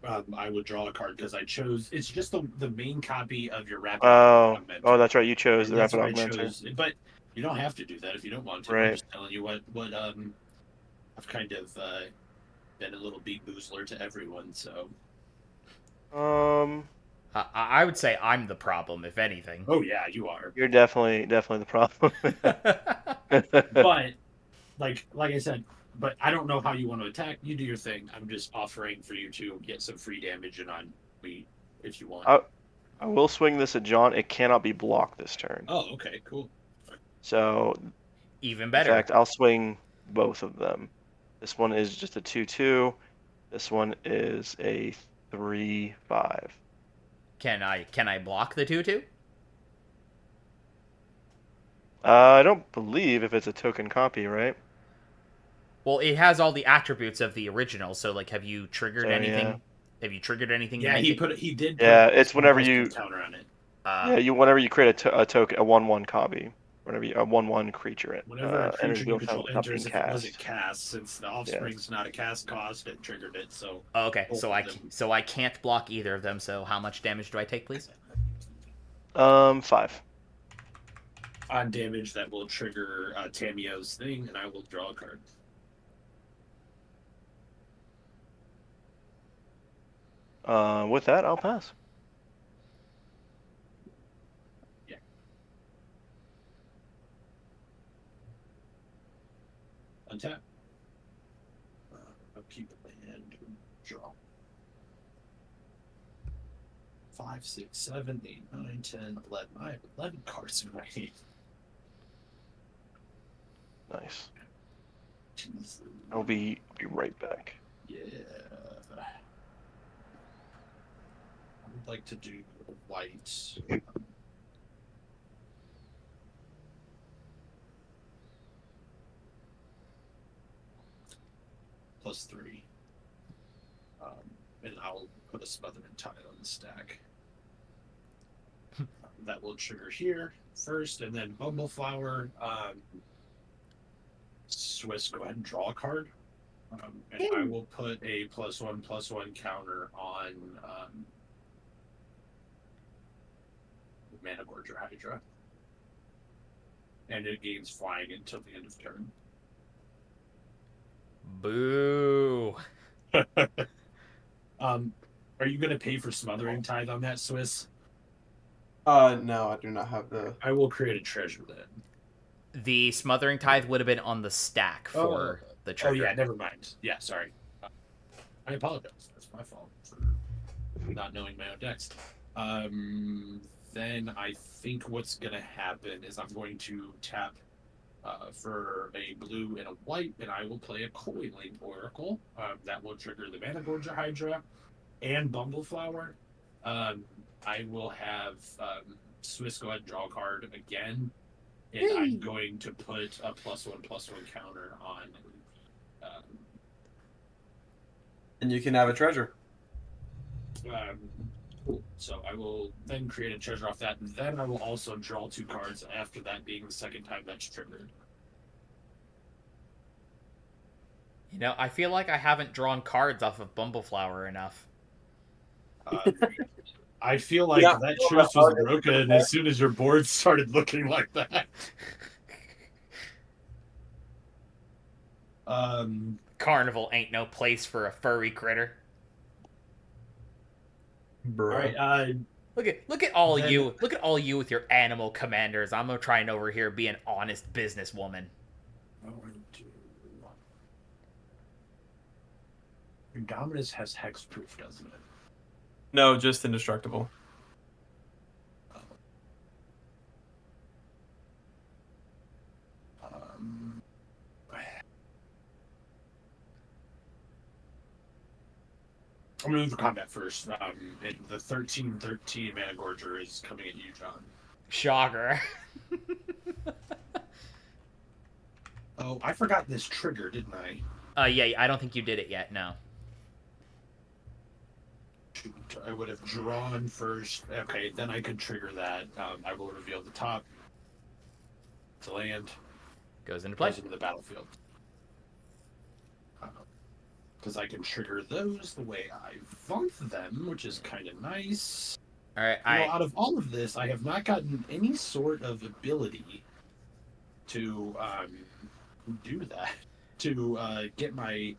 Speaker 3: I would draw a card because I chose. It's just the main copy of your rapid. Augmenter.
Speaker 4: Oh, that's right. You chose the
Speaker 3: That's
Speaker 4: Rapid
Speaker 3: what I
Speaker 4: Augmenter.
Speaker 3: chose. But you don't have to do that if you don't want to.
Speaker 4: Right.
Speaker 3: I'm just telling you what I've kind of been a little big boozler to everyone. So.
Speaker 1: I would say I'm the problem, if anything.
Speaker 3: Oh yeah, you are.
Speaker 4: You're definitely the problem.
Speaker 3: But like I said, but I don't know how you want to attack. You do your thing. I'm just offering for you to get some free damage and on me if you want.
Speaker 4: I will swing this at John. It cannot be blocked this turn.
Speaker 3: Oh, okay, cool.
Speaker 4: So,
Speaker 1: Even
Speaker 4: in
Speaker 1: better.
Speaker 4: fact, I'll swing both of them. This one is just a 2/2. This one is a 3/5.
Speaker 1: Can I block the 2/2?
Speaker 4: I don't believe if it's a token copy, right?
Speaker 1: Well, it has all the attributes of the original. So, like, have you triggered
Speaker 4: So,
Speaker 1: anything?
Speaker 4: yeah.
Speaker 1: Have you triggered anything?
Speaker 3: Yeah,
Speaker 1: to make
Speaker 3: he did.
Speaker 4: Yeah,
Speaker 3: put
Speaker 4: it's whenever
Speaker 3: a
Speaker 4: you-
Speaker 3: counter on it.
Speaker 4: Yeah, whenever you create a token, a 1/1 copy, whenever a 1/1 creature,
Speaker 3: Whenever a
Speaker 4: enters
Speaker 3: creature
Speaker 4: the
Speaker 3: you
Speaker 4: field
Speaker 3: control
Speaker 4: without being
Speaker 3: enters, if it
Speaker 4: cast.
Speaker 3: wasn't cast, since the offspring's not a cast cost, it triggered it. So
Speaker 1: Oh, okay,
Speaker 3: both
Speaker 1: so
Speaker 3: of them.
Speaker 1: I can't block either of them. So how much damage do I take, please?
Speaker 4: 5.
Speaker 3: On damage, that will trigger Tamio's thing, and I will draw a card.
Speaker 4: With that, I'll pass.
Speaker 3: Untap. Upkeep and draw. 5, 6, 7, 8, 9, 10, 11. I have 11 cards in my hand.
Speaker 4: Nice. I'll be right back.
Speaker 3: Yeah. I would like to do white. +3. And I'll put a Smotherman Tile on the stack. That will trigger here. first, and then Bumbleflower. Swiss, go ahead and draw a card. And I will put a +1/+1 counter on Mana Gorger Hydra. And it gains flying until the end of turn.
Speaker 1: Boo.
Speaker 3: Are you going to pay for Smothering Tithe on that, Swiss?
Speaker 2: No, I do not have the.
Speaker 3: I will create a treasure then.
Speaker 1: The Smothering Tithe would have been on the stack for the trigger.
Speaker 3: Oh, yeah, never mind. Yeah, sorry. I apologize. That's my fault for not knowing my own decks. Then I think what's going to happen is I'm going to tap for a blue and a white, and I will play a Coiling Oracle. That will trigger the Mana Gorger Hydra and Bumbleflower. I will have Swiss go ahead and draw a card again, and I'm going to put a +1/+1 counter on.
Speaker 2: And you can have a treasure.
Speaker 3: Cool. So I will then create a treasure off that, and then I will also draw 2 cards after that being the second time that's triggered.
Speaker 1: You know, I feel like I haven't drawn cards off of Bumbleflower enough.
Speaker 3: I feel like that choice was broken as soon as your board started looking like that.
Speaker 1: Carnival ain't no place for a furry critter.
Speaker 2: Bro.
Speaker 3: All right.
Speaker 1: Look at all you. Look at all you with your animal commanders. I'm gonna try and over here be an honest businesswoman.
Speaker 3: Indominus has hexproof, doesn't it?
Speaker 2: No, just indestructible.
Speaker 3: I'm going to move for combat first. And the 13/13 Mana Gorger is coming at you, John.
Speaker 1: Shocker.
Speaker 3: Oh, I forgot this trigger, didn't I?
Speaker 1: Yeah, I don't think you did it yet. No.
Speaker 3: Shoot, I would have drawn first. Okay, then I could trigger that. I will reveal the top. To land.
Speaker 1: Goes into play.
Speaker 3: Goes into the battlefield. Because I can trigger those the way I want them, which is kind of nice.
Speaker 1: All right.
Speaker 3: Out of all of this, I have not gotten any sort of ability to do that. To get my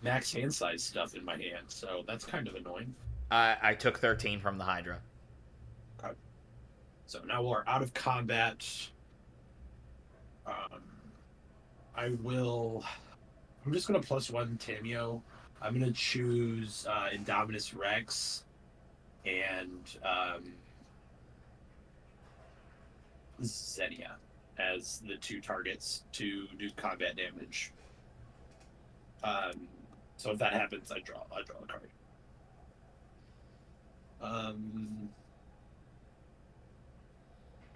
Speaker 3: max hand size stuff in my hand. So that's kind of annoying.
Speaker 1: I took 13 from the Hydra.
Speaker 3: Okay. So now we're out of combat. I'm just going to +1 Tameo. I'm going to choose Indominus Rex and Xenia as the 2 targets to do combat damage. So if that happens, I draw a card.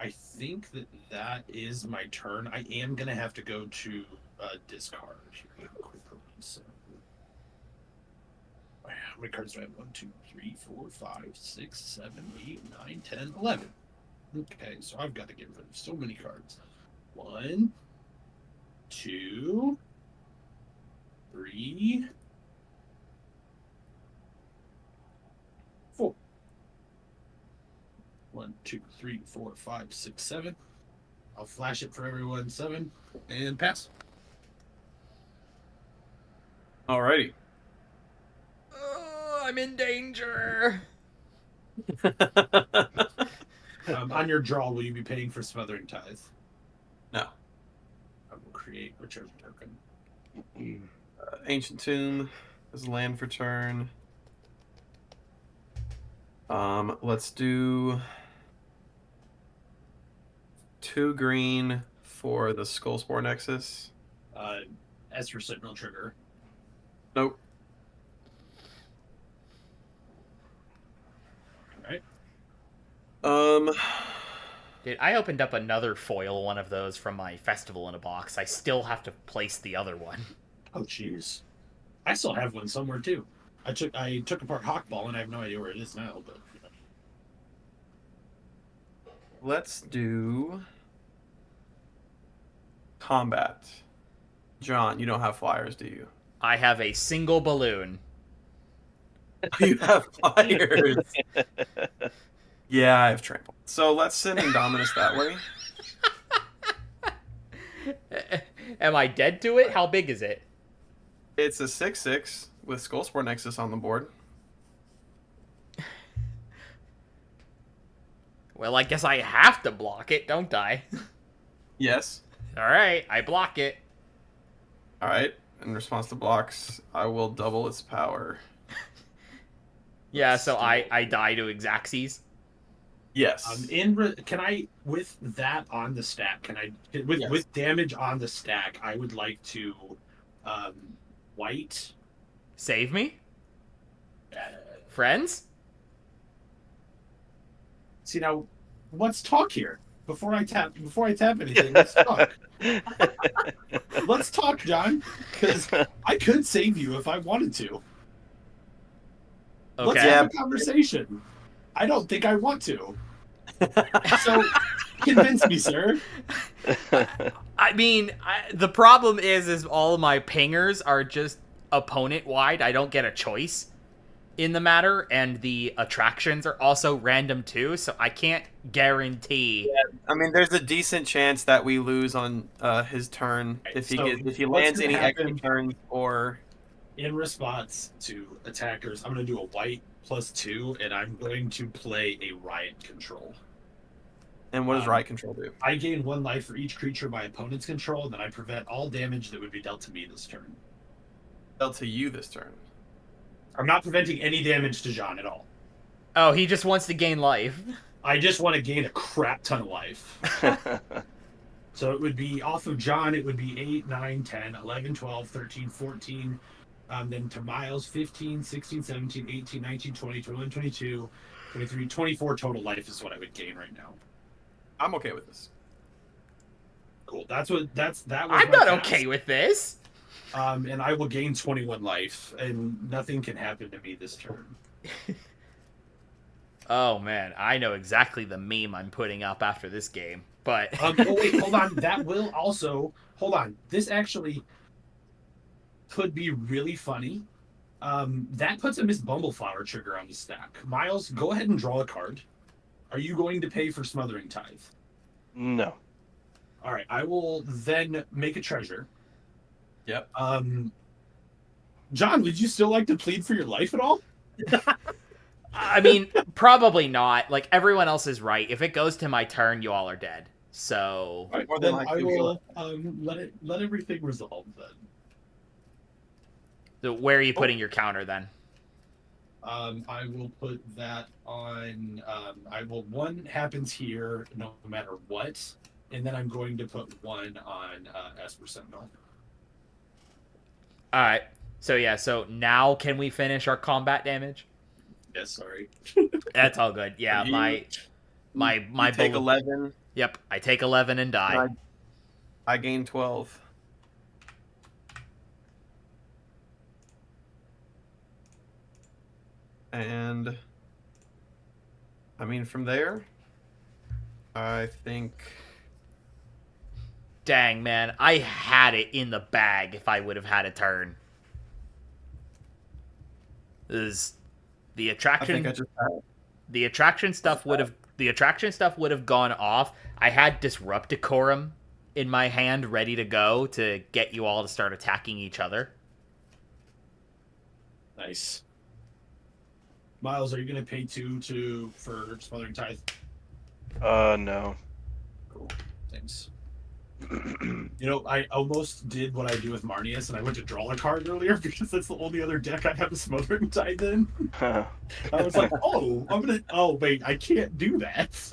Speaker 3: I think that is my turn. I am going to have to go to discard here quickly. So, how many cards do I have? 1, 2, 3, 4, 5, 6, 7, 8, 9, 10, 11. Okay, so I've got to get rid of so many cards. 1, 2, 3, 4. 1, 2, 3, 4, 5, 6, 7. I'll flash it for everyone. 7 and pass.
Speaker 2: Alrighty.
Speaker 1: Oh, I'm in danger.
Speaker 3: On your draw, will you be paying for Smothering Tithe?
Speaker 2: No.
Speaker 3: I will create whichever token.
Speaker 2: Ancient Tomb is land for turn. Let's do 2 green for the Skullspore Nexus.
Speaker 3: Esper Sentinel trigger.
Speaker 2: Nope.
Speaker 3: Alright.
Speaker 1: Dude, I opened up another foil one of those from my festival in a box. I still have to place the other one.
Speaker 3: Oh, jeez. I still have one somewhere, too. I took apart Hawkball, and I have no idea where it is now, but...
Speaker 2: Let's do combat. John, you don't have flyers, do you?
Speaker 1: I have a single balloon.
Speaker 2: You have flyers. Yeah, I have trample. So let's send Indominus that way.
Speaker 1: Am I dead to it? How big is it?
Speaker 2: It's a 6/6 with Skullspore Nexus on the board.
Speaker 1: Well, I guess I have to block it, don't I?
Speaker 2: Yes.
Speaker 1: Alright, I block it.
Speaker 2: All right. In response to blocks, I will double its power.
Speaker 1: Yeah, so I die to Exaxes.
Speaker 2: Yes.
Speaker 3: Can I, with that on the stack, with
Speaker 2: Yes.
Speaker 3: with damage on the stack, I would like to white.
Speaker 1: Save me? Friends?
Speaker 3: See, now let's talk here before I tap anything. Let's talk. Let's talk, John, because I could save you if I wanted to. Let's
Speaker 1: Okay.
Speaker 3: have a conversation. I don't think I want to. So convince me, sir.
Speaker 1: I mean, the problem is all of my pingers are just opponent wide. I don't get a choice in the matter, and the attractions are also random too, so I can't guarantee.
Speaker 2: I mean, there's a decent chance that we lose on his turn if he
Speaker 3: So
Speaker 2: if he
Speaker 3: what's
Speaker 2: lands
Speaker 3: gonna
Speaker 2: any extra
Speaker 3: happen-
Speaker 2: turns or.
Speaker 3: In response to attackers, I'm going to do a white +2, and I'm going to play a riot control.
Speaker 2: And what does right control do?
Speaker 3: I gain 1 life for each creature my opponents control, and then I prevent all damage that would be dealt to me this turn.
Speaker 2: Dealt to you this turn.
Speaker 3: I'm not preventing any damage to John at all.
Speaker 1: Oh, he just wants to gain life.
Speaker 3: I just want to gain a crap ton of life. So it would be off of John, it would be 8, 9, 10, 11, 12, 13, 14. Then to Miles, 15, 16, 17, 18, 19, 20, 21, 22, 23, 24 total life is what I would gain right now.
Speaker 2: I'm okay with this.
Speaker 3: Cool. That was
Speaker 1: I'm
Speaker 3: my
Speaker 1: not
Speaker 3: task.
Speaker 1: okay with this.
Speaker 3: And I will gain 21 life, and nothing can happen to me this turn.
Speaker 1: Oh man, I know exactly the meme I'm putting up after this game. But
Speaker 3: Oh wait, hold on. That will also hold on. This actually could be really funny. That puts a Miss Bumbleflower trigger on the stack. Miles, go ahead and draw a card. Are you going to pay for Smothering Tithe?
Speaker 4: No.
Speaker 3: All right, I will then make a treasure.
Speaker 2: Yep.
Speaker 3: John, would you still like to plead for your life at all?
Speaker 1: I mean, probably not. Like, everyone else is right. If it goes to my turn, you all are dead. So,
Speaker 3: All right,
Speaker 2: More than
Speaker 3: then I
Speaker 2: likely we
Speaker 3: will let everything resolve then.
Speaker 1: so where are you putting your counter then?
Speaker 3: I will put that on. One happens here no matter what, and then I'm going to put one on Esper Sentinel.
Speaker 1: All right. So yeah. So now can we finish our combat damage?
Speaker 3: Yes, sorry.
Speaker 1: That's all good. Yeah.
Speaker 2: You-
Speaker 1: My
Speaker 2: You take
Speaker 1: bullet-
Speaker 2: 11.
Speaker 1: Yep. I take 11 and die.
Speaker 2: I gain 12. And I mean, from there, I think
Speaker 1: Dang man, I had it in the bag. If I would have had a turn, is the
Speaker 2: I
Speaker 1: attraction?
Speaker 2: think I just had.
Speaker 1: The attraction stuff would have gone off. I had Disrupt Decorum in my hand ready to go to get you all to start attacking each other.
Speaker 3: Nice. Miles, are you going to pay two for Smothering Tithe?
Speaker 4: No.
Speaker 3: Cool. Thanks. I almost did what I do with Marnius, and I went to draw a card earlier because that's the only other deck I have a Smothering Tithe in. I was like, oh wait, I can't do that.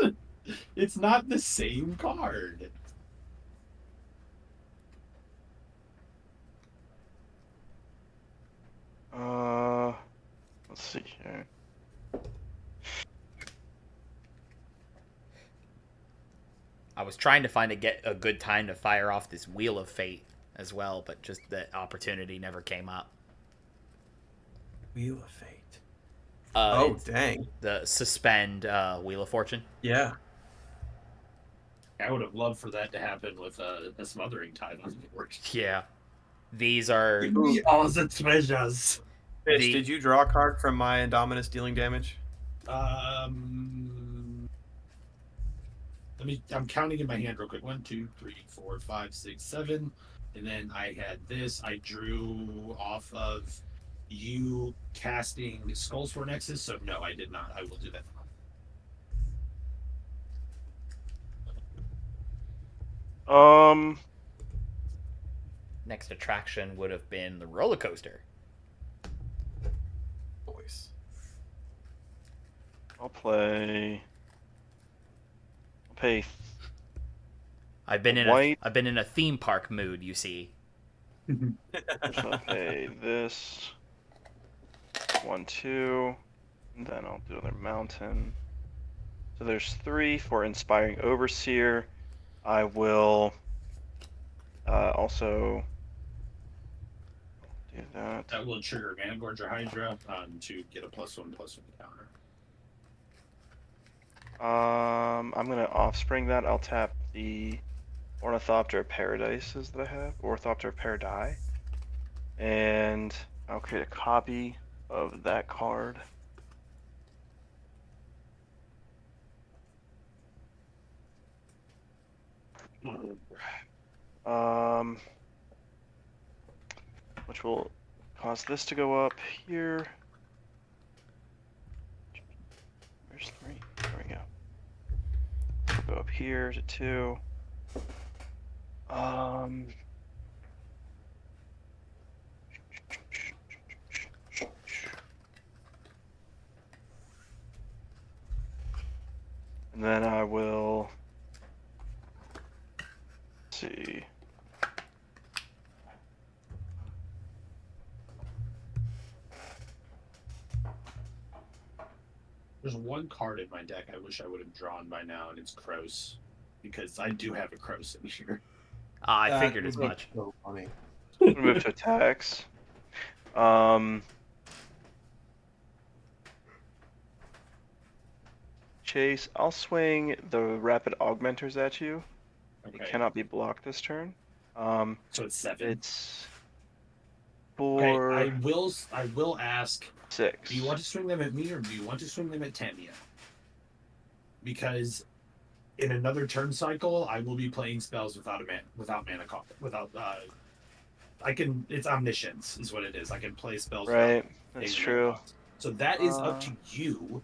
Speaker 3: It's not the same card.
Speaker 4: Let's see here.
Speaker 1: I was trying to find a good time to fire off this Wheel of Fate as well, but just the opportunity never came up.
Speaker 2: Wheel of Fate.
Speaker 1: Oh,
Speaker 2: Dang.
Speaker 1: the suspend Wheel of Fortune.
Speaker 2: Yeah.
Speaker 3: I would have loved for that to happen with a smothering tide on the board.
Speaker 1: Yeah. These are
Speaker 3: Give me all the treasures.
Speaker 2: Bitch,
Speaker 1: The-
Speaker 2: did you draw a card from my Indominus dealing damage?
Speaker 3: I'm counting in my hand real quick. 1, 2, 3, 4, 5, 6, 7. And then I had this. I drew off of you casting Skullsword Nexus. So no, I did not. I will do that.
Speaker 1: next attraction would have been the roller coaster.
Speaker 2: Voice.
Speaker 4: I'll pay.
Speaker 1: I've been in
Speaker 4: White.
Speaker 1: I've been in a theme park mood, you see.
Speaker 4: I'll pay this 1, 2, and then I'll do another mountain. So there's 3 for inspiring overseer. I will also do that.
Speaker 3: That will trigger Mana Gorge or Hydra to get a +1/+1 counter.
Speaker 4: I'm gonna offspring that. I'll tap the Ornithopter Paradises that I have, Ornithopter Paradise, and I'll create a copy of that card. Which will cause this to go up here. There's 3. There we go. We'll go up here to 2. And then I will see.
Speaker 3: There's one card in my deck I wish I would have drawn by now, and it's Kroos. Because I do have a Kroos in here.
Speaker 1: I figured as
Speaker 2: would be
Speaker 1: much.
Speaker 2: So funny.
Speaker 4: I'm gonna move to attacks. Chase, I'll swing the rapid augmenters at you.
Speaker 3: Okay.
Speaker 4: It cannot be blocked this turn.
Speaker 3: So it's 7.
Speaker 4: It's
Speaker 3: Okay,
Speaker 4: 4,
Speaker 3: I will ask,
Speaker 4: 6.
Speaker 3: do you want to swing them at me or do you want to swing them at Tamia? Because in another turn cycle, I will be playing spells without mana cost. It's omniscience is what it is. I can play spells without
Speaker 4: Right,
Speaker 3: paying
Speaker 4: that's
Speaker 3: mana
Speaker 4: true.
Speaker 3: cost. So that is up to you.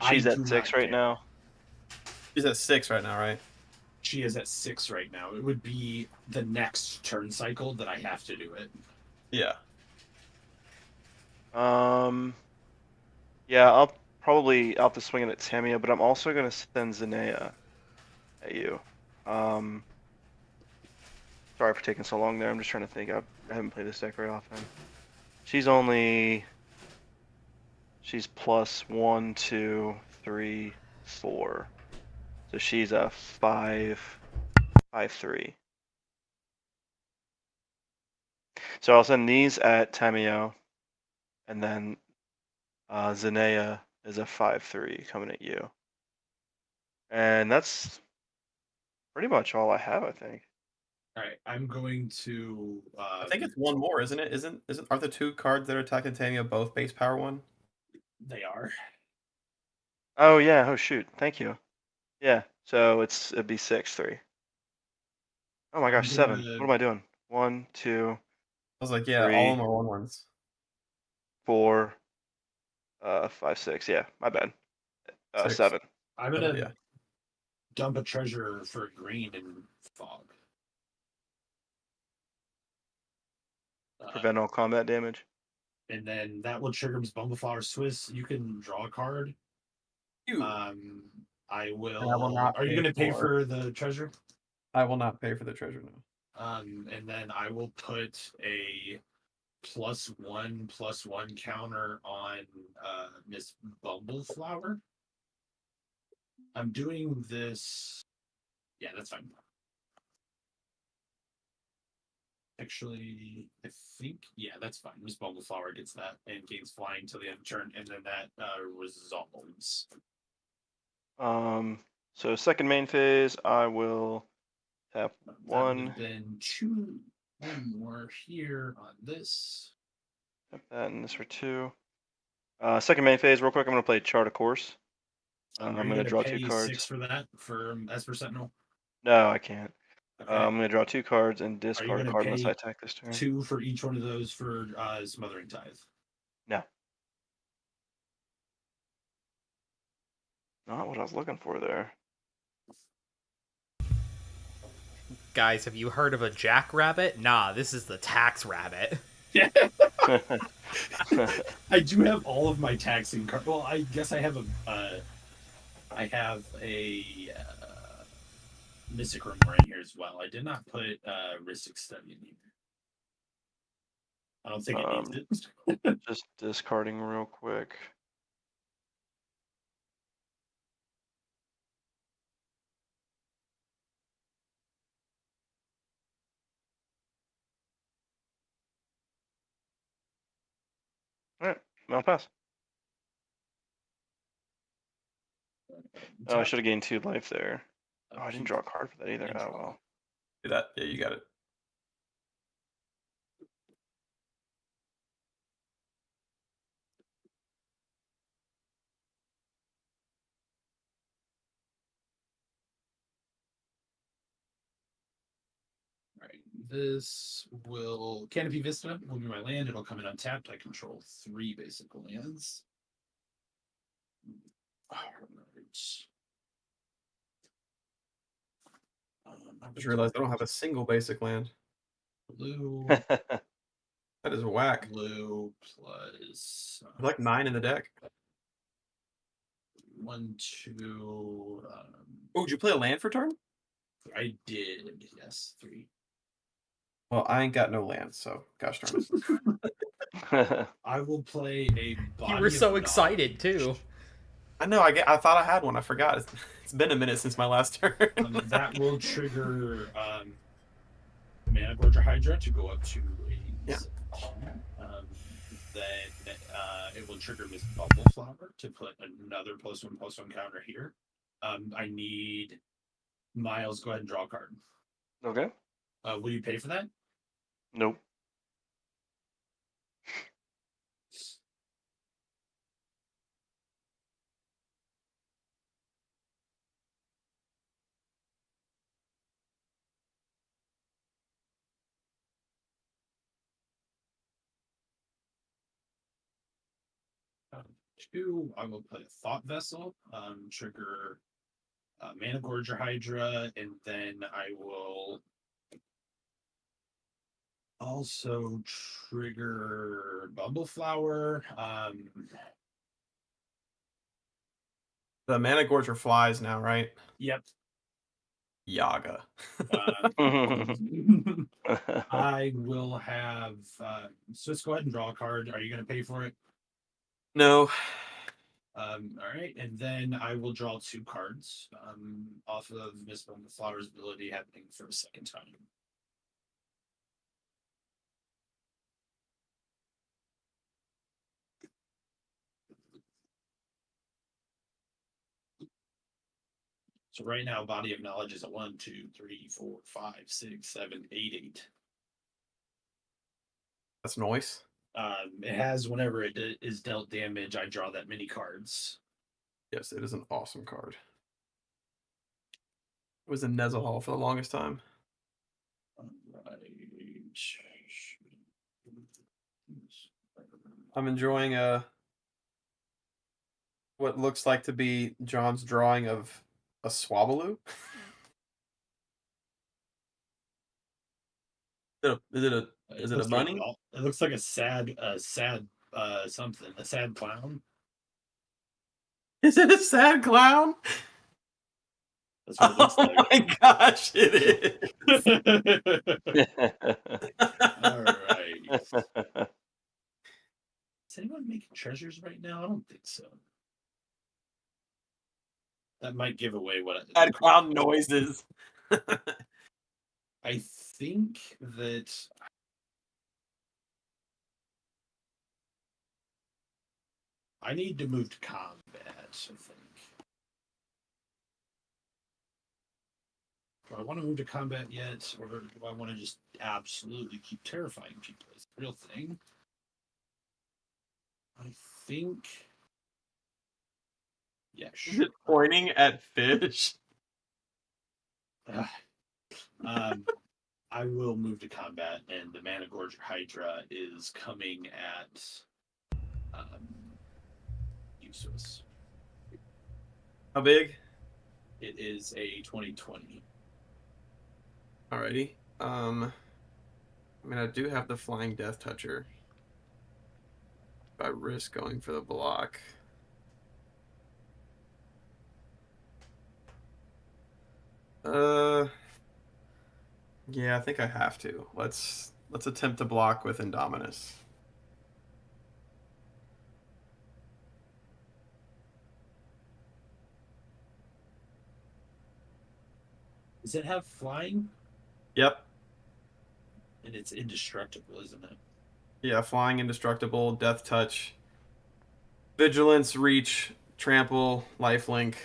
Speaker 4: She's
Speaker 3: I
Speaker 4: at
Speaker 3: do
Speaker 4: 6
Speaker 3: not
Speaker 4: right
Speaker 3: care.
Speaker 4: now.
Speaker 2: She's at 6 right now, right?
Speaker 3: She is at 6 right now. It would be the next turn cycle that I have to do it.
Speaker 2: Yeah.
Speaker 4: Yeah, I'll have to swing it at Tamia, but I'm also gonna send Zanea at you. Sorry for taking so long there. I'm just trying to think. I haven't played this deck very often. She's +1, 2, 3, 4. So she's a 5/3. So I'll send these at Tamio, and then Zanea is a 5/3 coming at you. And that's pretty much all I have, I think.
Speaker 3: All right, I'm going to.
Speaker 2: I think it's one more, isn't it? Are the 2 cards that are attacking Tanya both base power 1?
Speaker 3: They are.
Speaker 4: Oh yeah, oh shoot, thank you. Yeah, so it'd be 6/3. Oh my gosh, 7. What am I doing? 1, 2,
Speaker 2: I was like, yeah,
Speaker 4: 3,
Speaker 2: all of them are 1/1s.
Speaker 4: 4, 5, 6. Yeah, my bad.
Speaker 2: 6.
Speaker 4: 7.
Speaker 3: I'm gonna
Speaker 2: Yeah.
Speaker 3: dump a treasure for green and fog.
Speaker 4: Prevent all combat damage.
Speaker 3: And then that will trigger Miss Bumbleflower Swiss. You can draw a card.
Speaker 2: You.
Speaker 3: I will.
Speaker 2: I will not
Speaker 3: Are you
Speaker 2: pay
Speaker 3: going to pay
Speaker 2: for-
Speaker 3: for the treasure?
Speaker 2: I will not pay for the treasure now.
Speaker 3: And then I will put a +1/+1 counter on Miss Bumbleflower. I'm doing this. Yeah, that's fine. Actually, I think, yeah, that's fine. Miss Bumbleflower gets that and gains flying till the end of turn, and then that resolves.
Speaker 4: So second main phase, I will tap
Speaker 3: That would
Speaker 4: one.
Speaker 3: have been one more here on this.
Speaker 4: Tap that and this for 2. Second main phase, real quick. I'm gonna play Chart a Course.
Speaker 3: Are
Speaker 4: I'm
Speaker 3: you
Speaker 4: gonna
Speaker 3: gonna
Speaker 4: draw
Speaker 3: pay
Speaker 4: 2 cards.
Speaker 3: 6 for that for Esper Sentinel?
Speaker 4: No, I can't.
Speaker 3: Okay.
Speaker 4: I'm gonna draw 2 cards and
Speaker 3: Are you
Speaker 4: discard a
Speaker 3: gonna
Speaker 4: card unless
Speaker 3: pay
Speaker 4: I attack this turn.
Speaker 3: 2 for each one of those for Smothering Tithe?
Speaker 4: No. Not what I was looking for there.
Speaker 1: Guys, have you heard of a jackrabbit? Nah, this is the tax rabbit.
Speaker 3: Yeah. I do have all of my taxing cards. Well, I guess I have a Mystic Grimoire in here as well. I did not put Ristic Study in here. I don't think it needs it.
Speaker 4: Just discarding real quick. Alright, I'll pass. Oh, I should have gained 2 life there. Oh, I didn't draw a card for that either.
Speaker 3: Didn't
Speaker 4: Oh
Speaker 3: draw.
Speaker 4: well.
Speaker 2: Do that. Yeah, you got it.
Speaker 3: Alright, this will Canopy Vista will be my land. It'll come in untapped. I control 3 basic lands.
Speaker 2: I just realized I don't have a single basic land.
Speaker 3: Blue,
Speaker 2: That is whack.
Speaker 3: blue plus
Speaker 2: I have like 9 in the deck.
Speaker 3: 1, 2.
Speaker 2: Oh, did you play a land for turn?
Speaker 3: I did, yes, 3.
Speaker 2: Well, I ain't got no land, so gosh darn it.
Speaker 3: I will play a body.
Speaker 1: You were so
Speaker 3: of
Speaker 1: excited
Speaker 3: knowledge.
Speaker 1: too.
Speaker 2: I know. I thought I had one. I forgot. It's been a minute since my last turn.
Speaker 3: That will trigger Mana Gorger Hydra to go up to a
Speaker 2: Yeah.
Speaker 3: then it will trigger this Bubble Flower to put another +1/+1 counter here. I need Miles. Go ahead and draw a card.
Speaker 4: Okay.
Speaker 3: Will you pay for that?
Speaker 4: Nope.
Speaker 3: Two, I will play a Thought Vessel, trigger Mana Gorger Hydra, and then I will also trigger Bumble Flower.
Speaker 2: The Mana Gorger flies now, right?
Speaker 3: Yep.
Speaker 2: Yaga.
Speaker 3: I will have. So just go ahead and draw a card. Are you going to pay for it?
Speaker 2: No.
Speaker 3: All right, and then I will draw 2 cards off of Miss Bumble Flower's ability happening for a second time. So right now, Body of Knowledge is a 1, 2, 3, 4, 5, 6, 7, 8, 8.
Speaker 2: That's noise.
Speaker 3: It has whenever it is dealt damage, I draw that many cards.
Speaker 2: Yes, it is an awesome card. It was in Nezahal for the longest time.
Speaker 3: Right.
Speaker 2: I'm enjoying what looks like to be John's drawing of a Swablu. Is it a bunny?
Speaker 3: It looks like a sad something, a sad clown.
Speaker 2: Is it a sad clown?
Speaker 3: That's what it looks
Speaker 2: Oh
Speaker 3: like.
Speaker 2: my gosh, it is.
Speaker 3: All right. Is anyone making treasures right now? I don't think so. That might give away what
Speaker 2: Sad clown noises.
Speaker 3: I think that I need to move to combat, I think. Do I want to move to combat yet, or do I want to just absolutely keep terrifying people? It's a real thing. I think. Yeah, sure.
Speaker 2: Pointing at fish.
Speaker 3: I will move to combat, and the Mana Gorger Hydra is coming at Useless.
Speaker 2: How big?
Speaker 3: It is a 2020.
Speaker 2: Alrighty. I mean, I do have the Flying Death Toucher. If I risk going for the block. Yeah, I think I have to. Let's attempt to block with Indominus.
Speaker 3: Does it have flying?
Speaker 2: Yep.
Speaker 3: And it's indestructible, isn't it?
Speaker 2: Yeah, flying, indestructible, death touch, vigilance, reach, trample, lifelink.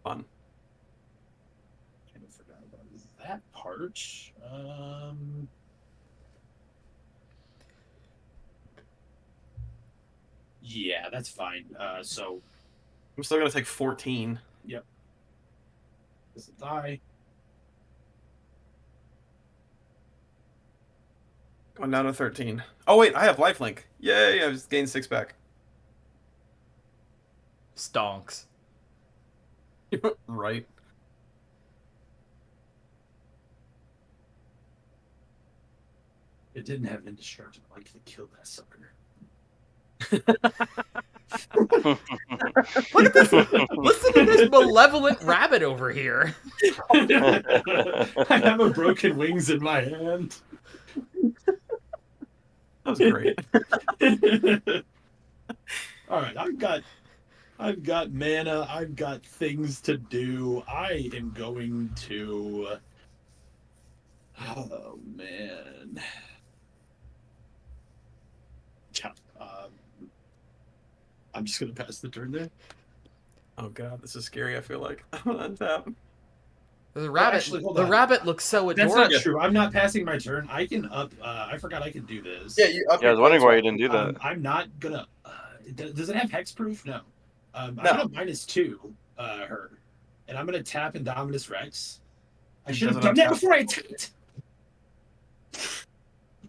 Speaker 2: Fun.
Speaker 3: Kind of forgot about that part. Yeah, that's fine. So
Speaker 2: I'm still gonna take 14.
Speaker 3: doesn't die.
Speaker 2: Going down to 13. Oh wait, I have lifelink. Yay! I just gained 6 back.
Speaker 1: Stonks.
Speaker 2: Right.
Speaker 3: It didn't have indestructible. I could have killed that sucker.
Speaker 1: Look at this! Listen to this malevolent rabbit over here.
Speaker 3: I have a broken wings in my hand.
Speaker 2: That was great.
Speaker 3: All right, I've got mana. I've got things to do. I am going to. Oh man. Yeah. I'm just gonna pass the turn there.
Speaker 2: Oh god, this is scary. I feel like I'm gonna untap.
Speaker 1: The rabbit.
Speaker 3: actually, hold
Speaker 1: the
Speaker 3: on.
Speaker 1: rabbit looks so
Speaker 3: That's
Speaker 1: adorable.
Speaker 3: not true. I'm not passing my turn. I can up. I forgot I could do this.
Speaker 2: Yeah, you up.
Speaker 4: Yeah, I was wondering why you didn't do that.
Speaker 3: I'm not gonna. Does it have hexproof? No. I'm
Speaker 2: No.
Speaker 3: gonna -2 her, and I'm gonna tap Indominus Rex. I
Speaker 2: It
Speaker 3: should have
Speaker 2: doesn't
Speaker 3: done that
Speaker 2: have
Speaker 3: before I attacked.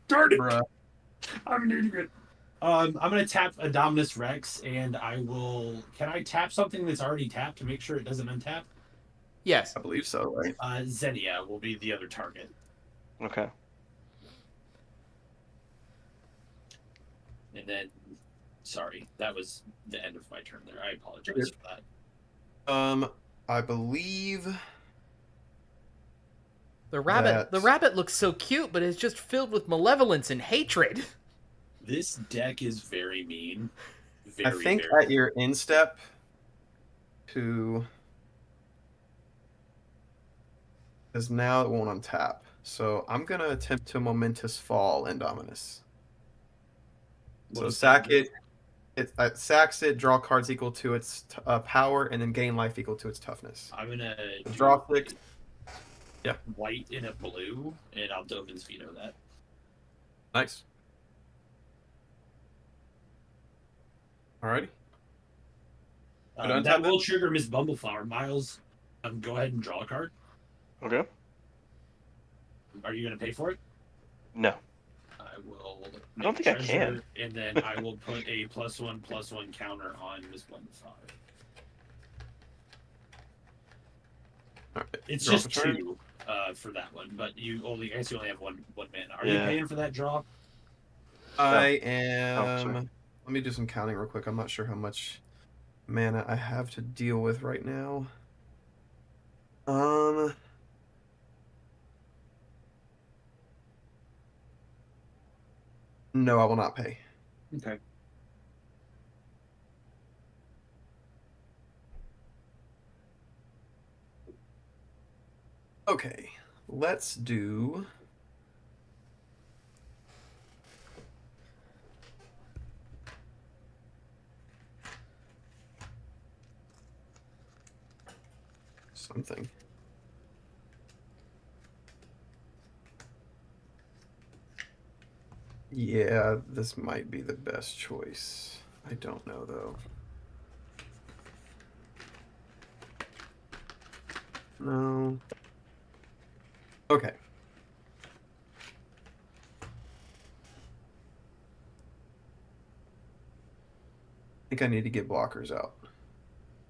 Speaker 3: Darn it!
Speaker 2: Bruh.
Speaker 3: I'm an idiot. I'm gonna tap Indominus Rex, and I will. Can I tap something that's already tapped to make sure it doesn't untap?
Speaker 1: Yes.
Speaker 2: I believe so, right?
Speaker 3: Xenia will be the other target.
Speaker 4: Okay.
Speaker 3: And then, sorry, that was the end of my turn there. I apologize for that.
Speaker 2: I believe
Speaker 1: The rabbit.
Speaker 2: That's-
Speaker 1: The rabbit looks so cute, but it's just filled with malevolence and hatred.
Speaker 3: This deck is very mean.
Speaker 2: I think at your instep to, because now it won't untap. So I'm gonna attempt to momentous fall Indominus.
Speaker 3: What
Speaker 2: So
Speaker 3: does
Speaker 2: sack
Speaker 3: that do?
Speaker 2: it sacks it, draw cards equal to its power, and then gain life equal to its toughness.
Speaker 3: I'm gonna do
Speaker 2: Draw flick. Yeah.
Speaker 3: white and a blue, and I'll Dovin's veto that.
Speaker 2: Nice. Alrighty. Could untap
Speaker 3: That
Speaker 2: it?
Speaker 3: will trigger Miss Bumbleflower. Miles, go ahead and draw a card.
Speaker 4: Okay.
Speaker 3: Are you gonna pay for it?
Speaker 4: No.
Speaker 3: I will.
Speaker 4: I don't
Speaker 3: make
Speaker 4: think I
Speaker 3: treasure, and then I will put a +1/+1 counter on Miss Bumbleflower.
Speaker 2: Alright.
Speaker 3: It's
Speaker 2: Draw
Speaker 3: just
Speaker 2: for turn.
Speaker 3: 2 for that one, but I guess you only have one mana. Are you
Speaker 4: Yeah.
Speaker 3: paying for that draw?
Speaker 2: I
Speaker 4: sorry.
Speaker 2: am. Let me do some counting real quick. I'm not sure how much mana I have to deal with right now. No, I will not pay.
Speaker 3: Okay.
Speaker 2: Okay, let's do. So something. Yeah, this might be the best choice. I don't know though. No. Okay. I think I need to get blockers out.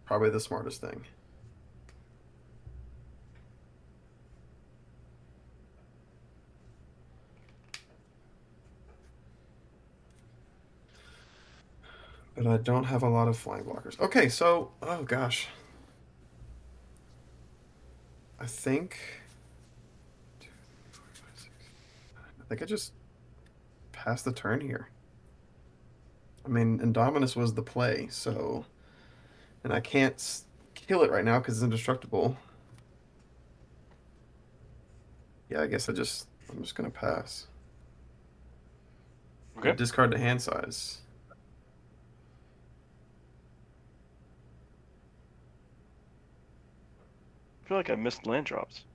Speaker 2: Probably the smartest thing. But I don't have a lot of flying blockers. Okay, so, oh gosh. I think I just passed the turn here. I mean, Indominus was the play, so, and I can't kill it right now because it's indestructible. Yeah, I guess I'm just gonna pass.
Speaker 4: Okay.
Speaker 2: Discard the hand size.
Speaker 4: I feel like I missed land drops.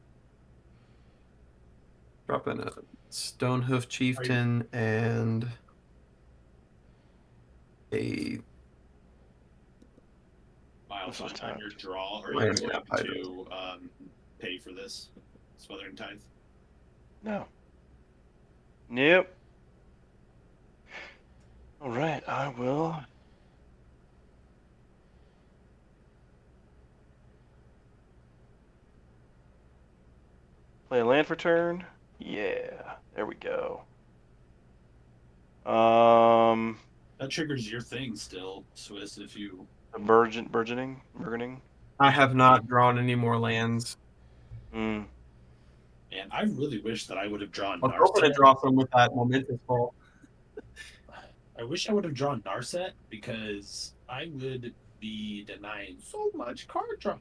Speaker 2: Drop in a Stonehoof Chieftain and a
Speaker 3: Miles,
Speaker 4: This was
Speaker 3: on your
Speaker 4: tapped.
Speaker 3: draw, are
Speaker 2: Right,
Speaker 3: you
Speaker 2: yeah,
Speaker 3: going to pay for this Smothering Tithe?
Speaker 4: No. Nope. All right, I will. Play a land for turn. Yeah, there we go.
Speaker 3: That triggers your thing still, Swiss, if you...
Speaker 4: burgeoning.
Speaker 2: I have not drawn any more lands.
Speaker 4: Hmm.
Speaker 3: And I really wish that I would have drawn
Speaker 2: I was hoping to
Speaker 3: Narset.
Speaker 2: draw some with that momentous fall.
Speaker 3: I wish I would have drawn Narset because I would be denying so much card draw.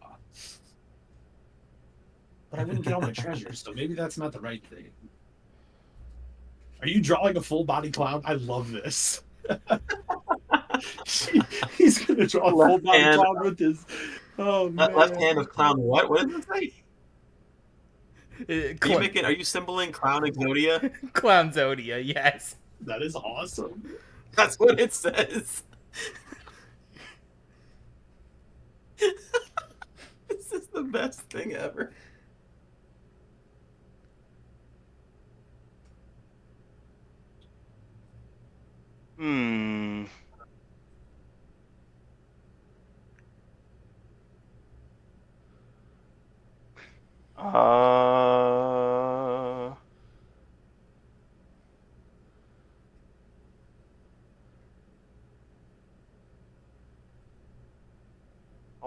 Speaker 3: But I wouldn't get all my treasures, so maybe that's not the right thing. Are you drawing a full body clown? I love this. He's gonna draw a full
Speaker 2: Left
Speaker 3: body
Speaker 2: hand.
Speaker 3: clown with his. Oh man.
Speaker 2: Left hand of clown. What? What does it say? Are you
Speaker 1: Cl-
Speaker 2: making? Are you symboling Clown Exodia?
Speaker 1: Clown Zodia, yes.
Speaker 3: That is awesome.
Speaker 2: That's what it says. This is the best thing ever.
Speaker 4: Hmm. I'll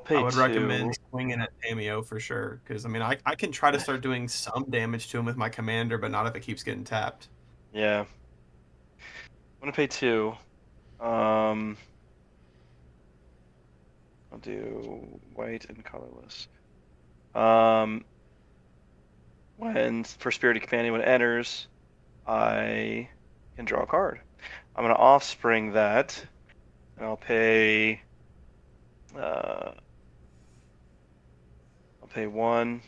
Speaker 4: pay
Speaker 2: I would
Speaker 4: 2.
Speaker 2: recommend swinging at Tameo for sure, because I mean, I can try to start doing some damage to him with my commander, but not if it keeps getting tapped.
Speaker 4: Yeah. I'm gonna pay 2. I'll do white and colorless. When for Spirited Companion, when it enters, I can draw a card. I'm gonna offspring that, and I'll pay. I'll pay 1,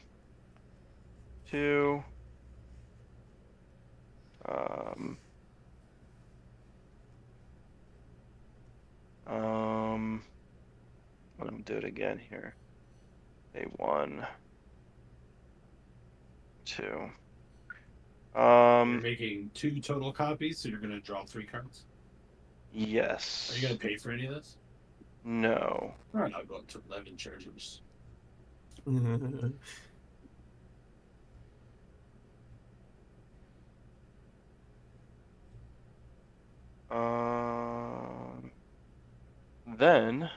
Speaker 4: 2. I'm gonna do it again here. Pay 1, 2.
Speaker 3: You're making 2 total copies, so you're gonna draw 3 cards.
Speaker 4: Yes.
Speaker 3: Are you gonna pay for any of this?
Speaker 4: No.
Speaker 3: All right, I'll go up to 11 treasures.
Speaker 4: Then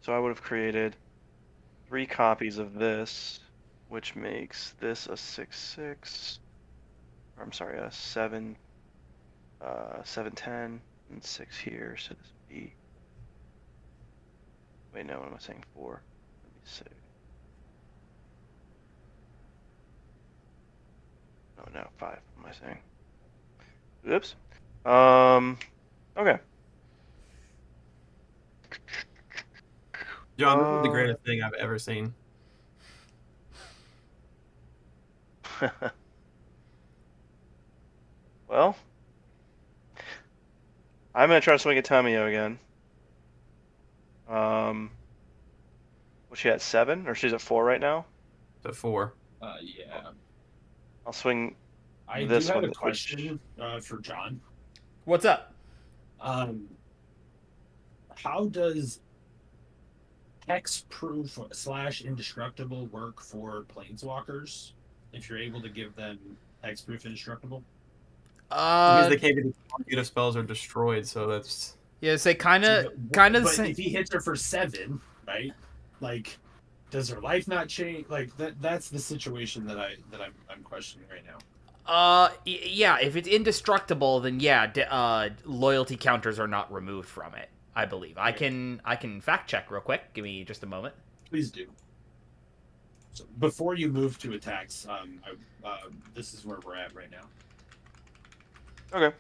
Speaker 4: so I would have created 3 copies of this, which makes this a 6/6. Or I'm sorry, a 7, 7/10, and 6 here. So this would be. Wait, no, what am I saying? 4. Let me see. No, 5. What am I saying? Oops. Okay.
Speaker 2: John, this is the greatest thing I've ever seen.
Speaker 4: Well, I'm gonna try to swing at Tamio again. Was she at 7 or she's at 4 right now?
Speaker 2: So 4.
Speaker 3: Yeah.
Speaker 4: I'll swing
Speaker 3: I
Speaker 4: this
Speaker 3: do have
Speaker 4: one.
Speaker 3: a question for John.
Speaker 1: What's up?
Speaker 3: How does hexproof / indestructible work for planeswalkers? If you're able to give them hexproof indestructible?
Speaker 2: Because they can't be torpedo spells are destroyed, so that's
Speaker 1: Yeah, say kind of
Speaker 3: But
Speaker 1: the same.
Speaker 3: if he hits her for 7, right? Like, does her life not change? Like that's the situation that I'm questioning right now.
Speaker 1: Yeah, if it's indestructible, then yeah, loyalty counters are not removed from it. I believe. I can fact check real quick. Give me just a moment.
Speaker 3: Please do. So before you move to attacks, this is where we're at right now.
Speaker 4: Okay.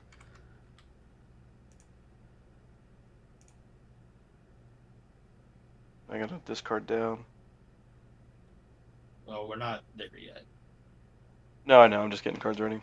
Speaker 4: I gotta discard down.
Speaker 3: Well, we're not there yet.
Speaker 4: No, I know. I'm just getting cards ready.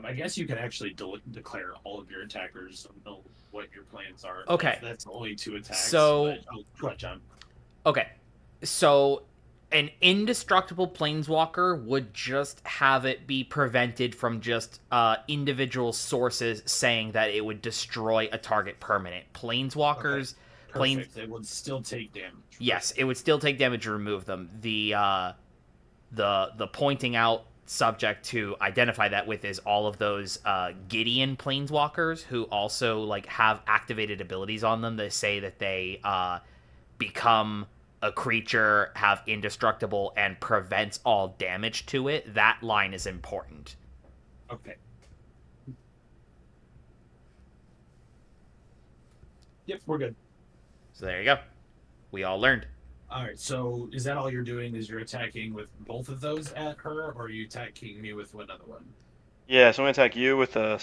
Speaker 3: I guess you can actually declare all of your attackers and know what your plans are.
Speaker 1: Okay.
Speaker 3: That's only 2 attacks.
Speaker 1: So-
Speaker 3: go ahead, John.
Speaker 1: Okay, so an indestructible planeswalker would just have it be prevented from just individual sources saying that it would destroy a target permanent. Planeswalkers,
Speaker 3: Perfect. It would still take damage.
Speaker 1: yes, it would still take damage to remove them. The pointing out subject to identify that with is all of those Gideon planeswalkers who also like have activated abilities on them that say that they become a creature, have indestructible, and prevents all damage to it. That line is important.
Speaker 3: Okay. Yep, we're good.
Speaker 1: So there you go. We all learned.
Speaker 3: All right. So is that all you're doing? Is you're attacking with both of those at her, or are you attacking me with another one?
Speaker 4: Yeah, so I'm gonna attack you with a.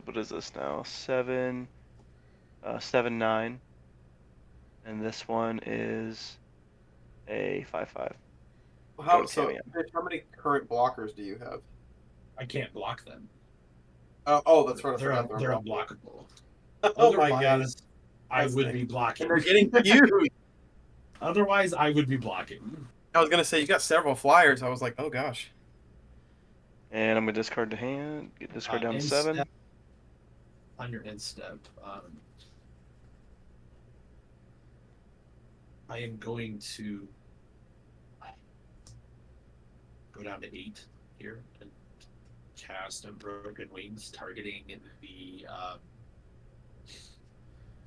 Speaker 4: What is this now? 7, 7/9, and this one is a 5/5.
Speaker 2: so
Speaker 4: Cameo.
Speaker 2: Fish, how many current blockers do you have?
Speaker 3: I can't block them.
Speaker 2: That's right. I
Speaker 3: They're
Speaker 2: forgot they're
Speaker 3: unblockable.
Speaker 2: Oh my god.
Speaker 3: Otherwise, I
Speaker 2: That's
Speaker 3: would
Speaker 2: nice.
Speaker 3: be blocking.
Speaker 2: And they're getting huge.
Speaker 3: Otherwise, I would be blocking.
Speaker 2: I was gonna say you got several flyers. I was like, oh gosh.
Speaker 4: And I'm gonna discard the hand. Get discard down to
Speaker 3: End
Speaker 4: 7.
Speaker 3: step- On your end step, I am going to go down to 8 here and cast Unbroken Wings, targeting the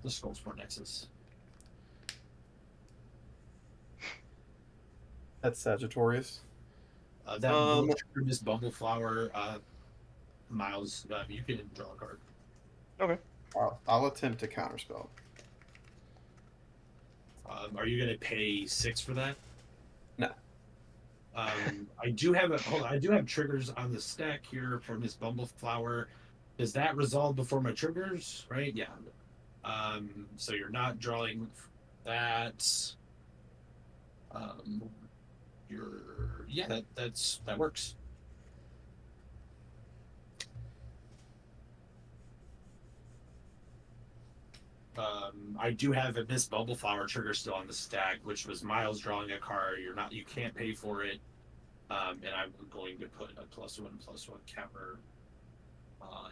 Speaker 3: Skullspore Nexus.
Speaker 2: That's Sagittarius.
Speaker 3: That will trigger this Bumbleflower. Miles, you can draw a card.
Speaker 4: Okay.
Speaker 2: I'll attempt to counterspell.
Speaker 3: Are you going to pay 6 for that?
Speaker 2: No.
Speaker 3: I do have I do have triggers on the stack here for Miss Bumbleflower. Does that resolve before my triggers? Right? Yeah. So you're not drawing that. That works. I do have a Miss Bumbleflower trigger still on the stack, which was Miles drawing a card. You can't pay for it. And I'm going to put a +1/+1 counter on.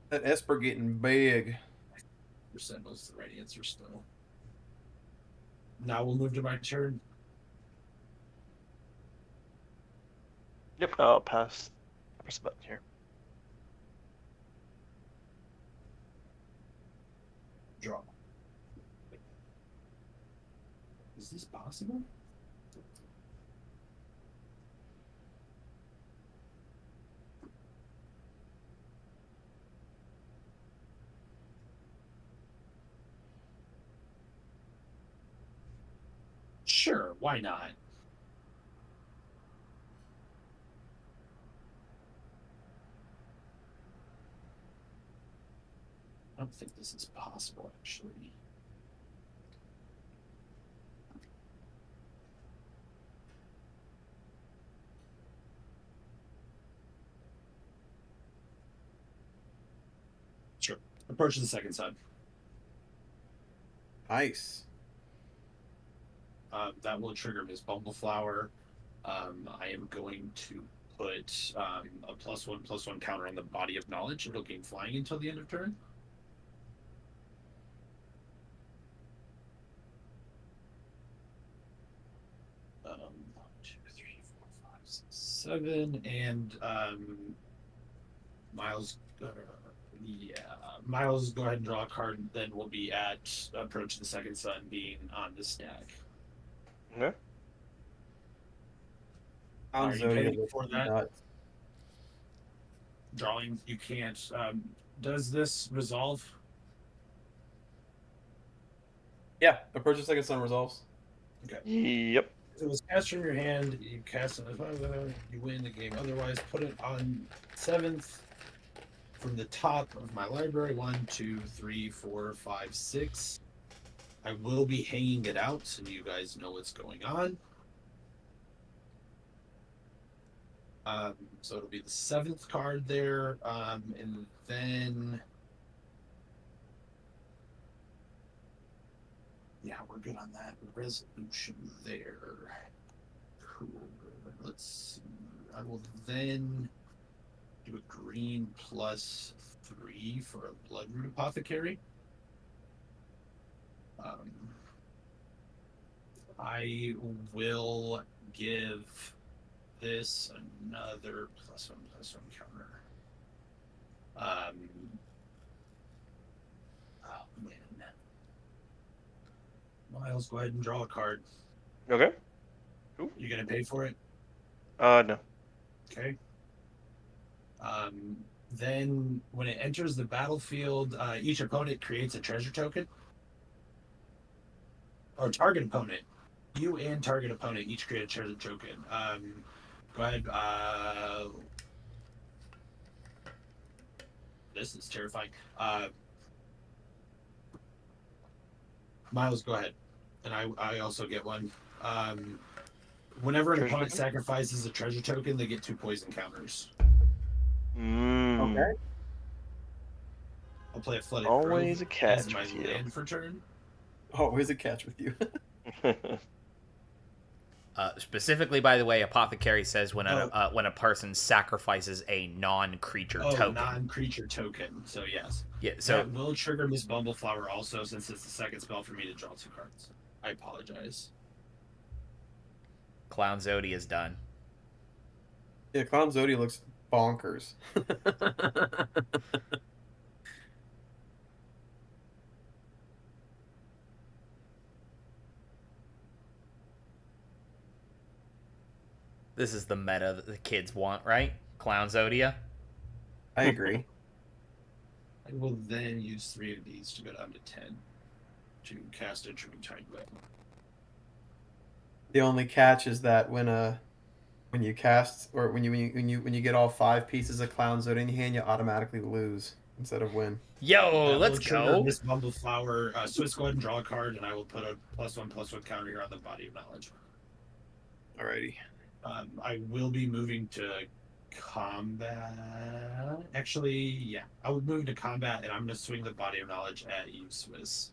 Speaker 2: That Esper getting big.
Speaker 3: Percent was the right answer still. Now we'll move to my turn.
Speaker 4: Yep. I'll press the button here.
Speaker 3: Draw. Is this possible? Sure, why not? I don't think this is possible, actually. Sure. Approach the second side.
Speaker 2: Nice.
Speaker 3: That will trigger Miss Bumbleflower. I am going to put a +1/+1 counter on the body of knowledge. It'll gain flying until the end of turn. One, two, three, four, five, six, 7, and Miles. Miles, go ahead and draw a card. Then we'll be at approach the second sun, being on the stack.
Speaker 4: Okay.
Speaker 3: Are you
Speaker 2: Zodiac
Speaker 3: paying for that?
Speaker 2: nuts.
Speaker 3: Drawing, you can't. Does this resolve?
Speaker 2: Yeah, approach the second sun resolves.
Speaker 4: Yep.
Speaker 3: If it was cast from your hand, you cast it. You win the game. Otherwise, put it on 7th from the top of my library. 1, 2, 3, 4, 5, 6. I will be hanging it out so you guys know what's going on. So it'll be the 7th card there, and then yeah, we're good on that resolution there. Cool. Let's see. I will then do a green +3 for a Bloodroot Apothecary. I will give this another +1/+1 counter. Oh man. Miles, go ahead and draw a card.
Speaker 4: Okay.
Speaker 3: You gonna pay for it?
Speaker 4: No.
Speaker 3: Okay. Then when it enters the battlefield, each opponent creates a treasure token. Or target opponent. You and target opponent each create a treasure token. Go ahead. This is terrifying. Miles, go ahead. And I also get one. Whenever an
Speaker 4: Treasure
Speaker 3: opponent
Speaker 4: token?
Speaker 3: sacrifices a treasure token, they get 2 poison counters.
Speaker 2: Okay.
Speaker 3: I'll play a Flooded
Speaker 4: Always
Speaker 3: Grove
Speaker 4: a catch
Speaker 3: as my
Speaker 4: with you.
Speaker 3: land for turn.
Speaker 2: Oh, where's the catch with you?
Speaker 1: Specifically, by the way, Apothecary says when
Speaker 3: Oh.
Speaker 1: when a person sacrifices a non-creature
Speaker 3: Oh,
Speaker 1: token.
Speaker 3: non-creature token. So yes.
Speaker 1: Yeah, so
Speaker 3: That will trigger Miss Bumbleflower also, since it's the second spell for me to draw 2 cards. I apologize.
Speaker 1: Clown Zodi is done.
Speaker 2: Yeah, Clown Zodi looks bonkers.
Speaker 1: This is the meta that the kids want, right? Clown Zodia.
Speaker 2: I agree.
Speaker 3: I will then use 3 of these to go down to 10 to cast a Dreamtide Web.
Speaker 2: The only catch is that when you cast or when you get all 5 pieces of Clown Zodi in your hand, you automatically lose instead of win.
Speaker 1: Yo,
Speaker 3: That
Speaker 1: let's
Speaker 3: will trigger
Speaker 1: go.
Speaker 3: Miss Bumbleflower. Swiss, go ahead and draw a card, and I will put a +1/+1 counter here on the Body of Knowledge.
Speaker 2: Alrighty.
Speaker 3: I will be moving to combat. Actually, yeah, I would move to combat, and I'm going to swing the Body of Knowledge at you, Swiss.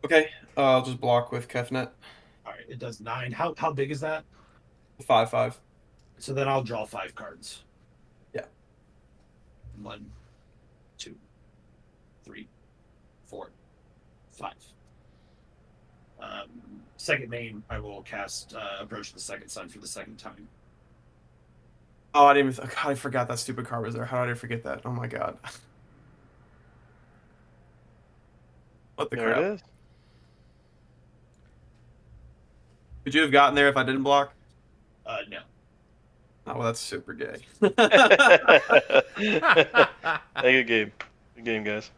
Speaker 2: Okay, I'll just block with Kefnet.
Speaker 3: All right, it does 9. How big is that?
Speaker 2: 5/5.
Speaker 3: So then I'll draw 5 cards.
Speaker 2: Yeah.
Speaker 3: 1, 2, 3, 4, 5. Second main, I will cast Approach to the Second Sun for the second time.
Speaker 2: Oh, I didn't even. God, I forgot that stupid card was there. How did I forget that? Oh my god. What the
Speaker 4: There
Speaker 2: crap?
Speaker 4: it is.
Speaker 2: Could you have gotten there if I didn't block?
Speaker 3: No.
Speaker 2: Oh, well, that's super gay.
Speaker 4: Hey, good game. Good game, guys.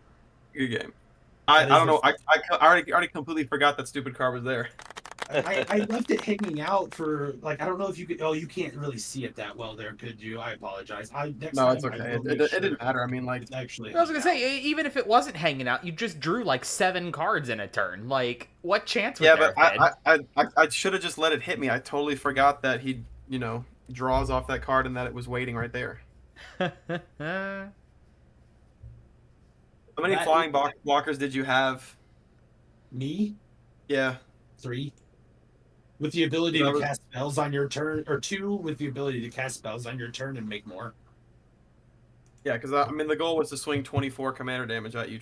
Speaker 2: Good game. I
Speaker 3: That is
Speaker 2: don't know.
Speaker 3: the-
Speaker 2: I already completely forgot that stupid card was there.
Speaker 3: I left it hanging out for like I don't know if you could. Oh, you can't really see it that well there, could you? I apologize. Next
Speaker 2: No,
Speaker 3: time
Speaker 2: it's
Speaker 3: I
Speaker 2: okay.
Speaker 3: will
Speaker 2: It
Speaker 3: make
Speaker 2: didn't
Speaker 3: sure
Speaker 2: matter. I mean, like,
Speaker 3: it's actually.
Speaker 1: I was gonna
Speaker 3: hung out.
Speaker 1: say, even if it wasn't hanging out, you just drew like 7 cards in a turn. Like, what chance would
Speaker 2: yeah,
Speaker 1: there
Speaker 2: but
Speaker 1: have
Speaker 2: I should have just let it hit me. I totally forgot that he, draws off that card and that it was waiting right there.
Speaker 1: been?
Speaker 2: How many
Speaker 3: That-
Speaker 2: flying blockers did you have?
Speaker 3: Me
Speaker 2: Yeah.
Speaker 3: 3. With the ability
Speaker 2: That
Speaker 3: to
Speaker 2: was-
Speaker 3: cast spells on your turn, or 2 with the ability to cast spells on your turn and make more.
Speaker 2: Yeah, because I mean the goal was to swing 24 commander damage at you,